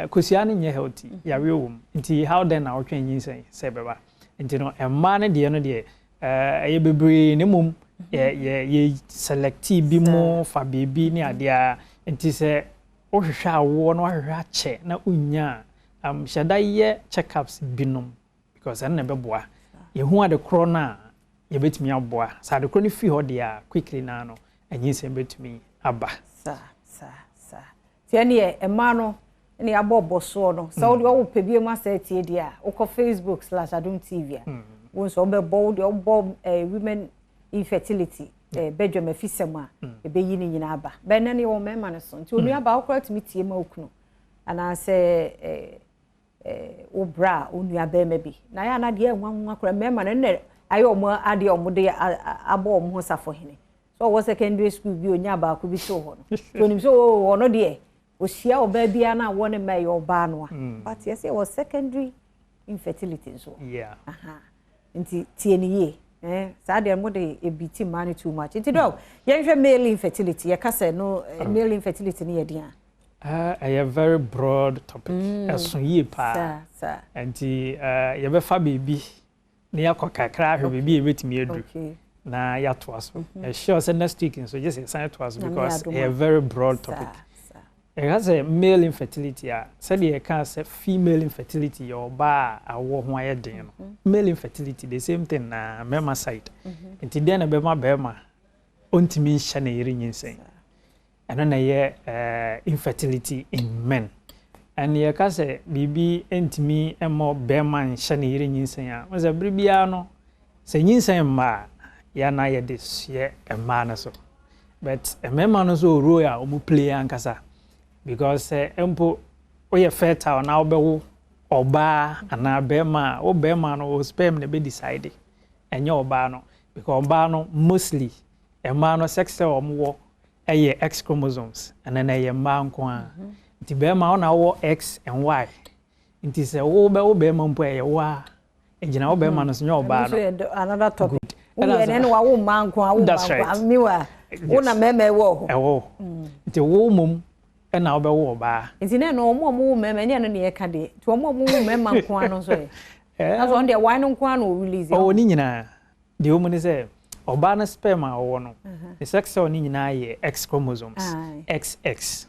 kosia ne nye healthy yawe wom nti how then na wotwe anyinsan se beba nti no emma ne de no de eye bebre ne mum ye selective bi mo fa baby ne ade a nti se ohwehwe awo no ahwehwe ache na unya shada ye checkups binom because an na beboa ye hu ade kro na ye betimi aboa sa ade kro ne fi ho de a quickly na no anyinsan betimi aba sa tianie emma no ne abobo so no so wo pebie ma sa tie dia uko Facebook/Adom TV a won so be bold women infertility bedroom afisem a ebeyi ni nyina aba be na ne wo mema ne so nti onu aba okra timi tie ma okunu ana se wo bra onu aba ma bi na ya na de enwa akra mema ne ayo mo ade omo de abo omo ho safo hene so wo secondary school bi onya ba ko bi so ho no so nim so wo no de o sia oba bia na wo ne me yo ba no a but yes it was secondary infertility so nti tie ni ye saa de mo de ebiti man too much nti do ye hwe male infertility ye ka say no male infertility ni ye dia a very broad topic esun yi pa nti ye be fa baby na yakokakra hwe baby e betimi edu na ya to aso sure say next week so just sign to us because a very broad topic. It has a male infertility. Said you can say female infertility or bar a war wire den. Male infertility, the same thing na mema side. Until then a bema untimi shane ring saying. And then a infertility in men. And you can say bibi intimi and more bema shane ring saying was a bribiano. Saying saying ma yana ya this ye a man so. But a memano so royal umu play ankasa. Because empo oye fertile na obewo oba ana bema o bema no sperm ne be decide enye oba no because oba no mostly e ma no sex cell omwo eye X chromosomes and then eye ma nko a nti bema na wo X and Y nti se wo bema mpo eye wa ejina wo bema no so nye oba no another topic we ene wa wo ma nko a wo ma miwa wo na meme wo ewo nti wo mum na obewo ba nti na no omo mema ne ne ye ka de to omo mema nko ano so na so on why no nko ano release o ni nyina de omo ni say oba na sperm a wo no the sex cell ni nyina ye X chromosomes XX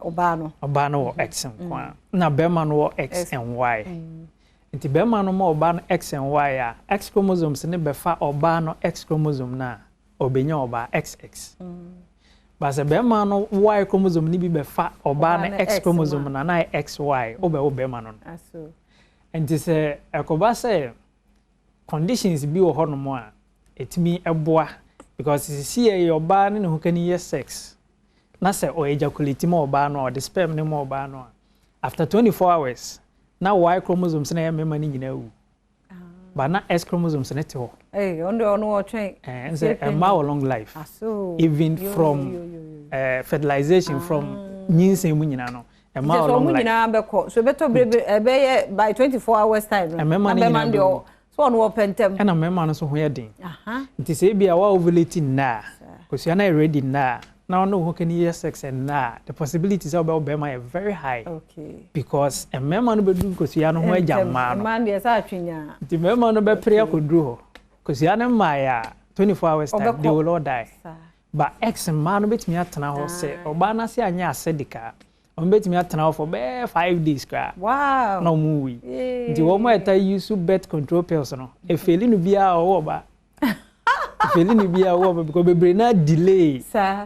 oba no wo X nko na bema no wo X and Y nti bema no mo oba no X and Y a X chromosomes ne befa oba no X chromosome na obenya oba XX But a bema no Y chromosome ni bi be fa oba na X chromosome na XY obe bema no. Aso. And this ekoba say conditions bi wo hono mo a etimi eboa because see your oba ne ho kan ye sex. Na say o ejaculate mo oba no or the sperm ne mo oba no after 24 hours na Y chromosomes na mema ni nyina wu. But na X chromosomes na te ho. No train. And say a long life. Even from fertilization from nyinse mu nyina no. A long life. So better by 24 hours time. So on pentem. And a mema no so ho yedin. Nti say bia wa ovulating na. Because you are not ready na. Now no who can hear sex and na. The possibilities about bema are very high. Okay. Because a mema no be do because you are no ho jama no. Man dey sa atwinya. The mema no be prayer ko do. Because you are not my 24 hours time they will all die. But X man no bet me atena ho say oba na se anya asedika. On bet me atena ho for 5 days kra. Wow. No movie. The woman eta use birth control pills no. E feli no bia o oba. Feli no bia o oba because be na delay. Sa.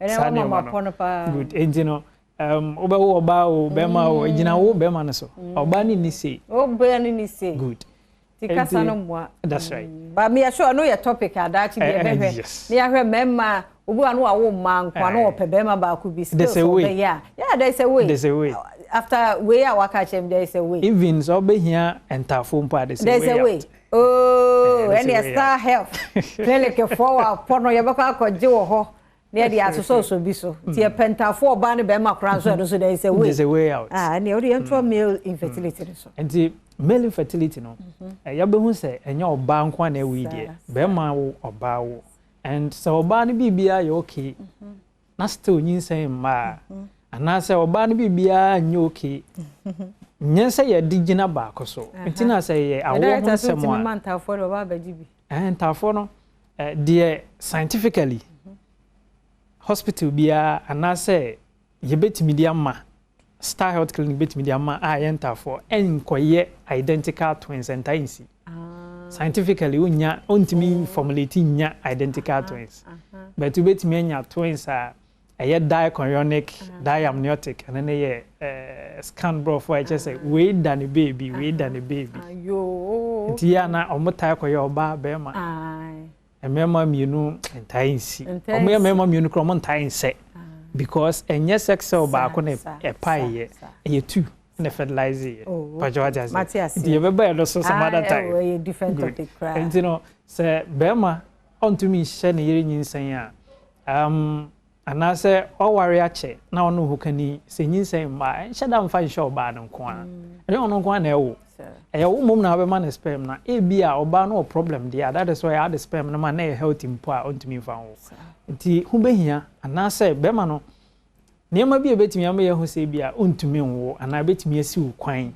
Ene mama pono pa. Good. And you know oba wo oba o bema o ejina wo bema no so. Oba ni say. O be ni say. Good. Tikasa no mwa. That's right. But me sure no your topic adachi be behwe. Me ahwe memma obu anu awo man kwa no ope bema ba ku be still. There's a way. Yeah, there's a way. There's a way. After way I waka chem there is a way. Even so be here enter phone pa there's a way. Oh, and your star health. Clinic for pono yebaka akwaje wo ho. Na dey aso bi so. Ti e pentafo ba ne bema kran so so there is a way. There's a way out. And you dey male infertility so. And male infertility no ya be hu say enya oba nko na ewi die be ma wo oba wo and so oba ne bibia ye okay na still nyinsen ma ana say oba ne bibia nya okay nyense ye digina ba koso ntina say ye awo ho nsemo a mantafo do ba bajibi ntafo no de scientifically hospital bia ana say ye betimi dia ma Star Health Clinic bit media ma enter for enkoye identical twins and tainsi. Scientifically unya ontimi formulate nya identical twins. But to bit me nya twins are a dichorionic, diamniotic and then scan bro for just say wait than a baby. Yo. Tiana omota ko yo ba bema. mema mienu entai nsi omo mema mienu kro mo entai nse because enye sex cell ba ko na epaye eye two na fertilize ye pajoja the ye beba no so some other time we different topic cry and you know say bema onto me hye na yere nyinsan a anase oware ache na ono hokani se nyinsan ma hye da mfa hye oba no nko a ene ono nko na ewo wo mom na be man sperm na e bia oba no problem dia that is why I had sperm na man na healthy mpo a onto me mfa wo nti hu behia anase bema no niema bi ebetimi amaye ho se bia ontumi nwo ana betimi asi wo kwan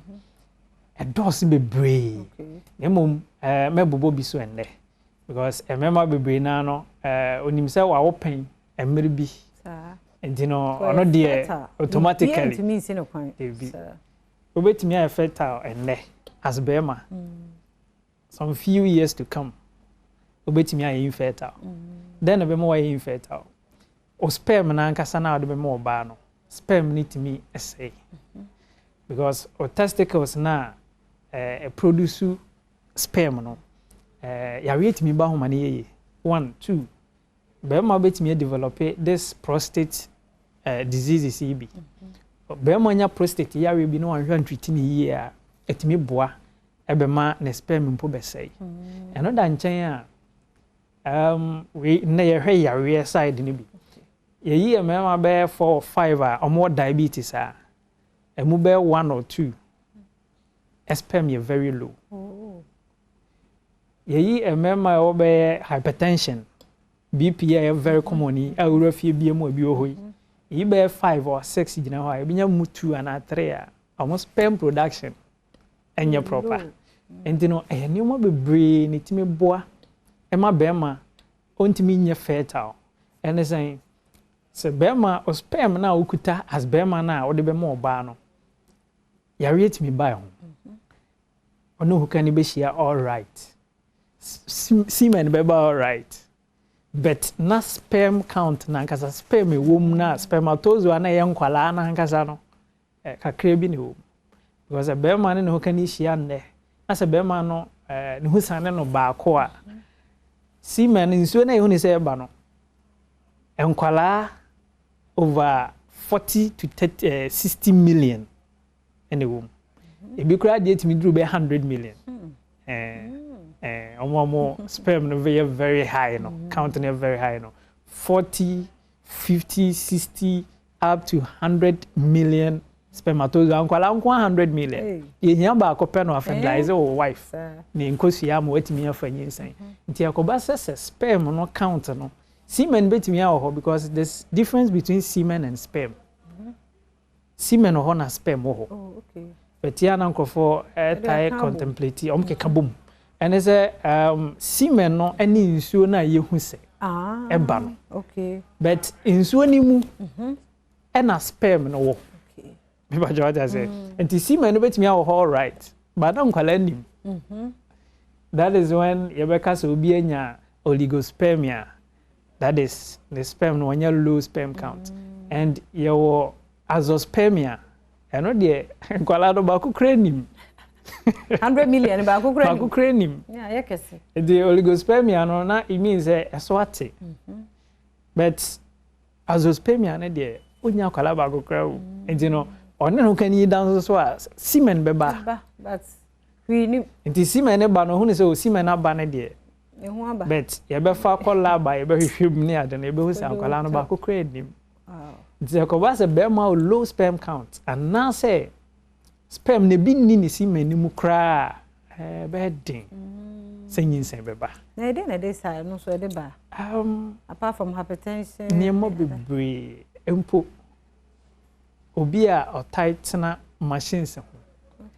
edos bebre nemom mebobo bi so ende because emema bebre na no onim se wa open emere bi enti no ono de automatically to me say no kwan obetimi a fertile ende as bema some few years to come obetimi a infertile then bema wa infertile o sperm na nkasa na ade bema oba no sperm need to me essay because o testicles na produce sperm no ya rate me ba ho mane yeye 1 2 bema betimi develop this prostate diseases ibi bema nya prostate ya we bi no wan treat ni yeye a etimi boa ebema na sperm mpo besai eno da nchen a we na ye hwe ya we side ni bi yeyi emema be 4 or 5 a omo diabetes a emu be 1 or 2 sperm ye very low yeyi emema o be hypertension bp ye very common ni awura fie bi emu abi ohoyi yi be 5 or 6 gina ho a ebinya mu 2 and 3 a omo sperm production enye proper entino ni mo bebre ni timi boa ema bema ontimi nye fertile ene say se bema o sperm na okuta as bema na o de be mo ba no ya rate me by ho ono hukani be share all right semen be ba all right but na sperm count na nkasa sperm ewom na spermatozoa na ye nkwala na nkasa no kakra bi ne wo because bema ne hukani share nne na se bema no ne husane no ba ko a semen nsuo na ye hu ne se ba no enkwala over 40 to 60 million in a womb. If you cried yet me drew by 100 million. More sperm very very high, no counting very high, no 40, 50, 60 up to 100 million spermatozoa. Unkwala 100 million. You hear about copeno of fertilizer or wife. Ni nkosi ya mo wetimi afanyi nsan. Nti akoba se sperm no count no. Semen betimi aho because there's difference between semen and sperm. Semen ho na sperm ho. Oh, okay. But ya na nkofo tai contemplate omke kabum. And is semen no any nsuo na ye hu se. Eba no. Okay. But nsuo ni mu na sperm no wo. Okay. Biba Georgia say. And the semen no betimi aho all right. But don kwala nim. That is when yebeka so obi anya oligospermia. That is the sperm no one low sperm count. And your azoospermia. I know the kwalado baku krenim. 100 million baku krenim. Baku krenim. Yeah, yakese. The oligospermia no na it means swate. But azoospermia na the onya kwala baku krew. And you know, one no can you dance so semen beba. But we knew. It is semen eba no hu say semen aba na the but you be fa call by you be hwehwem ni ade na you be hu say ankwala no ba ko kra nim the ko say be ma low sperm count and now say sperm ne bi ni semen ni mu kra be din say nyinsen be ba na dey na dey say no so dey ba apart from hypertension ni mo bebre empo obi a o tight na machines ho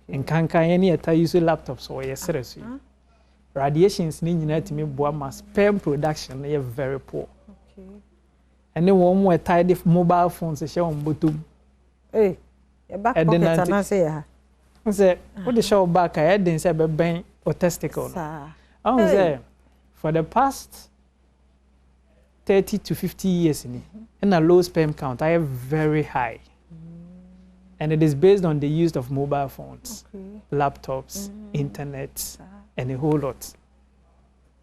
nkankan ye ni eta use laptops or yeseresu radiations ni nyina timi boa ma sperm production is very poor. Okay. And then one more tied if mobile phones say on bottom. Eh, back pocket na say ya. Say what the show back I didn't say be ben or testicle. I say for the past 30 to 50 years in a low sperm count I have very high. And it is based on the use of mobile phones, laptops, internet, and a whole lot.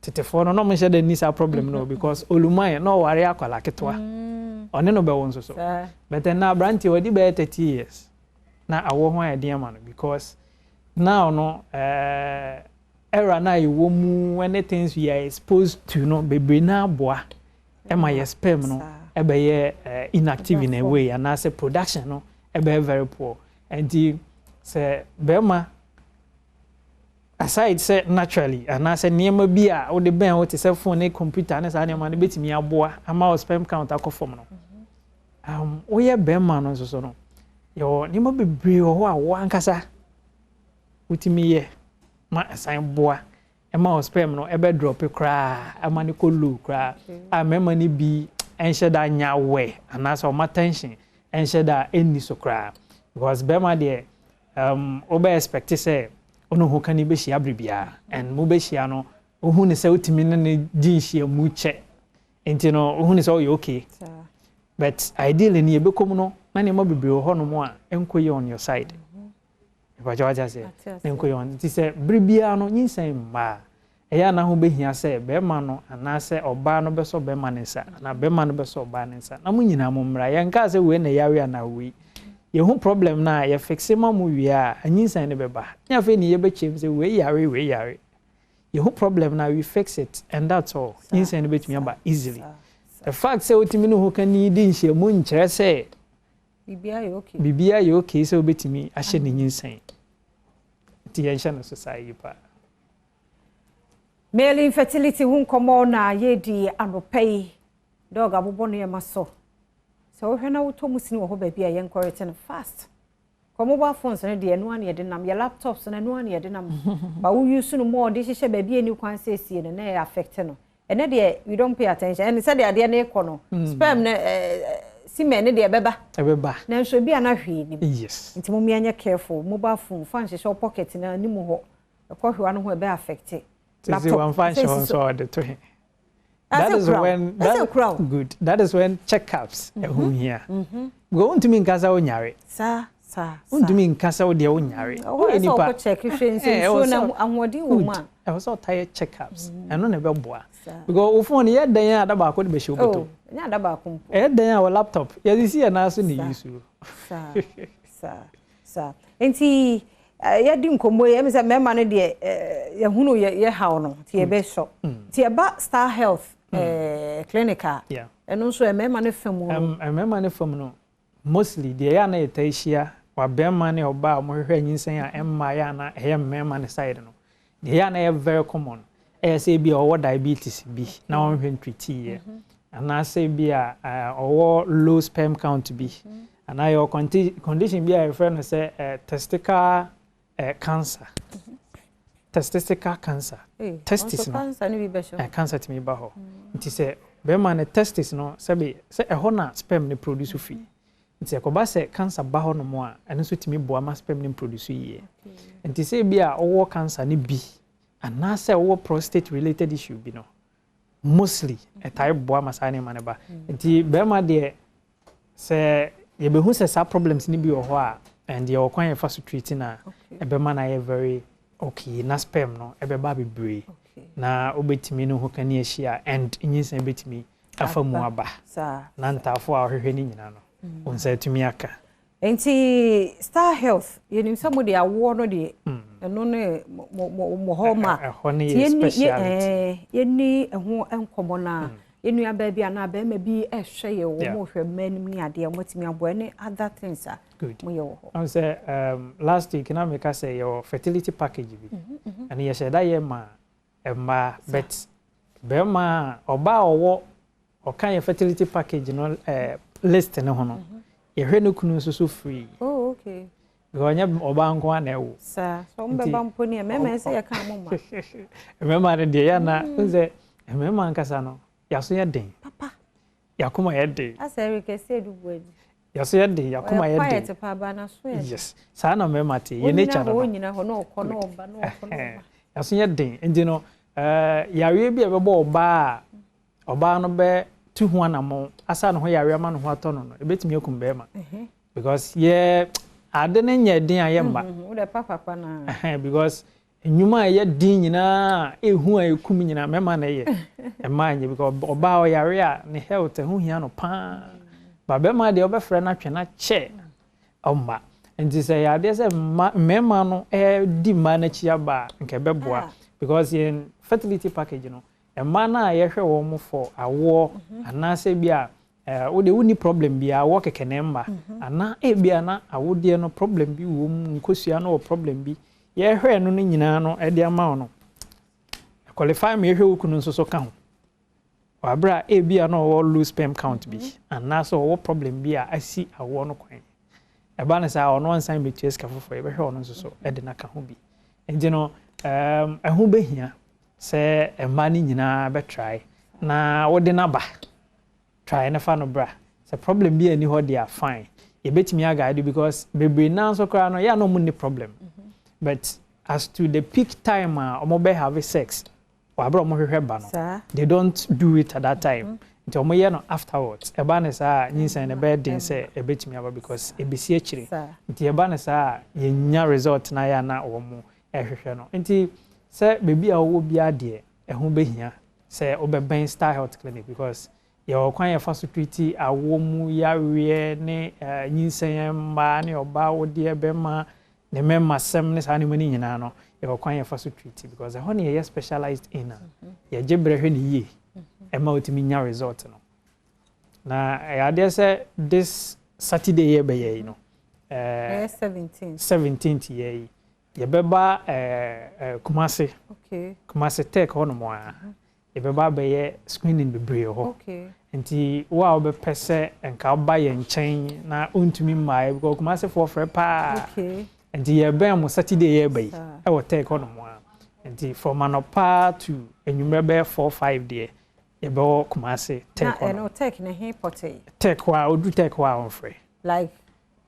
tetefo no me share the nisa problem no because oluman no ware akwala ketwa one no be won so but na branti odi be 30 years na awo ho ade ama no because now no era na iwo mu when things we are exposed to no bebre na aboa e ma ye sperm no e be ye inactive in a way and as a production no e be very poor and the say bema aside say naturally and as a niema bi a wo de ben wo te say phone e computer na sa niema na betimi aboa ama sperm count akofom no wo ye bema no so no yo niema bebre wo a wo ankasa utimi ye ma asan boa ema sperm no ebe drop kra ama ni ko low kra a mema ni bi enhye da nya we anasa o tension enhye da eni so kra because bema de obe expect say ono ho kan be hia bribia and mo be hia no ohu ne say utimi ne gin hia mu che enti no ohu ne say oh okay but ideally ni ebekom no na ne ma bebre ho no mo a enkoye on your side ba jawaja say enkoye on ti say bribia no nyinsan ma eya na ho behia say be ma no anase oba no be so be ma ne sa na be ma no be so oba ne sa na mo nyina mo mra ye nka say we na yawe na we ye hu problem na ye fixe ma mu wi a anyinsan ne be ba nya fe ni ye be chem say we yare ye hu problem na we fix it and that's all nyinsan ne be tumi aba easily the fact say otimi no ho kan ni di nhye mu nkyere say bibia ye okay say obetimi ahye ne nyinsan ti ye hye na society pa male infertility hu komo na ye di anopai dog abobo no ye maso so hwe na woto musini wo ho ba bia ye encourage no fast mobile phones no de no an ye de nam ye laptops no an ye de nam ba wo use no more de hye ba bia ni kwan say sie no na affect no ene de we don't pay attention and say de ne ko no sperm na semen ne de beba na so bia na hwe ni yes nti mo mianya careful mobile phone fan hye pocket na ni mu ho ko hwe anu ho be affect laptop so the to him. That is when good. That is when checkups who here. Go on to me nkasa onyare. Sa. On to me nkasa o de onyare. O any pa check so na anwodi wo ma. I was all tired checkups. And no na be boa. Because o phone ye dan ada ba ko de be show beto. Nya ada ba ko. Dan our laptop. You see na so ni use. Sa. Enti ya di nkomo ye me say mema no de ye hunu ye hawo no ti ye be so. Ti e ba Star Health clinical eno so emema ne fam no emema ne fam no mostly de ya na etahia wa bema ne oba mo hwehwe nyinsen a emma ya na emema ne side no de ya na very common say bi owo diabetes bi na won hwe ntwiti ye ana say bi a owo low sperm count bi ana your condition bi a refer no say testicular cancer testicular cancer testis no cancer ni bi be sho cancer ti mi ba ho nti se be ma ne testis no se e ho na sperm ne produce fi nti e ko ba se cancer ba ho no mo a ene so ti mi bo ama sperm ne produce yi nti se bi a owo cancer ni bi ana se owo prostate related issue bi no mostly e tai bo ama sa ne ma ne ba nti be ma de se ye be hu se sa problems ni bi ho a and ye okwan ye fa so treat na e be ma na ye very okay na sperm no ebe ba bebre na obetimi no ho kan ye hia and nyinsan betimi afa mu aba na ntafo a hwehwe ni nyina no onsa tumi aka enti Star Health ye nim samo de awo no de eno ne mo homa ye ni eho enkomo na ye nua ba bia na ba ma bi ehwe ye wo mo hwe manim ni ade mo timi abo ne other things mo ye wo I say last week na make say your fertility package bi and ye said that ye ma emma bet be ma oba owo o kan ye fertility package no list ne ho no ye hwe no kunu so free okay because nya oba nko na ewo sa so mbe ba mponi e mema say ye kan mo ma mema ne de ya na nze mema nkasa no yaso ye den papa yakoma ye den asa erike say du bodi yaso ye den yakoma ye den quiet papa na so yes sa na mema te ye nature no wonyina ho no ko no oba no ko no yaso ye den ndi no yawe bi e be bo oba no be tu ho anamo asa no ho yawe ma no ho atono no ebetimi akum be ma because ye ade ne nya den ayemba wo de papa na because Enyuma ye din nyina ehu a ekum nyina mema na ye. Emanye because oba o yare a ne health hu hia no pa. Ba be ma de obefre na twe na che. Oma. Nti say ya de say mema no di ma na chi aba nke beboa because in fertility package no ema na ye hwe wo mo for awo anase bia wo de woni problem bia wo keke nemba ana bia na awo de no problem bi wo mu nkosua no problem bi ye hwe no nyina no de ama no qualify me hwe okunu nso so ka ho wabra bia no wo lose sperm count bi ana so wo problem bi a asi awo no kwan eba na sa ono ansan betues ka fofo ye hwe ono nso so de na ka ho bi enje no ehu behia se ema ni nyina be try na wo de na ba try na fa no bra se problem bi ani ho dia fine ye betimi agade because bebre na so kra no ya no mu ni problem but as to the peak time omo be have sex wa bra omo hwehwe ba no they don't do it at that time nti omo ye no afterwards eba na sa nyinsan na be den se e betimi aba because e besi akire nti eba na sa ye nya result na ya na omo ehwehwe no nti se bebi a wo bia de ehu behia se obeben Star Health Clinic because your kwan fa so treat awo mu yawe ne nyinsan ma ne oba wo de bema ne memma sem ne sa ne mani nyina no your kwan fa so treat because the honey ye specialized in ye jebre hwe ne yi e ma otimi nya result no na ya de say this Saturday ye be ye no 17th ye ye beba Kumasi Kumasi Tech hono mo a ye beba be ye screening bebre ho nti wa obe pese enka ba ye nchen na ontumi mai because Kumasi for free pa nti ye be am Saturday ye be e wo Tech hono mo a nti from anopa to enwumre be 4-5 there ye be Kumasi Tech hono na Tech na he pote Tech wa odu Tech wa on free like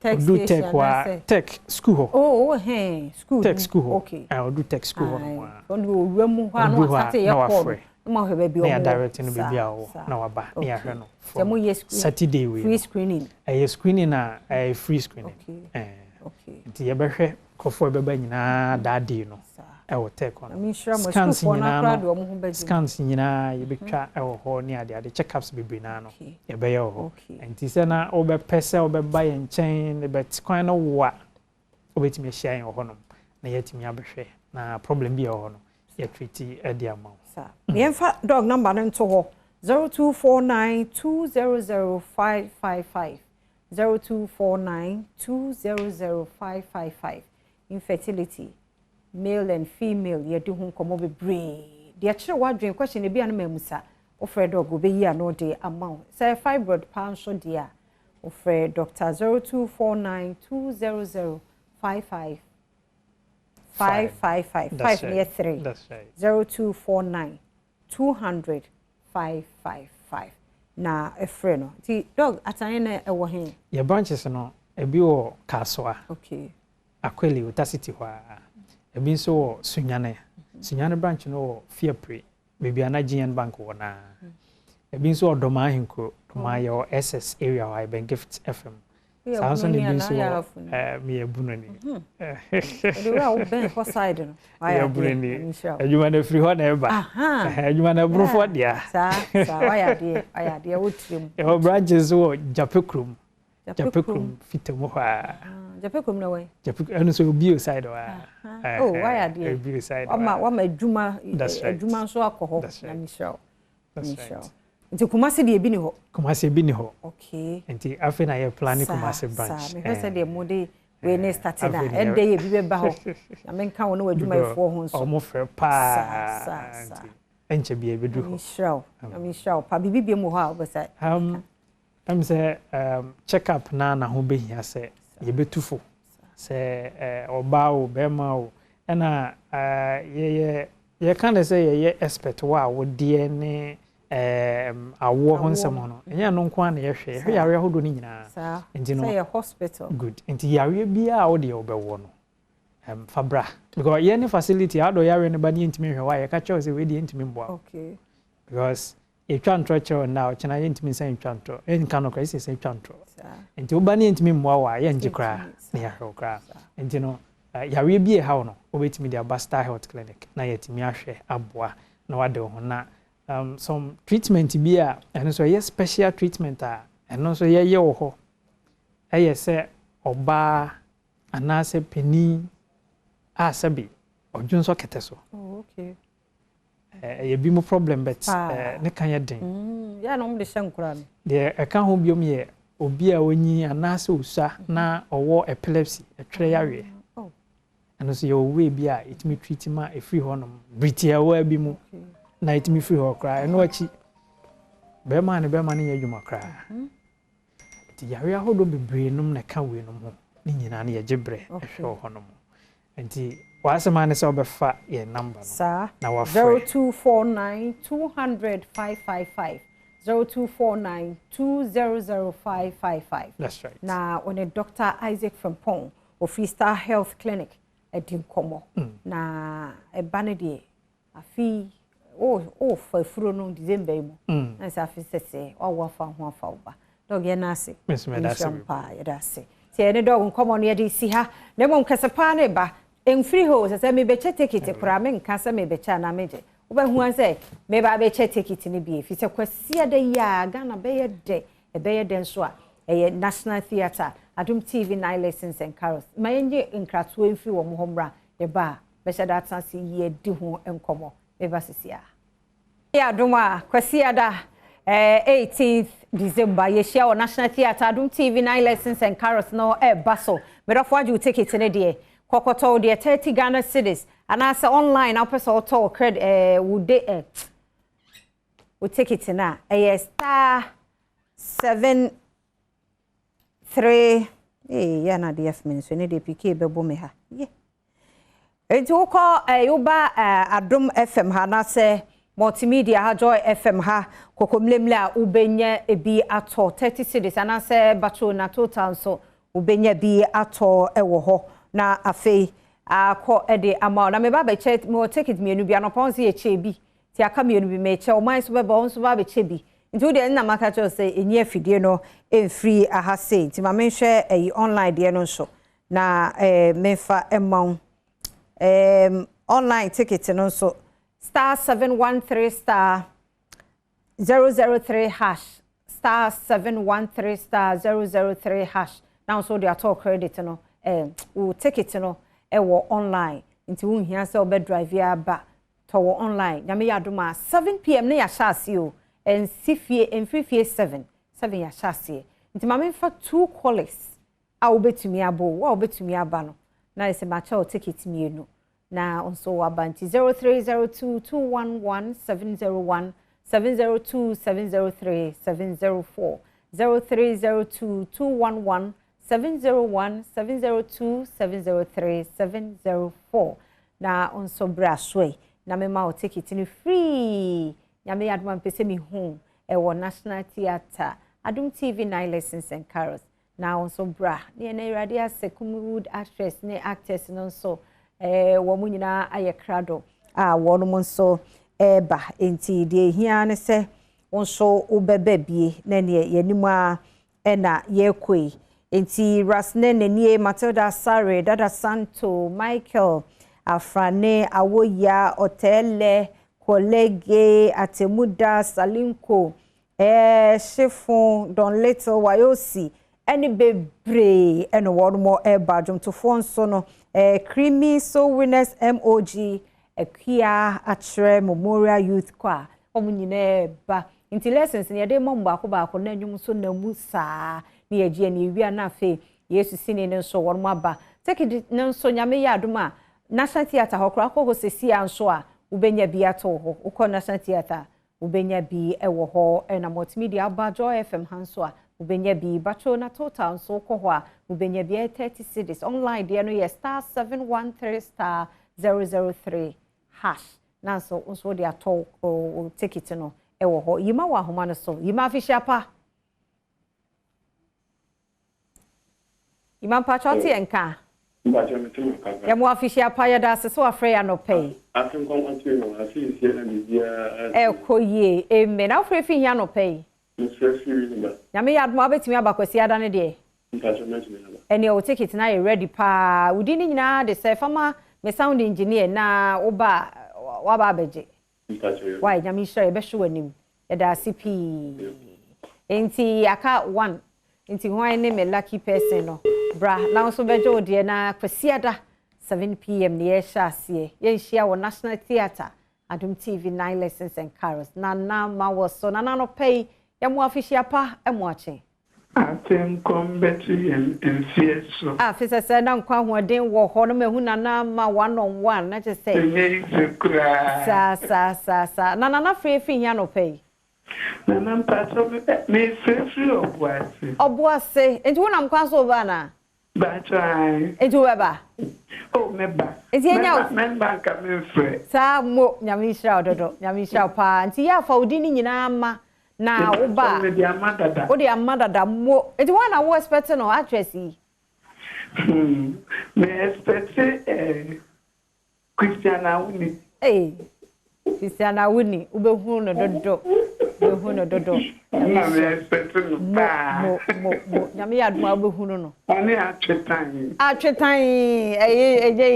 Tech do Tech wa Tech school oh hey school Tech school okay I do Tech school hono on wo wemu ho no Saturday ye ko ma hwe be na direct no be bia wo na waba na hwe no Saturday we free screening screening na free screening okay nti ye behwe kofo be ba nyina that day no e wo Tech on scans nyina ye betwa e wo ho ne ade checkups be na no ye be ye ho nti se na obe pese obe ba ye nchen bet kwan no wa obetimi hia ye ho no na yetimi abehwe na problem bi ye ho no ye treat e dia ma Mienfa dog number nto ho 0249200555 0249200555 infertility male and female ye do hun komo be brain de kire wadwen question e bia na mamusa ofre dog obeyi ano de amount say fibroid pan so dia ofre Dr. 0249200555 555 near 3 that's right 0249200555 na efre no ti dog atanye na ewo hen your branches no ebi wo Kasoa okay Akweli Utasiti wa ebi nso wo Sunyane branch no Fiapre bebi ana GN Bank wo na ebi nso Odoma Hinko Doma yo SS area wa Ben Gift FM Sanso ni bi nso me ebunu ni the way I ben for side no why ebunu adwuma na free ho na eba adwuma na brofo dia sa why ade wotrem e branches wo Japekrum fitemo ha Japekrum na way Japekrum so bio side wa oh why ade bio side wa ma adwuma nso akoho na Michelle nti Kumasi de ebi ni ho okay nti afi na ye plan Kumasi branch me say de mode we ne start na e de ye bi be ba ho na me nka wona wadwuma efo ho nso omo frɛ pa nti enche bi ebi du ho Michelle pa bibi bi mo ho a obesa am say check up na ho behia say ye betufo say oba o be ma o na ye kan say ye expert wa wo de ne awo ho nsem no enya no nko na ye hwe yare ahodo ni nyina enti no say hospital good enti yare bia wo de obewo no fabra because ye ne facility ado yare ne ba ni ntimi hwe wa ye ka chew say we de ntimi mboa okay because e twantro chew now chena ye ntimi san twantro en kan no kwa say twantro enti oba ni ntimi mboa wa ye nji kra na ya hwe kra enti no yare bi ha no obetimi dia Basta Health Clinic na yetimi ahwe aboa na wade ho na some treatment bi a eno so yes special treatment a eno so ye wo ho se oba anase peni asabi odwun so kete so okay ye bi mo problem bet ne kan ye den ya no mo de hyenkura me de e kan ho biom ye obi a onyi anase osa na owo epilepsy etwere yawe and so your way be it me treat ma a free honum britia wa bi mu na it me free ho kra no achi be ma ne ye dwuma kra ti yare ahodo bebre num na ka we num ho ni nyina na ye gibre ehwe honum enti wasema ne se obefa ye number sir na wa 0249 200 555 0249 200 that's right na on Dr. Isaac Frimpong of Freestar Health Clinic edim komo na ebane de afi for furo no December mu na sa afi sese owo fa ho afa oba dog ye na ase pa ye da ase ti ene dog komo no ye de si ha na mom kasepa na ba enfree ho se me be che ticket kura me nka se me be cha na meje oba hu an se me ba be che ticket ni bi fi se kwasia de ya Ghana be ye de e be ye den so a National Theatre Adom TV 9 lessons and carols mayenje nkratu enfri wo mo homra de ba be sha that sense ye di ho enkomo be ba sisia ya Adom a kwasia da 18th December ye share o National Theatre Adom TV 9 lessons and carols no baso me do fo ticket ne de kokoto de 30 Ghana cedis and as online now person auto credit would we ticket na star 7-3 ya na DF means we need PK bebo me ha ye enti wo call yoba Adom FM ha na se multimedia ha Joy FM ha kokomlemle a ubenya ebi ato 30 cedis and as bacho na total so ubenya bi ato ewo ho na afei akọ ede ama na me ba be che me ticket me enu bia no pon se ye che bi ti aka me enu bi me che o man so be ba on so ba be che bi nti de na maka cho se enyi afidie no free ahase nti ma me hwe online de no so na mefa emon online ticket no so star 713 star 003 hash star 713 star 003 hash now so they talk credit no wo ticket no wo online nti wo hia se obe drive ya ba to wo online na me yadoma 7 pm na ya shase o en sifie en free 7 ya shase nti ma me fa 2 colleagues a obetumi abo wa obetumi aba no na ese ma cha o ticket mienu na onso waba nti 0302211701 702 703 704 0302211701 701 702 703 704 na onso braswe na me ma o ticket ni free ya me adman pese mi hu wo National Theatre Adom TV 9 lessons and carols na onso bra ne na irade Sekumwood actress ne actors no so wo mu nyina aye krado wono mo so ba enti de hia ne se onso obeba bie na ne yanimu a na yekoi enti Rasne Nenie Matilda Sare Dada Santo Michael Afrane Awoya Otele Kolege Atemuda Salinko Shifon Don Little Wayosi any bebre and one more badwam to phone sono creamy so winners MOG Kia Atre Memorial Youth Choir omunyine ba inti lessons ne de mo ba ko na nwum so na mu saa ne yagie ne wi na fe Yesu sini ne so won aba take ne so nyame ya adoma National Theatre hokra ko sesi anso a ubenya bi ato ho ukọ National Theatre ubenya bi ewo ho na multimedia ba Joy FM hanso a ubenya bi bacho na total so ko ho a ubenya bi 30 cedis online there no yes star 713 star 003 hash na so unso de ato o ticket no ewo ho yima wa homa no so yima official pa yima pa choti enka ya mo official pa ya da so afre no pay atin kon antino asi sie na bibia koye amen afre fi hia no pay stress free ba ya me ya admo abetimi abakwasi ada ne de mpacho metimi any o ticket na you ready pa udi ni nyina de say fama me sound engineer na oba waba beje why nyami sure be hwe wanim e da CP enti aka 1 enti why ne me lucky person no bra na so beje odi na kwasiada 7 p.m. near Shasie yen share wo National Theatre Adom TV 9 lessons and carols na ma was so na no pay yamu official pa emwache atem combatty and fierce afisa say na nkwa hoden wo ho no mehu na ma one on one na je say sa na free hia no pay na mpacho me free obuase enti wona nkwa so ba na Batwam. Enti weba. Oh, meba. Enti enya memba ka me frɛ. Sa mo nyamisha ododo, nyamisha pa. Enti ya fa odi ni nyina ama na wo ba. Wo de amadada mo. Enti wana wo expect no actress yi. Me expect Christiana Wuni. Christiana Wuni ubehu no dodo. Ubehu no dodo. Na me expect no ba. Mo nyame ya aduma ubehu no. Ani atwetan. Atwetan enye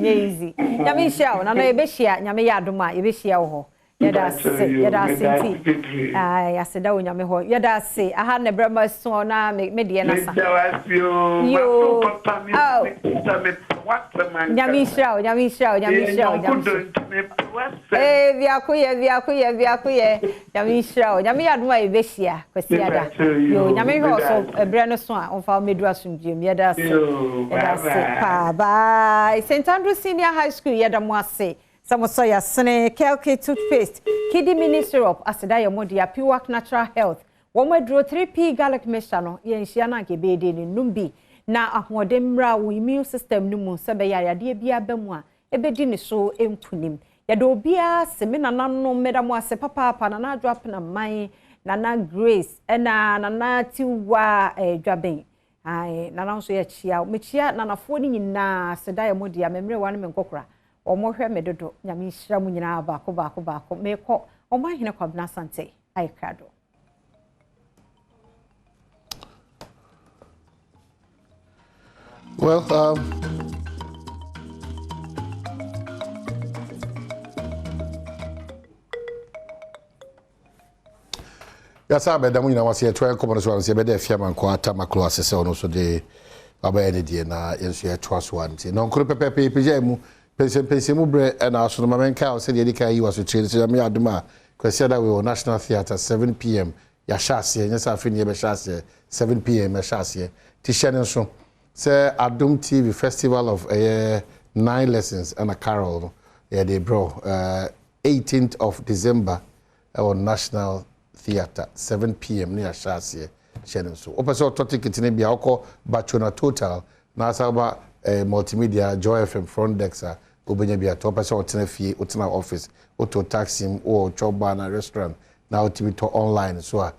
easy. Nyame hia na ebe hia nyame ya aduma ebe hia wo ho. Yada se ti. Ai aseda wo nyame ho. Yada se aha na brama so na me de na sa. Yo. Nyame hia. Viakuye. Nyame hia. Nyame ya aduma ebe hia kwasiada. Yo nyame ho so ebre no so a onfa medu asumdiem. Yada se. Pa bye. St Andrew Senior High School yada mo ase. Samosoya Sene Kelke toothpaste, Kidney Mini syrup, asida ya modia Piwak Natural Health. Womwe dro 3P garlic mixture no yenhia na nke be de ni numbi na ahode mra wo immune system no mu sebe ya yade bia bemu a ebedi ni so enkunim. Yade obia seme nanano medamo ase papa na na drop na man na Grace na na tiwa dwaben. Ai na na so ya chia mechia na nafo ni nyina asida ya modia memre wan me nkokora. Omo hwe medodo nyame hira mu nyina baako meko omo ahene kwabna sante aikado well yasa be da mu nyina wase etwa komano so anse be da fiama nko atama klo asese ono so de baba ene die na yenso etwa so anti no nkoro pepepe peje mu Pense mu bre na aso no mamenka o se de dika yi waso chire se me aduma kwasi da we National Theatre 7 p.m. ya shase nya sa afini ye be shase 7 p.m. ya shase ti shane so se Adom TV Festival of 9 lessons and a carol yeah they bro 18th of December on National Theatre 7 p.m. near shase shane so opeso to ticket ne bia okọ Bachona Total na asaba multimedia Joy FM front desk obenya bia to person otena fie otena office auto taxi or choba na restaurant na ultimate online so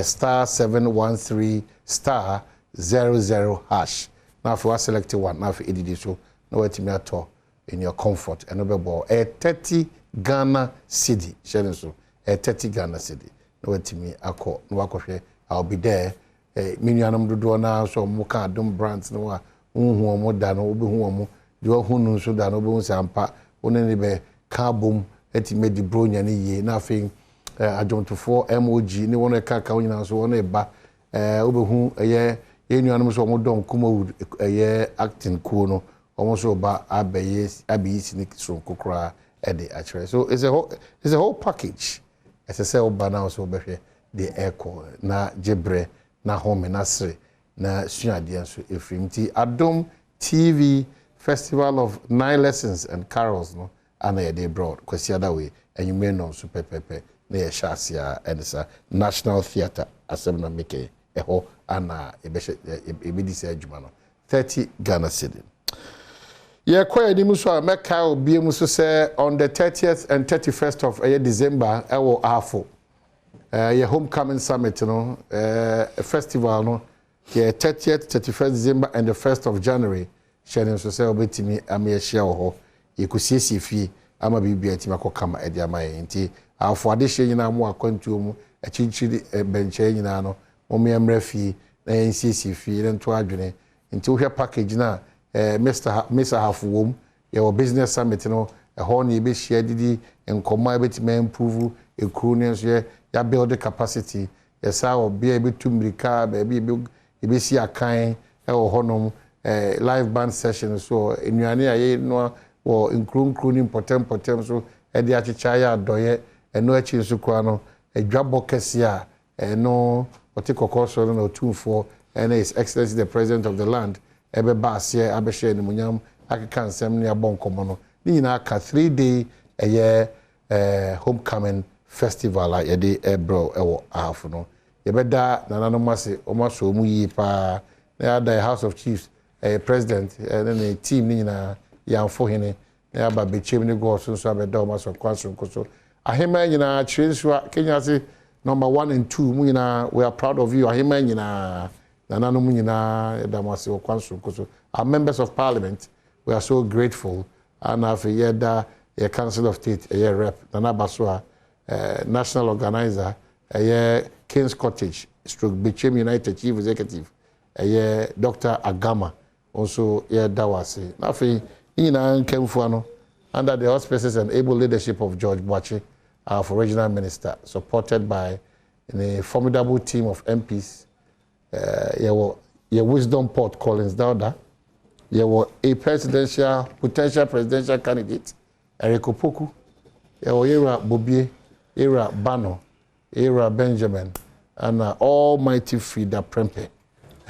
star 713 star 00 hash now for select one now for edit so no ultimate ato in your comfort and obebo 30 Ghana cedi share so 30 Ghana cedi no ultimate akọ no akọhwe I'll be there minuanum dodo na so mo ka Adom brands no a unhu mo da no obehu mo de ohunu so da no obehu sampa onene be carbon etime di bronya ne ye na afin ajontofo MOG ne wono ka ka onyina so wono eba obehu eye yenuanum so mo don kuma eye acting cool no omo so ba abaye sini so kokra e de actually so it's a whole package as I say oba na so behwe the echo na jebre na home na sre na suade so efrimti Adom TV Festival of 9 lessons and carols no ana they brought kwasi other way and you may know super pepe na ye shasia and it's a National Theatre asem make eho ana ebedi se adwuma no 30 Ghana cedi ye kwa edi muso a meka obi muso say on the 30th and 31st of December ewo afo ye homecoming summit no festival no the 30th, 31st December and the 1st of January. Sharing so say obetimi am share ho. You could see fi ama bibia ti makokama e dia mai nti afo ade hye nyina mo akwantuo mu achichiri benche nyina no mo me amra fi na nsisi fi nto adwene nti wo hwe package na Mr. Hafwom your business summit no ehon ye be share didi enkomo ebetime improve ekru ne so ya build the capacity yesa obi ebetu mrika ba be si akan honom live band session so enuane aye no wo nkru ni potem so e de achicha ya adoye eno achi nso kwa no adwabo kese a eno otikoko no otumfo and his excellency the president of the land ebe ba ase abehye ni munyam akeka nsem ne abonkomo no ni nyina ka 3-day homecoming festival a yede ebro ewo afu no yebeda nanano mase omaso mu yi pa na ada House of Chiefs president and then a team ni nyina yamfo hene na aba bechem ni go so abeda omaso kwanso nkoso ahema nyina chinswa Kenya say number 1 and 2 mu nyina we are proud of you ahema nyina nanano mu nyina edamase kwanso nkoso our members of parliament we are so grateful and after yeda a council of state a rep nana baswa national organizer a King's Cottage stroke Bechem United chief executive a Dr. Agama also yeah dawase after ina nkemfuano under the auspices and able leadership of George Boache for regional minister supported by a formidable team of MPs your wisdom port Collins Dauda a potential presidential candidate Eric Opoku era Bobie era Bano era Benjamin and almighty Frida Prempe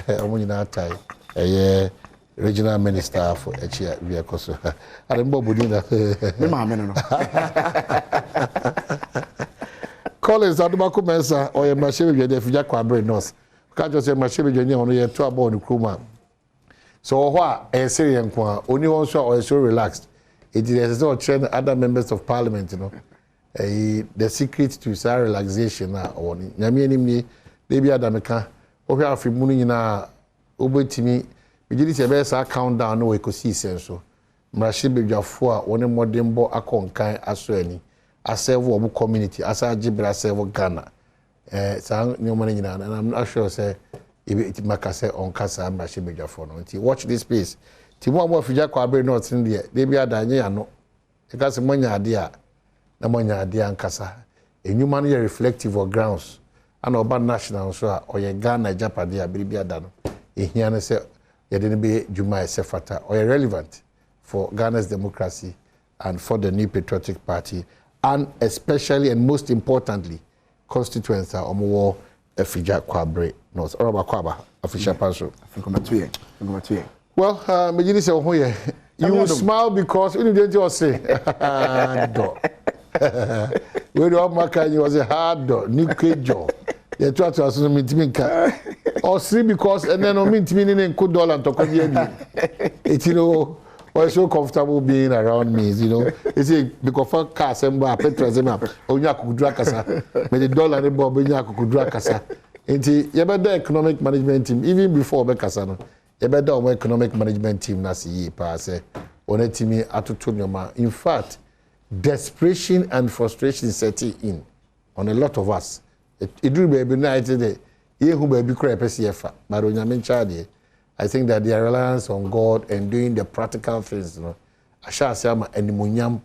omunyina tai regional minister for Echia Viakoso adembo budina me ma me no Collins Adubako Mensa or your machine with the Fija Kwabre North can't just say machine with your on to about the crewman so what a Syrian kwa only also or so relaxed it is also train other members of parliament the secret to sa relaxation na oni nyame anim ni de bia da meka o hwa afi mu nyina obetimi bigidi se be sa countdown no ekosi senso mrahye bedwafo a woni modembo akonkan aso ani aserve obu community asa gibra serve Ghana sa nyoma nyina and I'm not sure say it makase on kasa mrahye bedwafo no nti watch this space ti mo amo afija kwa abre north ndi de bia da anye ya no e ka se monya ade a na monya ade ankasa enyuma no ye reflective of grounds and oba national so a oye Ghana japade a bibia da no ehia no se ye de be juma e sefata oye relevant for Ghana's democracy and for the New Patriotic Party and especially and most importantly constituency omo Afija Kwabre North Oroba Kwaba official pastor well megini se ho ye you smile because you didn't say do we do maka you was a hard do new kejo you try to assume me tinka or see because and then no mean me in $1 to come here it you know was so comfortable being around me you know it's because for car semba petrol semba onya kudura kasa me the dollar ne bo onya kudura kasa enti ye be the economic management team even before be kasa no ye be the economic management team na see pa say onetimi atoto nyoma in fact desperation and frustration setting in on a lot of us it do be night today ye hu ba bi kra pese ye fa but onyame nchade I think that the reliance on God and doing the practical things, you know, asha asama animunyam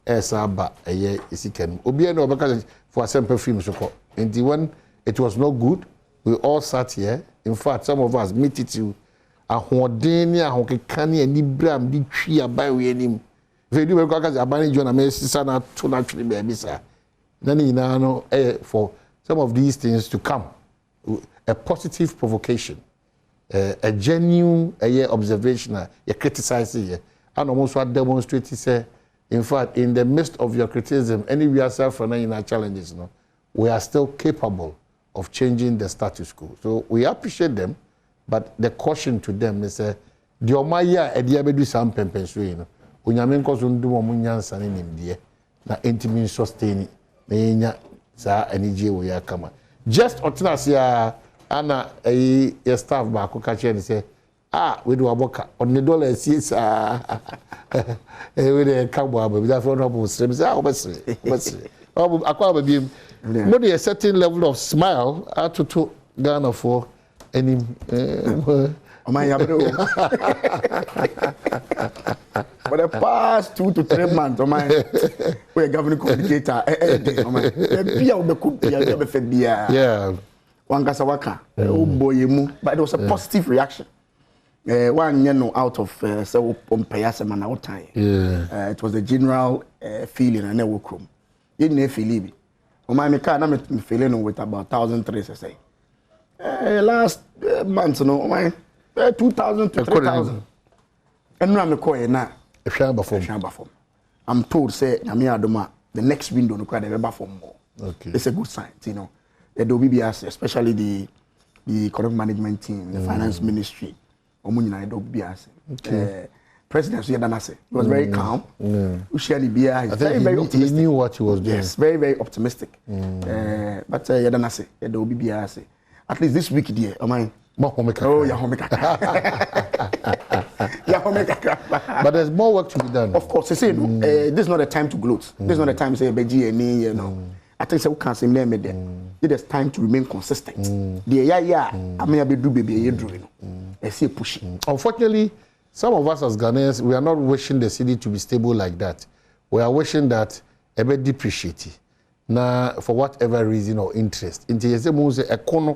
esaba eye isiken. Obi na obeka for simple film so. And when it was not good, we all sat here. In fact, some of us meet it to ahoden ni ahokekani ani bram di twi aban we anim. If you go ka aban jo na me sisa na to na twi be bisa. Na ni na no for some of these things to come. A positive provocation. A genuine observation, you criticize it, and almost what demonstrate say, in fact, in the midst of your criticism, any we are suffering our challenges, no, we are still capable of changing the status quo. So we appreciate them, but the caution to them is the omaya ediabedu sam pempensu no. Unyame nkoso ndu mo nyansa ne nimdie na entimi sustain na yenya sa anije wo ya kama. Just otinase ana your staff back who catch and say, we do a boka on the dollar seats with a cowboy, but that for no streams. Maybe a certain level of smile out to Ghana for any For the past 2 to 3 months, we're governing communicator. Yeah. One Kasawaka, but it was a positive reaction. One out of so Payasman time. It was a general feeling and never come. You didn't feel it. My car, I'm feeling with about 1,300, I say. Last month, 2,000 to 3,000. And now I'm calling now. I'm told, say, the next window, no cry, the form more. Okay. It's a good sign, you know. The BBS, especially the economic management team, the finance ministry, President Suyadanase, he was very calm. I think he knew what he was doing. Yes, very, very optimistic. But Yadanase, the BBS, at least this week, dear, but there's more work to be done. Of course, this is not a time to gloat. This is not a time to say, you know. I think so. Can't say me there. It is time to remain consistent. I may be do baby you I see push. Unfortunately, some of us as Ghanaians, we are not wishing the city to be stable like that. We are wishing that a bit depreciate. Now, for whatever reason or interest, into a corner.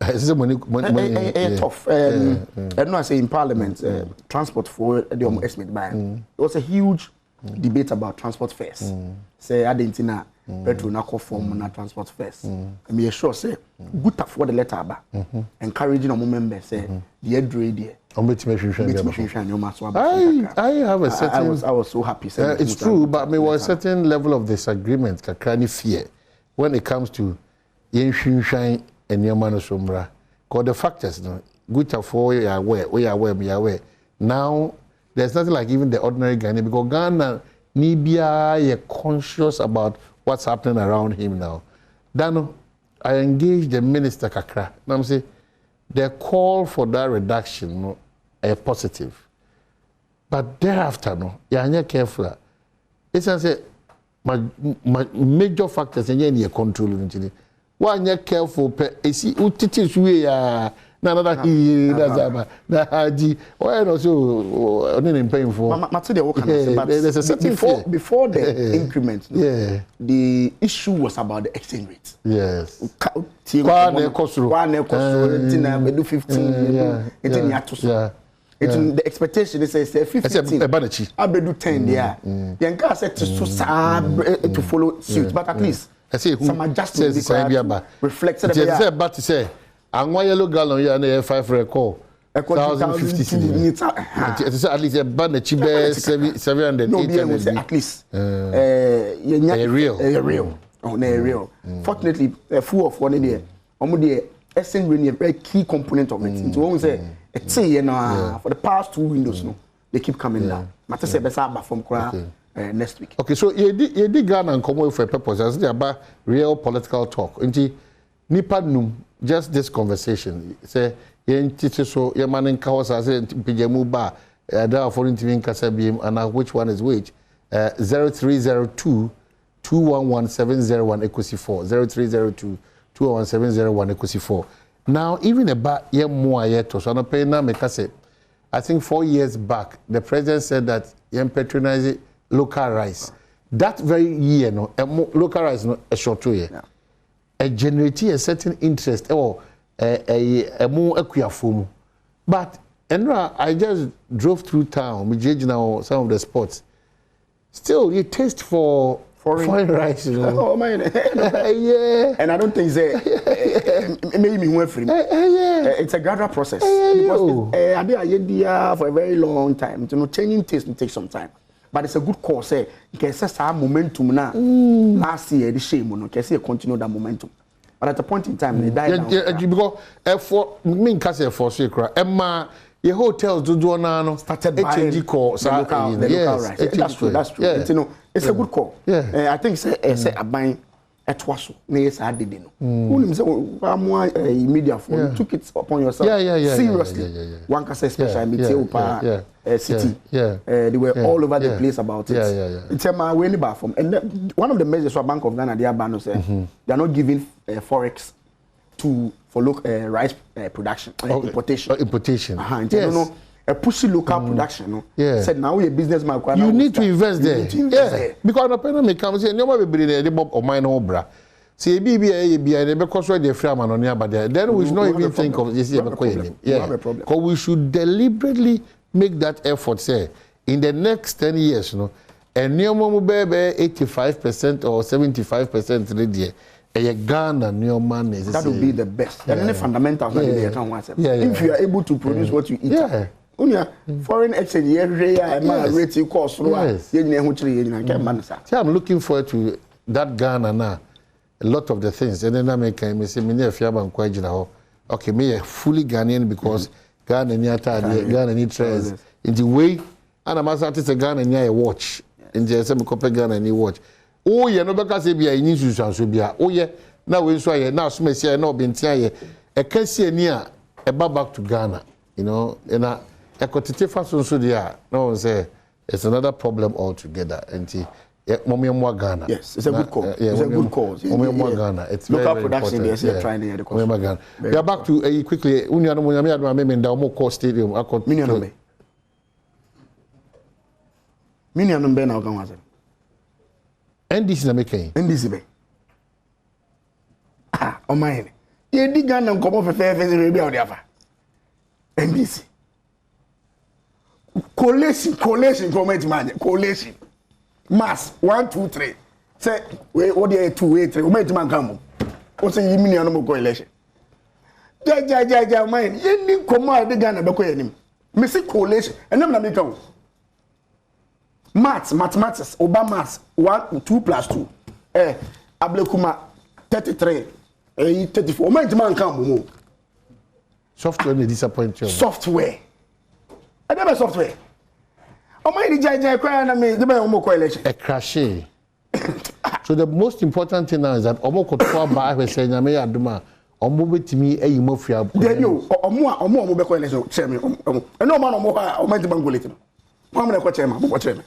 Tough. I know I say in Parliament, transport for the estimate by. There was a huge debate about transport fares. Say Argentina. Petrol na form na transport first. I mean, sure say good for the letter about encouraging our members say the trade there. I have a certain. I was so happy. It's true, but there was a certain level of disagreement, kakrani fear, when it comes to Yenshine and Yamano Sombra. Because the factors, no, good for we are aware. Now there's nothing like even the ordinary Ghanaian because Ghana Nibia is conscious about what's happening around him now. Dano, I engaged the minister Kakra. Now I'm saying the call for that reduction, no, is positive. But thereafter, no, you're careful. It's a my major factors in your control. One you're careful, see, utiti suya. Nada he does that. Why not so only painful? There's a certain before the increment. Yeah, the issue was about the exchange rate. Yes. The expectation is 15. I be do 10 there. The anchor said to follow suit, but at least some adjustments reflected. But to say. And one yellow gallon here and 5 record. 1,050. At least a band of 700. No, at least. Real. Real. Fortunately, a full of one idea. Essence really a very key component of it. It won't say for the past 2 windows, no, they keep coming down. Matter say better from next week. Okay, so you did Ghana and come away for a purpose. As they about real political talk. Nipa just this conversation. Say, so your man in Kawasa said, Pijamu Ba, there are foreign TV in Kasabium, and which one is which? 0302 211 701 equity 4. 0302 211 701 equity 4. Now, even about year more yet, so I'm paying now, I think 4 years back, the president said that you patronize local rice. That very year, no, local rice, no, a short 2 year. Yeah. Generate a certain interest or a more equiform. But I just drove through town, we judge now some of the spots. Still, you taste for foreign rice, you know. Oh man, yeah. And I don't think maybe me went free. It's a gradual process because I've been here for a very long time. You know, changing taste will take some time. But it's a good call, say, you can say some momentum now. Last year, the shame, you can see continue that momentum. But at a point in time, they died down. Because for me, for sure, Emma, your hotels do now started buying the local rice. That's true. That's true. Yeah. You know, it's a good call. Yeah. I think it's a buying at Wasso. Yes, I did know. Media for you took it upon yourself. Seriously. One can say special city. They were all over the place about it. It's a way from. And one of the measures for Bank of Ghana, they are said they are not giving forex to for rice production, importation. Importation. Yes. No, a pussy local production. No. Yeah. Said now we a businessman. You need to invest there. Yeah. Because the pen may come and say, no one will be the bob of mine obra. See, BBA, because we're the frame on here, but then we should not even think of this. Yeah. Because we should deliberately make that effort. Say, in the next 10 years, you know, and near baby 85% or 75% ready. Ghana, new man is that would be the best. There are any fundamentals that they can want. If you are able to produce what you eat. Foreign exchange, rate cost. See, I'm looking forward to that Ghana now. A lot of the things, and then I make me say, "Me if you have okay, me fully Ghanaian because Ghana need trends in the way, and I'm asking to Ghana near a watch in the same copy Ghana any watch. Oh yeah, no because be a new so be oh yeah, now we so yeah, now some say no be ntia a can see near a back to Ghana, you know, and a quantitative fashion so there. No one say it's another problem altogether, and Ghana. Yes, it's a good cause. It's a good cause. Ghana. It's local very production. They're trying to get the cost. Ghana. We are back to quickly. Union Stadium. Minion Bay now come NDC na making. NDC Bay. Oh my. You dig Ghana come off a fair Arabia or the other. NDC. Collation, comment man. Collation. Mass 1, 2, 3. Say what do you 2, 8, 3? We make man come. What's a million no coalition? Ja man. You need come out the Ghana be ko yanim. Me say coalition. And na make am. Mathematics, Obama's 1, 2 plus 2. Ablekuma 33. 34. Man man come. Software may disappoint you. Software. I never software. Oh my DJ crying at me, the man coalition. A crashe. So the most important thing now is that Omo Kotoa by we say Nyame Adoma, Omo with me a mafia. Then you Omo coalition chairman. And no man Omo man bangolete. Chairman.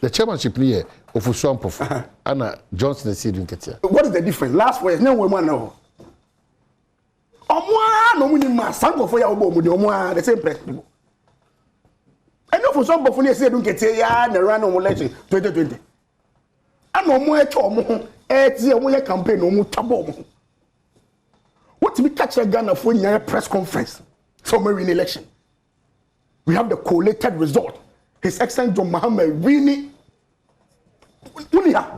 The chairmanship here of Uswampof Anna Johnson said in Ketia. What is the difference? Last year, no one know. Omo no muni ma sango for ya obo mu de omo the same people. And no for some of you say don't get here na run on election 2020. And no more at omo e campaign omo tabo. What we catch a Ghana for a press conference for my election. We have the collated result. His Excellency John Mohammed really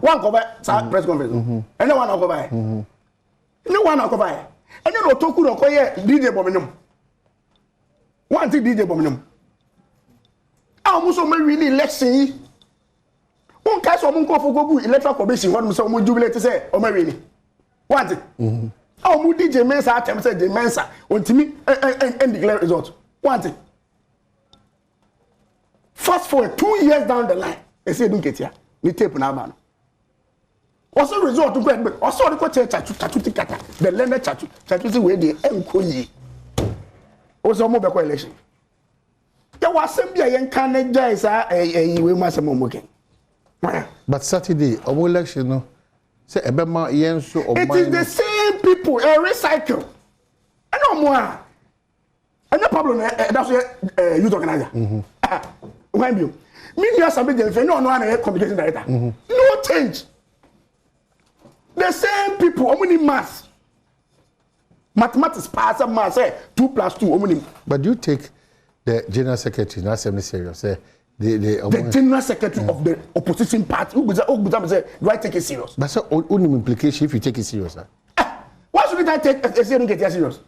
one go by press conference. And no one go by. No one go by. And you know talk no ko DJ Bominum. One thing DJ Bominum. Almost really election. One case of Munko for go electoral commission one so mu jubilate say o really. One thing. Mu DJ Mensa attempt say the Mensa ontimi and declare result. One thing. Fast forward 2 years down the line, they say don't get here. We tape na ban. Also result to go also the chatu tikata. The lender chatu we dey enkoyi. Also mo be ko election. There was some bia yen kan jai sa we masem mo ken. But Saturday, our election no say ebema yen so o it is the same people a recycle. I know more. And no problem that's youth organizer. When you media submit the no communication director. No change. The same people, how many maths? Mathematics pass a math say 2 plus 2, how many? But you take the general secretary, not semi serious. Say the general secretary of the opposition party who say, do I take it serious? But so only implication if you take it serious. Why should I take a serious?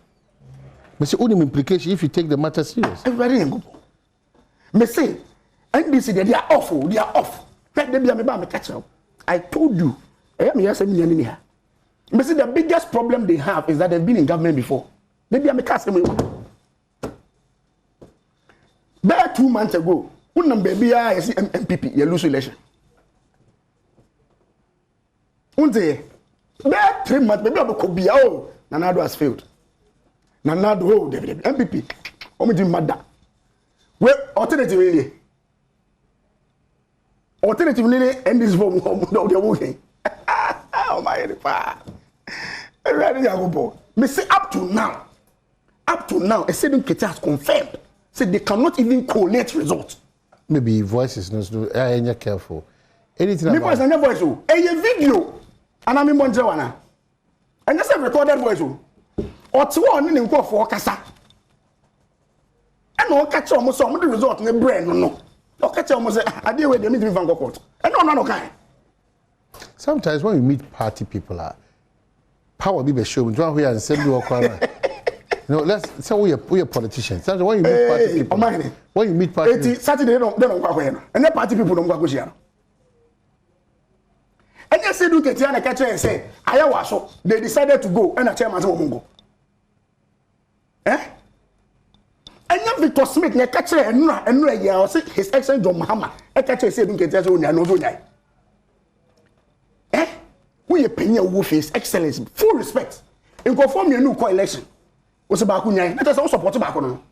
But so only implication if you take the matter serious. Everybody in go. Me say NDC they are awful. They are off. Let them be me catch up. I told you. Me say me here. Me say the biggest problem they have is that they've been in government before. They be me catch them. There 2 months ago, when baby I see MPP, you lose election. Unte there 3 months baby I could be oh Nanado has failed. Nanado oh MPP. Omo di mada. Well, alternatively, end this form of the working. Oh my God! Me say up to now, Esedun Nketiah has confirmed. Say they cannot even collate results. Maybe voices no I careful. Anything me voice and voice oh. A video. And I'm in Bonjawana. And just a recorded voice oh. Or two on in go for kasa. And no catch almost some of the result in the brain no. No catch almost I deal with them in Van Gogh court. And no kind. Sometimes when you meet party people power be show me one way and send you a no, let's say we are politicians. Sometimes when you meet party people, when you meet party people, Saturday they don't go here. And the party people don't go here. And you say do Nketiah catch and say, I was so they decided to go and a chairman won't go. Eh? And you Victor Smith ne catch and no yeah, say his excellent John Mahama. I catch and say do Nketiah so no. Eh? We pay your face excellence, full respect. In conform your new co-election. What's about Kunyai? Let us also support back on.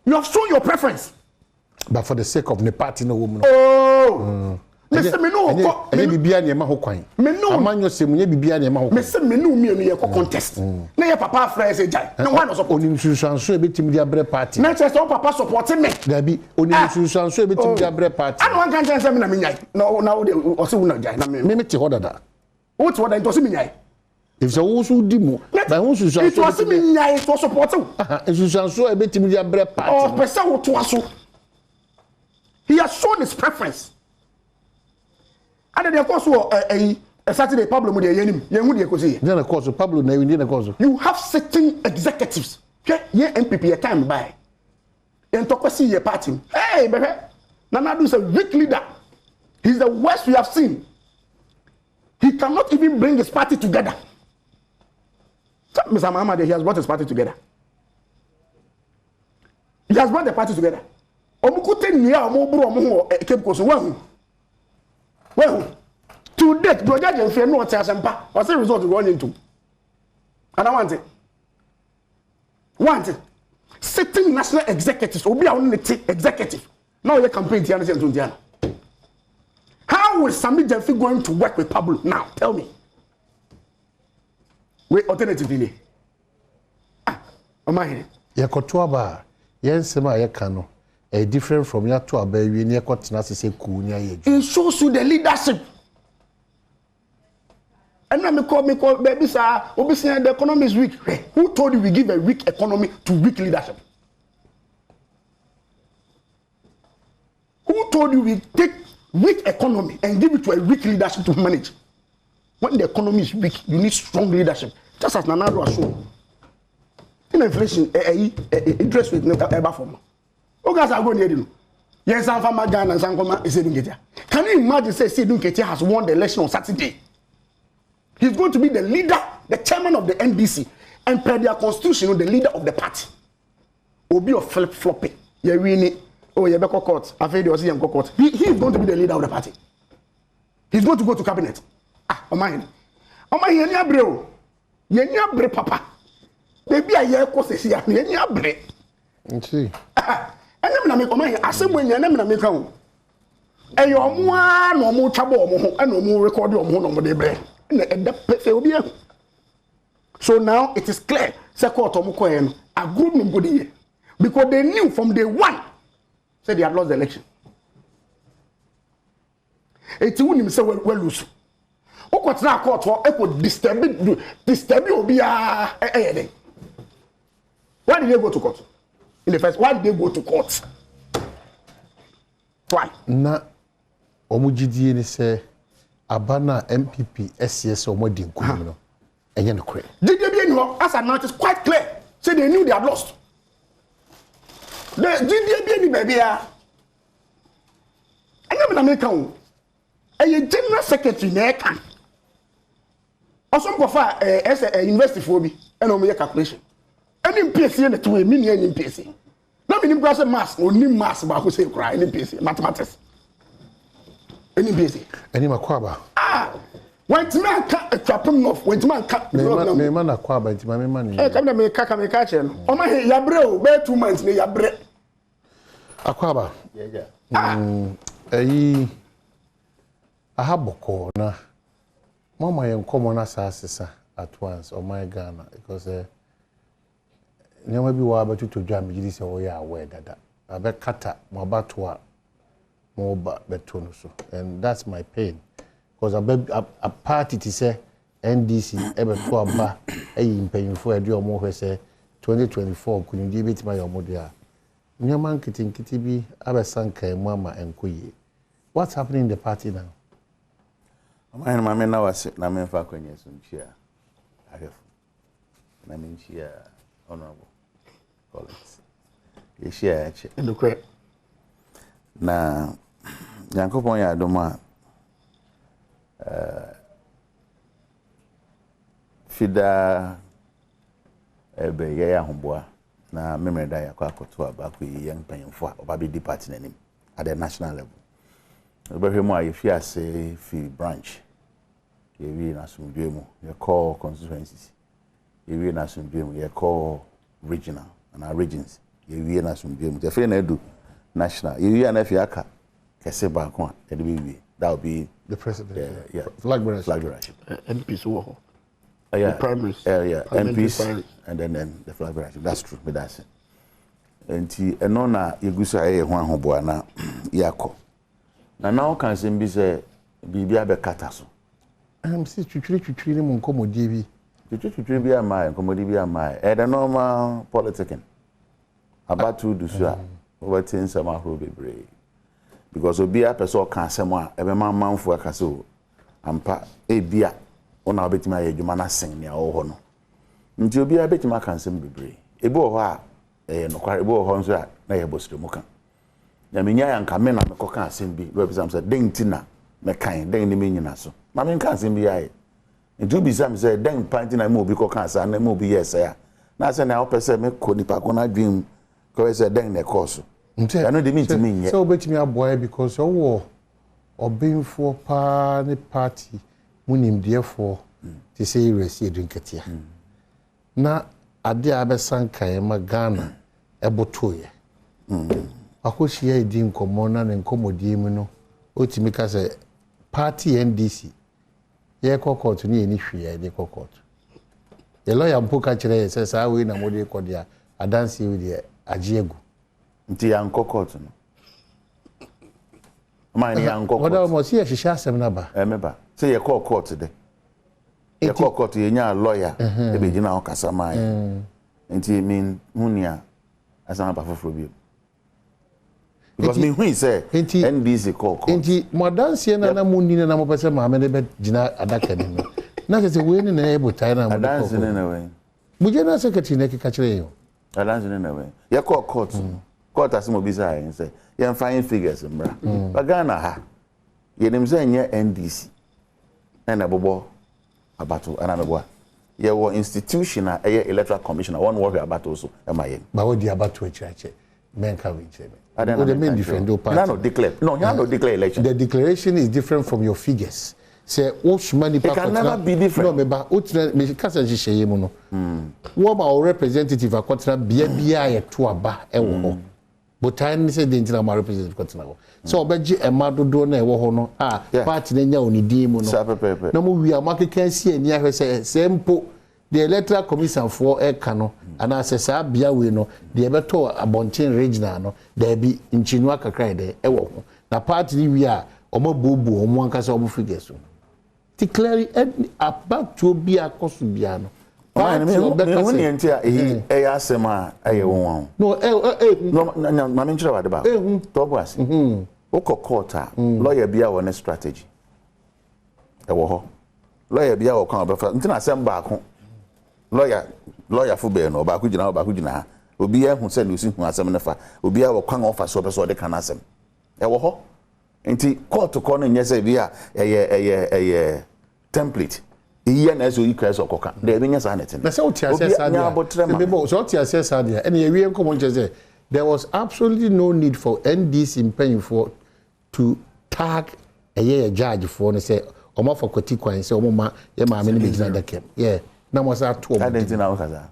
You have shown your preference. But for the sake of the party, no woman. Oh! Listen, me no. Me bibia ne ma ho kwan. Me no. Amanyo se munye bibia ne ma ho. Me se me no me no ye contest. Na ye papa friend say jai. Na why no support? Onim susanso e betim dia bre party. Na chese o papa support me. Dabi onim susanso e betim dia bre party. Anu wan kan chese me na me nyai. Na wo de o se wo na jai na me me te ho dada. What what into se me nyai. If so wo so di mu. Ba wo susanso. It was me nyai to support you. Susanso e betim dia bre party. Oh, person wo to aso. He has shown his preference. And the course a Saturday Pablo with the yenim. Yengu de kosi. Then of course Pablo na windi na course. You have certain executives. Ye MPP a time by. And to see your party. Hey, baby. Nanadu is a weak leader. He's the worst we have seen. He cannot even bring his party together. Mr. Muhammad, he has brought his party together. He has brought the party together. Omukute niya omoburu omo Cape Coast well, to date, Brother Jennifer no tell sempa. What's the result going into? And I want it. Sitting national executives, obi a only executive. Now your campaign Tiana Tiana. How is Sami Jennifer going to work with Pablo now? Tell me. Wait, alternatively. Am I here? Yakotuaba, yensema yakano. Different from your to a baby near Cotinasi say Kunya. It shows you the leadership. And now me call baby sir, obviously the economy is weak. Who told you we give a weak economy to weak leadership? Who told you we take weak economy and give it to a weak leadership to manage? When the economy is weak, you need strong leadership. Just as Nanado has shown. In inflation, interest rate never ever form. Oh, guys, are going to yes, I'm from Ghana and Sankoma is Esedun Nketiah. Can you imagine say Esedun Nketiah has won the election on Saturday? He's going to be the leader, the chairman of the NDC, and per their constitution, the leader of the party. Obi of flip-flopping. You really, oh, you better court. I've heard you see him go court. He is going to be the leader of the party. He's going to go to cabinet. Omahin, yenya bre, yenya bre papa. Baby, I hear course is here. Yenya bre. See. And I'm not making asem when you're not making. And your one no more trouble, and no more record your moon on the bread. And the so now it is clear, Sekotomukoen, a group nobody because they knew from day one, said they had lost the election. It's wouldn't say well lose. What's now court for echo disturb will be a. Why did they go to court? In the first, why did they go to court? Why? Na omujidi ni say abana MPP SCS omodi nkumu no. Enye no kure. Did they be no as announced quite clear. Say they knew they had lost. Did they be any baby ah? Enye na make am. A general secretary na kan. Also go for as a university for me and o calculation. Any PSC na to me any PSC. Na me nim class maths, only maths ba ko say cry any PSC mathematics. Any PSC. Any makwaba. Went man ka trapum off, went man ka. Me man akwaba nti me man. Come na me ka che no. O ma he yabre o be 2 months me yabre. Akwaba. Yeah. Ahaboko na mama yenkomo na sasesa at once or my Ghana because never be able to jam this away aware that I bet kata more betonus, and that's my pain because a party to say NDC ever to a bar a paying for a deal more say 2024 couldn't debate my omodia. Nyaman kitin kitibi abe sanka mama and kuyi. What's happening in the party now? My man now was na men fa kwenye sunchia. Ahef. Na men chia honorable colleagues. Ye share eche. Ndukwe. Na Yankopon ya adoma fida ebe ye ya homboa na memeda ya kwa akoto abaku ye mpanyimfo a oba be di party nanim at the national level. Obehwemu a yefi ase fi branch yewi na sumdwemu ye call constituencies yewi na sumdwemu ye call regional and our regions yewi na sumdwemu ye fe na edu national yewi na fi aka kese ba ko a de be that will be the president flag bearer MPs wo yeah, the primaries MPs and then the flag bearer that's true but that's it enti eno na yegusa ye ho ahoboa na yakọ na now can say be say bibia be kata so see twitwiri ni mu nkomodi bi twitwiri bi ama nkomodi bi ama the normal politicking about to do so over things am ahoro bebre because obi a person kan asem a ebe manfo aka so ampa ebia ona obetima ye dwuma na sen ne awo ho no nti obi a betima kan asem bebre ebi wo ho a no kware ebi wo ho nso a na ye bosire mu kan ya menya ya nka me na me koka asem bi we bisa say den tina me kan den ni me nyina so ma me kan asem bi aye nti bi sam say den panti na me obi koka asa na me obi yes ya na say na opese me ko nipa ko na dream ko say den na course I know the mean to me so betimi aboy because owo obinfo pa ne party munim therefore to say resi edunketia na ade abesanka e magana ebotoye akohia edi nkomo na ne nkomodie mu no otimi ka say party NDC ye kokot ni eni hwe de kokot ye lawyer mpoka kire ye say sa we na mode kodia adansi we de agiegu nti ya nkokot no ma ni ya nkokot wada mo si ye hihya asem na ba meba say ye call court de ye call court ye nya lawyer e be gina o kasa mai nti mean hunia asama ba foforo bi because me hu say NDC call court nti modanse na munni na mo pese ma me de be gina adaka ni no na say we ni na e botai na mo de adanse ni na we mu general secretary na kika kire yo adanse ni na we ye call court court asimo bi say say ye fine figures mbra bagana ha ye nim say nye NDC na bobo abato ana meboa ye wo institutional electoral commissioner one work abato so e ma ye ba wo di abato echiache men ka we chebe the main defend party no declare no you no declare election the declaration is different from your figures say money it can never be different no me ba otina me kasa hihye mu no wo ma o representative akotra bia ye to aba e wo ho but time say the internal ma representative akotra wo so obeji emadodo na e wo ho no party na nya onidi mu no na mo wi amakeka si ani ahwe say sempo the electoral commission for eka no and asesa bia we no the beto abonten regional no there be nchinu akakra de e wo ho na party ni wi a omabobu omo ankasa obo figures no declare about to be akosu bia no party when you enter e asema aye won no no ma me nchira wade ba to bo ase okokota lawyer bia wo ne strategy e wo ho lawyer bia wo kan obefa ntina asem ba ko lawyer fu be no ba ku gina obi ehun se no si hu asem ne fa obi a wo kwan ofa so be so de kan asem e wo ho nti court ko no nyese bia eye template iye na so ikra so koka de be nyesa na tin na se oti asesa dia be bo so oti asesa dia ene ye wie nkomo ncheze there was absolutely no need for NDC in paying for to tag a judge for and say omo for kwatikwan say omo ma ye ma me ni begina da kem yeah na mo sa to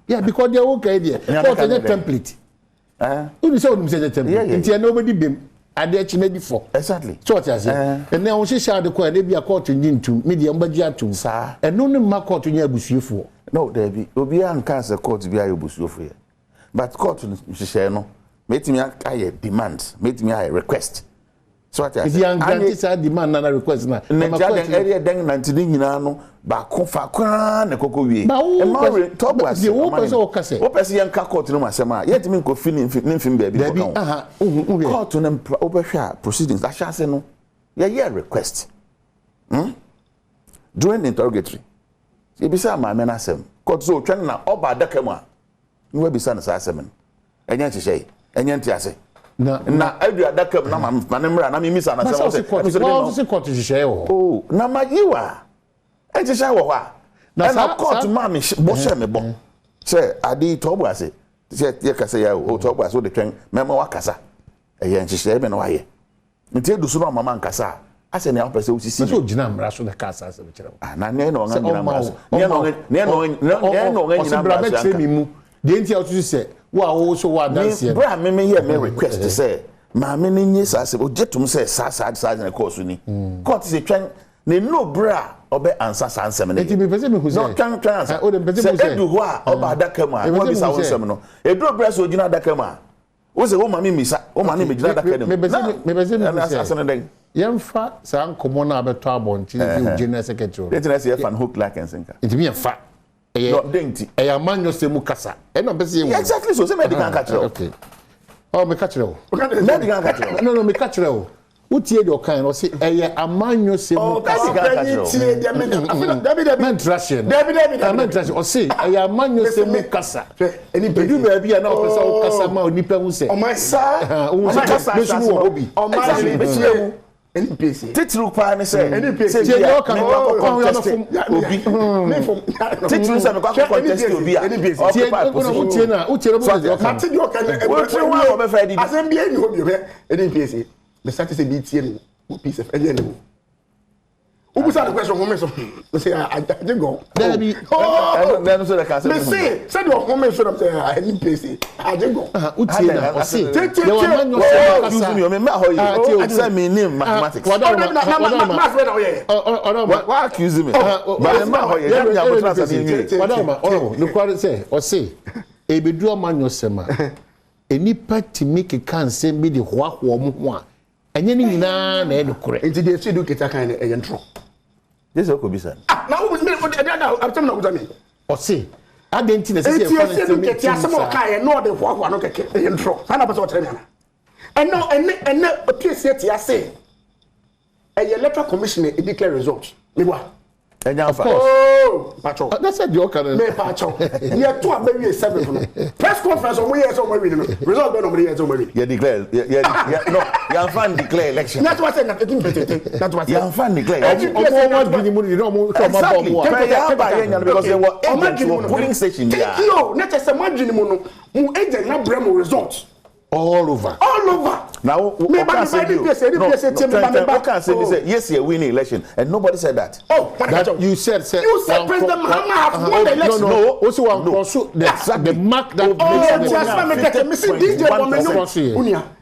yeah because they okay there but the template you say the template nti nobody bem ade chi na di for exactly so what you say and then on shisha de ko na bia court nyintu media mbaji atum sa eno ne ma court nya abusuefo no there be obi an can say court bi ayo abusuefo here but court shisha no metimi aye demand metimi aye request so what you say and grant say demand na request na area den 90 nyina no ba ko fa kwa na koko wie e ma top was the wo person o kase wo person yanka court no masema yetimi nko feeling nfim baby ko aha court no obehwa proceedings ashase no yeah request during the interrogatory ebisa ma me na asem court so twen na oba adaka mu a ni wa bisa na sa asem enya chehye enya ntiase na edu adaka mu na ma ne mra na me misa na asem wo se court chehye wo oh na ma yiwa chehye wo ha na court ma me bo she me bo say adi to bo ase say ye kase ya o to bo ase o de twen mema wakasa enya chehye be na wa ye nti edu so na mama nkasa ase ne apese osisi so gina mra so de kasa ase be kire na ne no nga gina mra so ne no nga gina mra so mu de nti otusu se wo so wa dance bra me here me request say ma me ne nyi sa se o jetum se sa na course ni court se twen ne no bra obe ansa sa ansem ne enti me pese me hu se no twan ansa o de pese me se edu ho a oba adaka mu a wo bi sa wonsem no edu bra so gina adaka mu a wo se wo ma me misa wo ma ne me gina adaka ne me pese me asane den yemfa sa nkomo na abeto abonchi ni general secretary let's say fan hook like and sinker enti me yemfa no denti e ya manyo se mu kasa e no pese ye exactly so say medical catch okay oh me catch you medical catch no me catch you utie de okan no say e ya amanyo se mu kasa tie de me David o say e ya amanyo se mu kasa eni bedu ba bia na o pese o kasa ma onipa hu se o my sa o kasa wo obi o my NPC titru pa ni say NPC je yo kan ko obi titru say me ko contest obi a utie na bo de okan mate de okan wa be fa di asem bia ni obi be NPC me start say bi tie ni o piece of enye ni ubusa the question home so say I go David then so the can me say the home so say NPC I go utie na o say you want no say use me me how you say me name mathematics why accuse me but me how you me abo trust me wadama no kware say o say e bedu amanyo sema enipa timi keka nsem bi de hoaho mo ho a enye ni nyina na e dokore enti de edu keta kan na e ntro yes ko bisa na wo me atem na wo me o say adenti na say e fa nsem keta asem o ka ye no de hoaho no keke e ntro sana ba so tere na enne o piesie ti ase e electoral commission e declare result me wa of course patcho that's said you can me patcho ye to abawie 7 no press conference o mo ye so mo wi no result be no mo ye so mo wi you declare no you fan declare election that's what I said that's what you fan declare what bini mu no mo to ma bomb wa because they were polling station there yo na tese madwini mu no mu agent na bremo result all over now me ba say yes you win election and nobody said that that you said President Muhammad has won the election no also one consul the mark that makes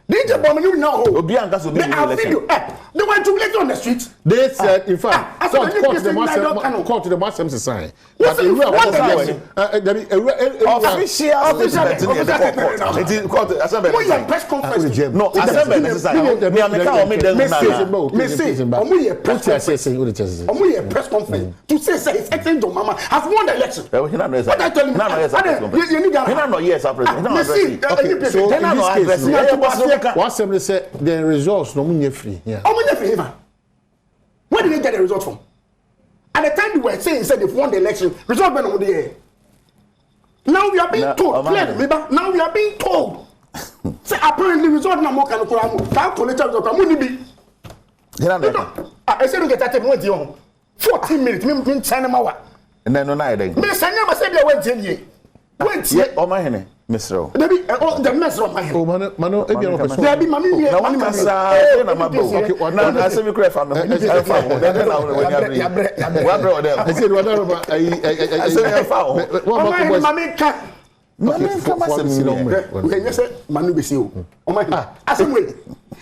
DJ Bomani now Obi Anka so be election they went to let on the street they said in fact court to the master sign but official court assembly press conference no assembly necessary me ameka o me dem na press conference to say his excellent Mama has won the election what somebody said the results no munye free here. How munye free here? Where did they get the result from? At the time they were saying said they've won the election, result went on the air. Now we are being told, now we are being told. Say apparently result na mo kan ko amu. Ka collect result amu ni bi. I said you get that mo di on. 14 minutes me China ma wa. No na eden. Me sanya ma say they went here. Wait here. O ma hene. Misro. Debi the mess of my head. Oh mano e bi no person. Debi mami here. Na one kasa na mabo. Okay, na ase mi kure fa no. I fa mo. Then na we nya bri. Wa bro dem. I said whatever I say fa o. Mami ka. Mami ka ma se mi no. We nya say manu be si o. O ma asem we.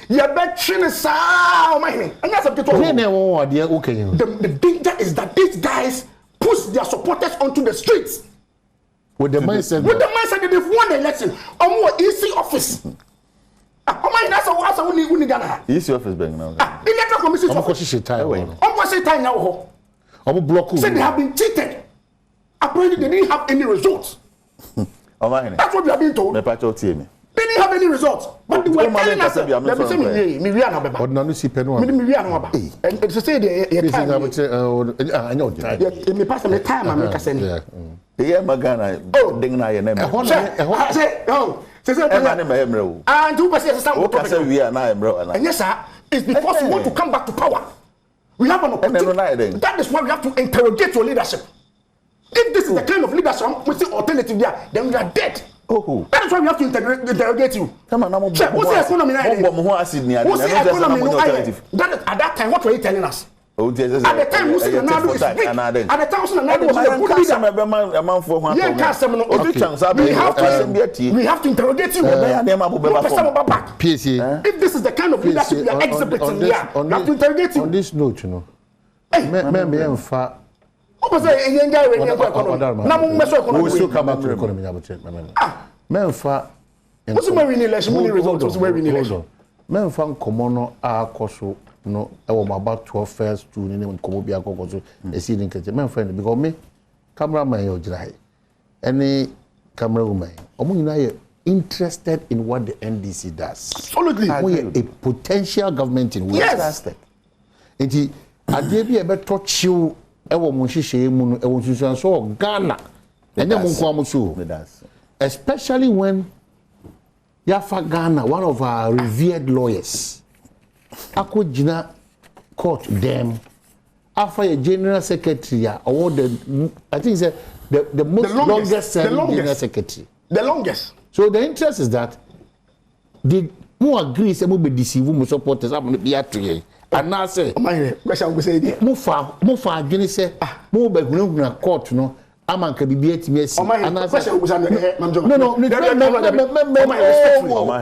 You bet chin sa my and that's a bit of the danger is that these guys push their supporters onto the streets. With the mindset that they've won the election. More easy office. That's a winning Ghana. Easy office bang now. Electoral commission office. Time now. Said they have been cheated. Apparently they didn't have any results. That's what we have been told. They didn't have any results. But they were telling us that let me say me we are not baba. Ordinary si penwa. Me we are not baba. And to say the time. I know time. Me pass me time and make say. Yeah, Magana. Ding na ye name. Say and two percent say we are na bro. And yes sir, it's because we want to come back to power. We have an opportunity. That is why we have to interrogate your leadership. If this is the kind of leadership we see alternative there, then we are dead. Oh, that is why we have to interrogate you. Come on, what's the economy now? What's the economy now? At that time, what were you telling us? At the time, Musi Nadu is weak. At the time, Musi Nadu was a good leader. We have to interrogate you. PSA. If this is the kind of leadership we are exhibiting here, we have to interrogate you. On this note, you know, What was it? We still come back to the economy. Menfa. What's the winning election? Winning results. What's the winning election? Menfa komono a koso no. I was about 12 first to name Komobia koso. A seeding catcher. Menfa because me cameraman yo dry. Any camera woman. Omuna interested in what the NDC does. Absolutely. We a potential government in yes. And he be able to touch you. Ewo munhihye mu no ewo susan so Ghana enye mu nko amuso especially when Yafa Ghana, one of our revered lawyers akojina court them after a general secretary or the I think the longest general secretary, the longest. So the interest is that the more agree say mo be deceive mo supporters am be atoye. And now say, Mufa adwene say, mo be hunahuna court no, amanka bibia timi asi. And I say, no.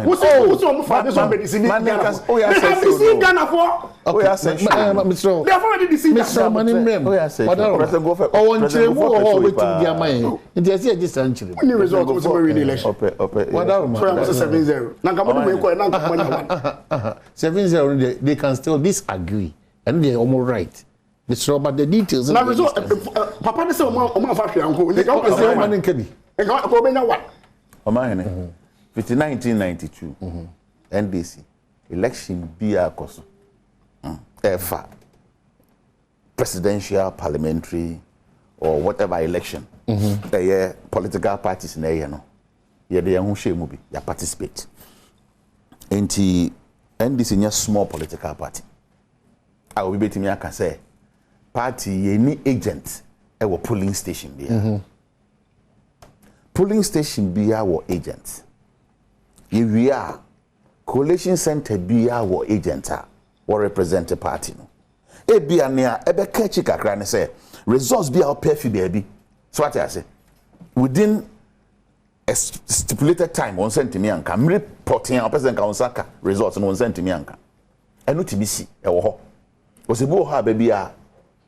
What's Mufa this one be deceiving Ghana? Oh yeah, say deceiving Ghana for. Oh yeah, say. They have already deceived Ghana. Oh yeah, say. Oh one chere wo wetin dia man. Nti ase e dis anchire. Any result was we win election. What that man? So 7-0. Na nka mo do ko na nka mo na 7-0 they can still disagree and they almost right. Mr. But the details. Now result papa dey say o ma fa hwe anko. They can say man nka bi. E ka ko be na what? O ma hene. 1992. NDC election bi akoso. Efa presidential, parliamentary or whatever election. Political parties na ye no. Ye dey hu hwe mu bi, ya participate. Enti NDC is a small political party. I will be betting me I can say party any agent our polling station be. Polling station be our agent. If we are coalition center be our agent or represent a party no. E be ania e be catch kakra ne say results be our perfect baby. So what I say within a stipulated time on sent me anka me reporting our president council results on sent me anka eno tibisi e wo ho o se bo ha ba bia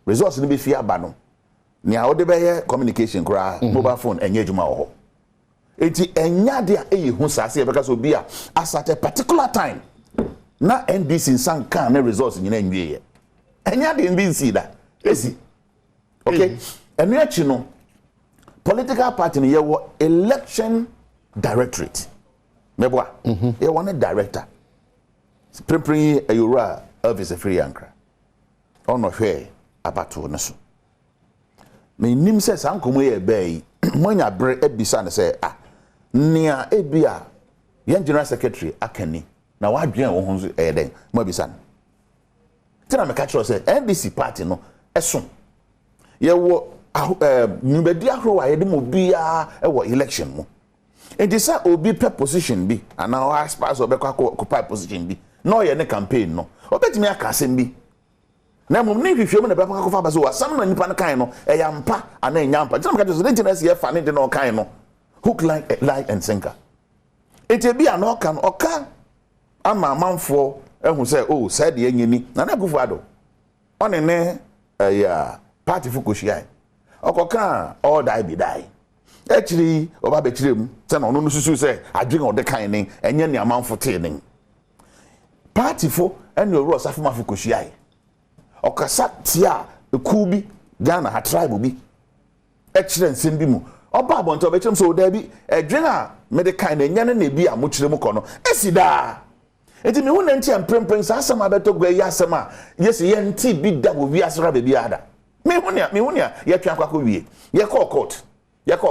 results no be fi aba no nia wo de be communication kura mobile phone enye adwuma wo ho enti enya de a e hu sase e be ka so bia at a particular time na NDC san kan na results nyina nwie ye enya de be see da esi okay enu achi no political party no ye election directorate meboa ye one director prepring ayura office free ankra ono hwe abato no so me nim se sankomo ye bai monya bre ebisa ne se nia ebia ye general secretary akani na wadwen wo ho den mo ebisa tina me ka kiro se NDC party no eso ye wo nubedi ahro wa ye de mo bia e wo election mo enti sa obi pe position bi ana o aspire obekwa occupy position bi no ye ne campaign no obetimi aka asem bi na mo ne hwehwe mo na be pa fa ba so asam na nipa ne kan no e ya mpa ana enya mpa tina me ka so den tina se ye fa ne de no kan no hook line and sinker enti bia no kan oka ama manfo ehun say oh said the enyini na na Akufo-Addo one ne ya party fukoshia okoka all die be die actually oba be kirem say na ono no susu say adwen o de kan ne enye ne amanfo te ne party fo ene owuro safuma fukoshia okasa tia eku bi Ghana ha tribe bi ekire nsem bi mu oba abonto be kirem so da bi adwen a me de kan ne enye ne bi a mo kirem ko no esida enti me hu na nti amprempren sa asama beto gwa yi asama yes ye nti bi da wo wi asra be bi ada me hu ne ye twa kwakọ wie ye call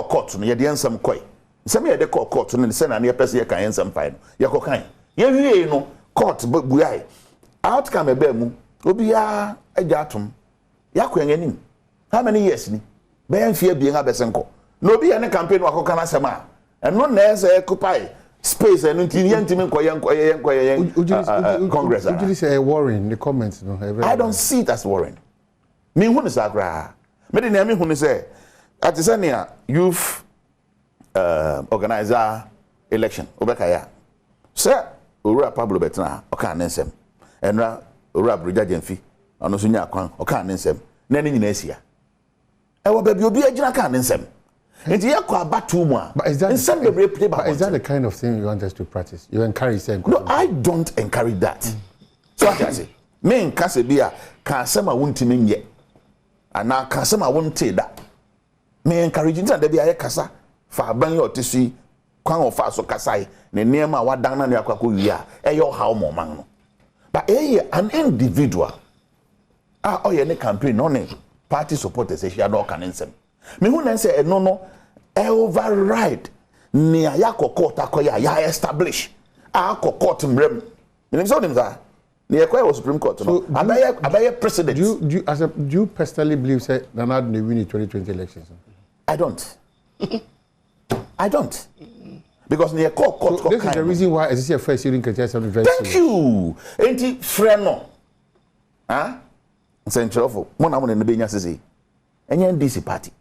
court no ye de ensam koi nsam ye de call court no se na ne pese ye kan ensam fine no ye ko kan ye wie no court buai outcome e ba mu obi ya agya atom ya ko enim how many years ni be en fie bi en abesenko no obi ya ne campaign wa ko kan asama eno na ese kupai space and intimi Congress. Would you say worrying the comments? No, I don't see it as worrying. Me who is agra. Me the name who say at Tanzania youth organizer election. Obekaya. Sir, Ura Pablo Betna oka nensem. Enra Ura Bruja Jenfi. Ono so nya kwan oka nensem. Na ni nyina asia. E wo ba bi obi agina ka nensem. But is that the kind of thing you want us to practice? You encourage them? No, I don't encourage that. So what I say, me in Kasebia can some I won't mean yet, and now can some I won't say that. Me encouraging that there be a casa for bang your tissue, Kwan of Faso Kasai, the near my what down on your Kakuya, your how more man. But an individual, oh, any campaign on it, party supporters say she had no canon. Me who say no override ni ayako court akoya ya establish akọ court mrem me so dem za ni ekwa Supreme Court no abaye president do you personally believe say Nana will win the 2020 elections? I don't because ni ekwa court so this is the reason why as you first hearing contest very thank you enti freno central mo na mo ne be nya sese enye NDC party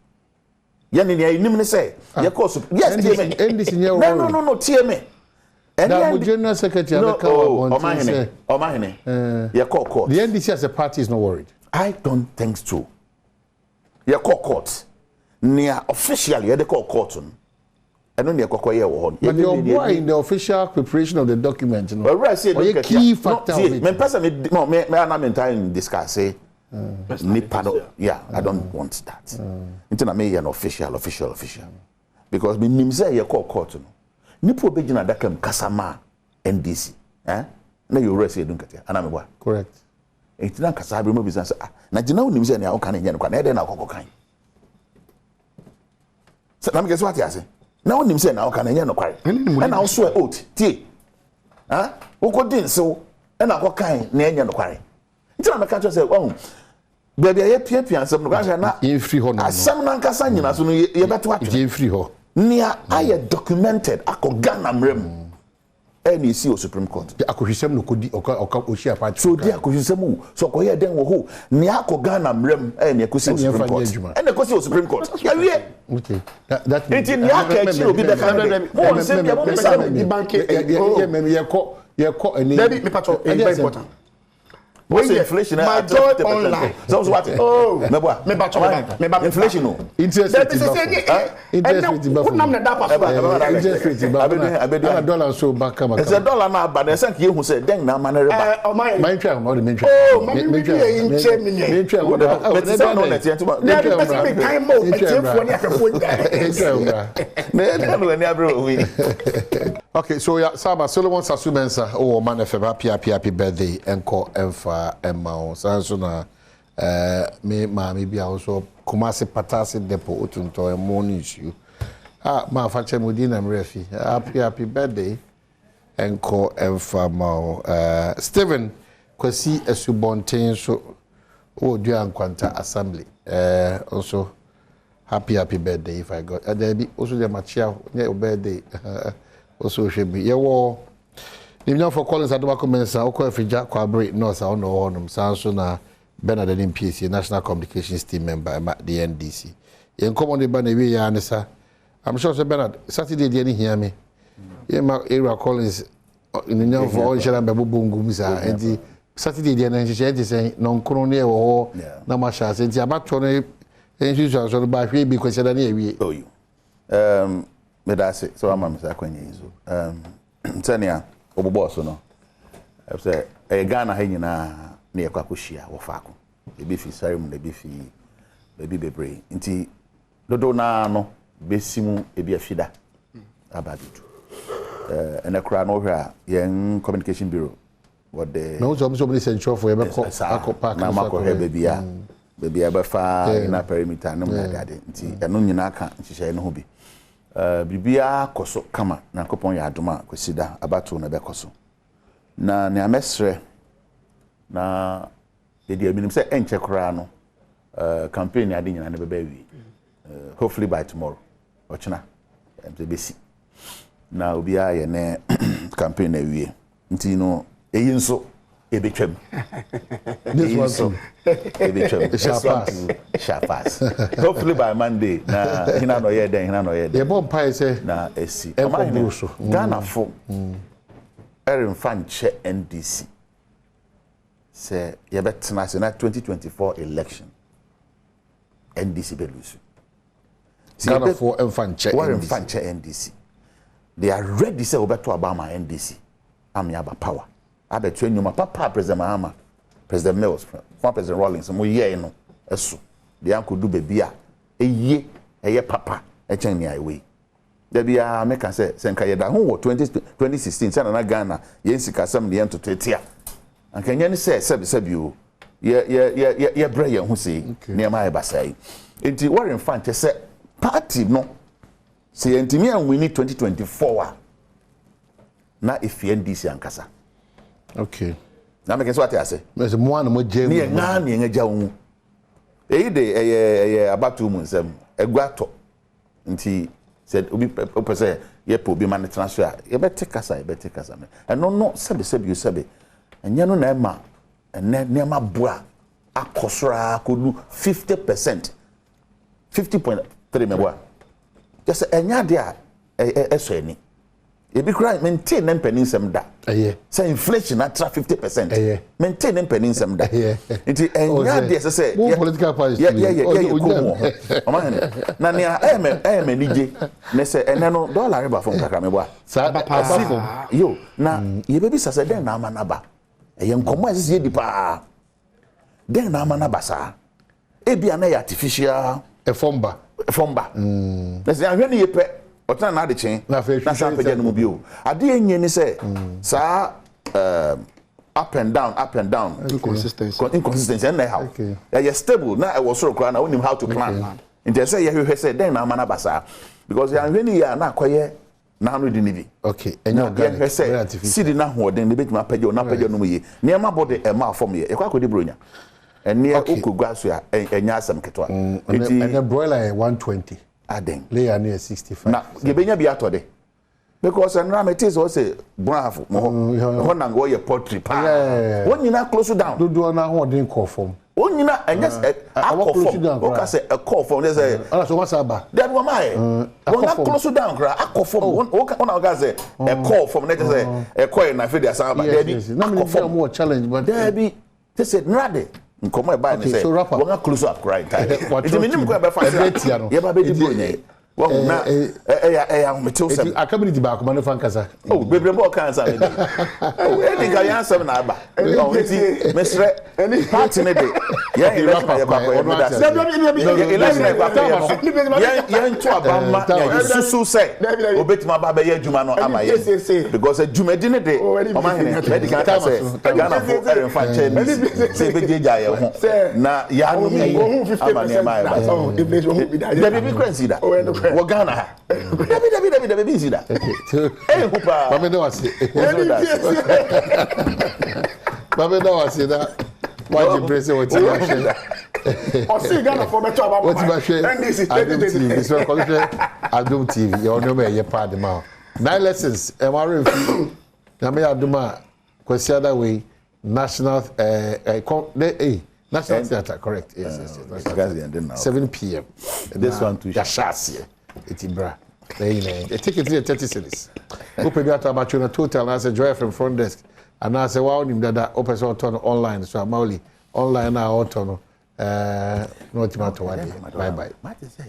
yani ni nim say ye cause yes NDC no TM now general secretary Omahene ye call court the NDC as a party is not worried. I don't think so. Ye call court near officially ye call court and only ye wo but your boy in the official preparation of the document you know a key factor me person me na me time discuss say yeah, I don't want that. Until I make an official. Because me nimse ye call court no. Nipo be gina da kam kasama NDC. Na you rest you dunkatia. Ana me wa. Correct. Etina kasa be mo business na gina nimse na aka na nya no kwa na ede na akoko kan. So na me guess what you say. Na nimse na aka na nya no kwa. Na wo so oath. Tie. Wo ko din so na akoko kan na nya no kwa. Until I catch say oh baby I pia ansem no kwa na free ho no asem na nkasa nyina so no ye beto atwe free ho nia I documented akọ Ghana mrem any see o Supreme Court akohwesem no kodi oka ohia party so di akohwesem so ko ye den wo ho nia akọ Ghana mrem any akosi o Supreme Court any akosi o Supreme Court ya wie okay that means it nia ka chi obi be ka mo se bia mo sa di bank ye ko any baby me pato very important. What's the inflation? My joy online. So what? Oh, me inflation no. Interest rate. Interest rate. Dollar so back come. It's a dollar na ba na say you say den na man reba. My try no the main try. Oh, my in Germany. Main try go there. But say no net yet. Na be person be kind mo. Okay, so yeah, Saba Solomon Sasumensa oh man happy birthday encore emfa emma so na me mama bi also Kumasi Patasi Depot otunto e morning issue ma fache modina mrefi happy birthday encore emfa ma Steven Kwasi Esubonten so o dua nkwanta assembly also happy birthday if I got there be also the machia birthday also should be yewo nimnya for Collins Adobako Mensa okwa afija kwa break no sa ono honum sanso na Bernard MPC National Communications Team member at the NDC yen come on ba na we ya nesa I'm sure say Bernard Saturday dey hear me ma area Collins nya for shara bebo bongum sa enti Saturday dia na nhye dey say no nkro ne wo na ma sha enti abato no enhye so ba hwe bi kwese da na ewie me da say so am say akwanye so tania obobo so no say Ghana ha nyina na ye kwakohia wo faako ebi fi sarim na ebi fi baby bebre nti dodo na no besimu ebi afida abadutu and akra no hwa yen communication bureau what the no so many central for be park na mako he baby a be fa na perimeter no na gade nti eno nyina aka nhihye no ho bi bibia koso kama na kopon ya adoma kwesida abatu na be koso na ne amesre na dedi aminim se enche kra no campaign ade nyina ne be wi hopefully by tomorrow ochina besi na obia ye ne campaign na wie nti no eyi nso ebetwam this one so ebetwam shall pass hopefully by Monday na hina no ye den ye bon pai say na esi so Ghana fo erin fanche NDC say ye betena se na 2024 election NDC be lose Ghana for enfanche NDC they are ready say obeto Obama NDC amiaba power abeto enyuma papa President Mahama President Mills former President Rawlings mo ye no eso de ankodu bebia eye papa echen ni aiwe da bia make say senka ye da ho 2016 say na Ghana ye nsika sam de ento tetia ankanya ni say sebi o ye bra ye hu sei ne ma ye basai enti warren fan say party no say entimi an win 2024 na NDC ankasa okay na make so what I say me mo an mo je me na me ngeja wo eyi de eye abatu mu nsem eguato nti said obi opese ye po bi man transfer ye bete kasa me eno no sebe enya no na ema ene ma boa akosora kodu 50% 50.3 meboa just enya de a eso ani e bi kra maintain na mpanin sem da say inflation atra 50% maintain na mpanin sem da nti enya de say political parties na nia eme nije na say ene no dollar reba fom kakra meboa yo na ye bebi sase den na amanaba eye nkomo asisi di pa den na amanaba sa ebia na artificial efomba na say ahwe ni yepe otana na de chen na sa peje no mu bio ade enye ni say sa up and down inconsistency and how you stable na e was so kra na onim how to plan inte say ye say den na amanaba sa because ya ahwe ni ya na akoye na no di ni bi okay enyo ga say sidi na hoden ne betima peje na peje no mu ye ne ma body e ma form ye e kwa kodi bronya ene okogwa so ya enya asem ketwa ene broiler 120 aden layer near 65 na ye benya bi atode because na metis o say bravo mo na go ye poultry pa wonyina close down dodo na hoden call form wonyina enya akofom o ka say a call form they say ala so what's aba that one my wona close down kra akofom wona ga say a call form they say a call na fe dia saba there be na me more challenge but there be they said nrade nkomo e ba ni say wona close up right it mean ko be fa ye ba be di bronya wa na ya metel sem a community ba ko manufa nkasa bebre mo kan sa me eni ga yan sem na aba enti mesre party ne de ya election ya ba ko no da election ya ba ko ya nto abamba ya susu say obetima ba be ya adwuma no ama ye because adwuma di ne de o ma hene medical ka say Ghana for erin fan chain say be jeja ye ho na ya no mi ama ne ma ya ba da be crazy da wo Ghana ha David busy da eh hupa mame no wase mame no wase da waji press what you o see Ghana for better about what NDC this one call Adom TV your no me ye pad ma 9 lessons e mare fi na me adoma kwesi other way national national theater correct yes 7 p.m. this one too Yashasi Etibra The ticket is 30 cedis. Open that about you total as a joy from front desk. And I say, wow, that open so turn online. So I'm only online now, no, not matter. Bye bye.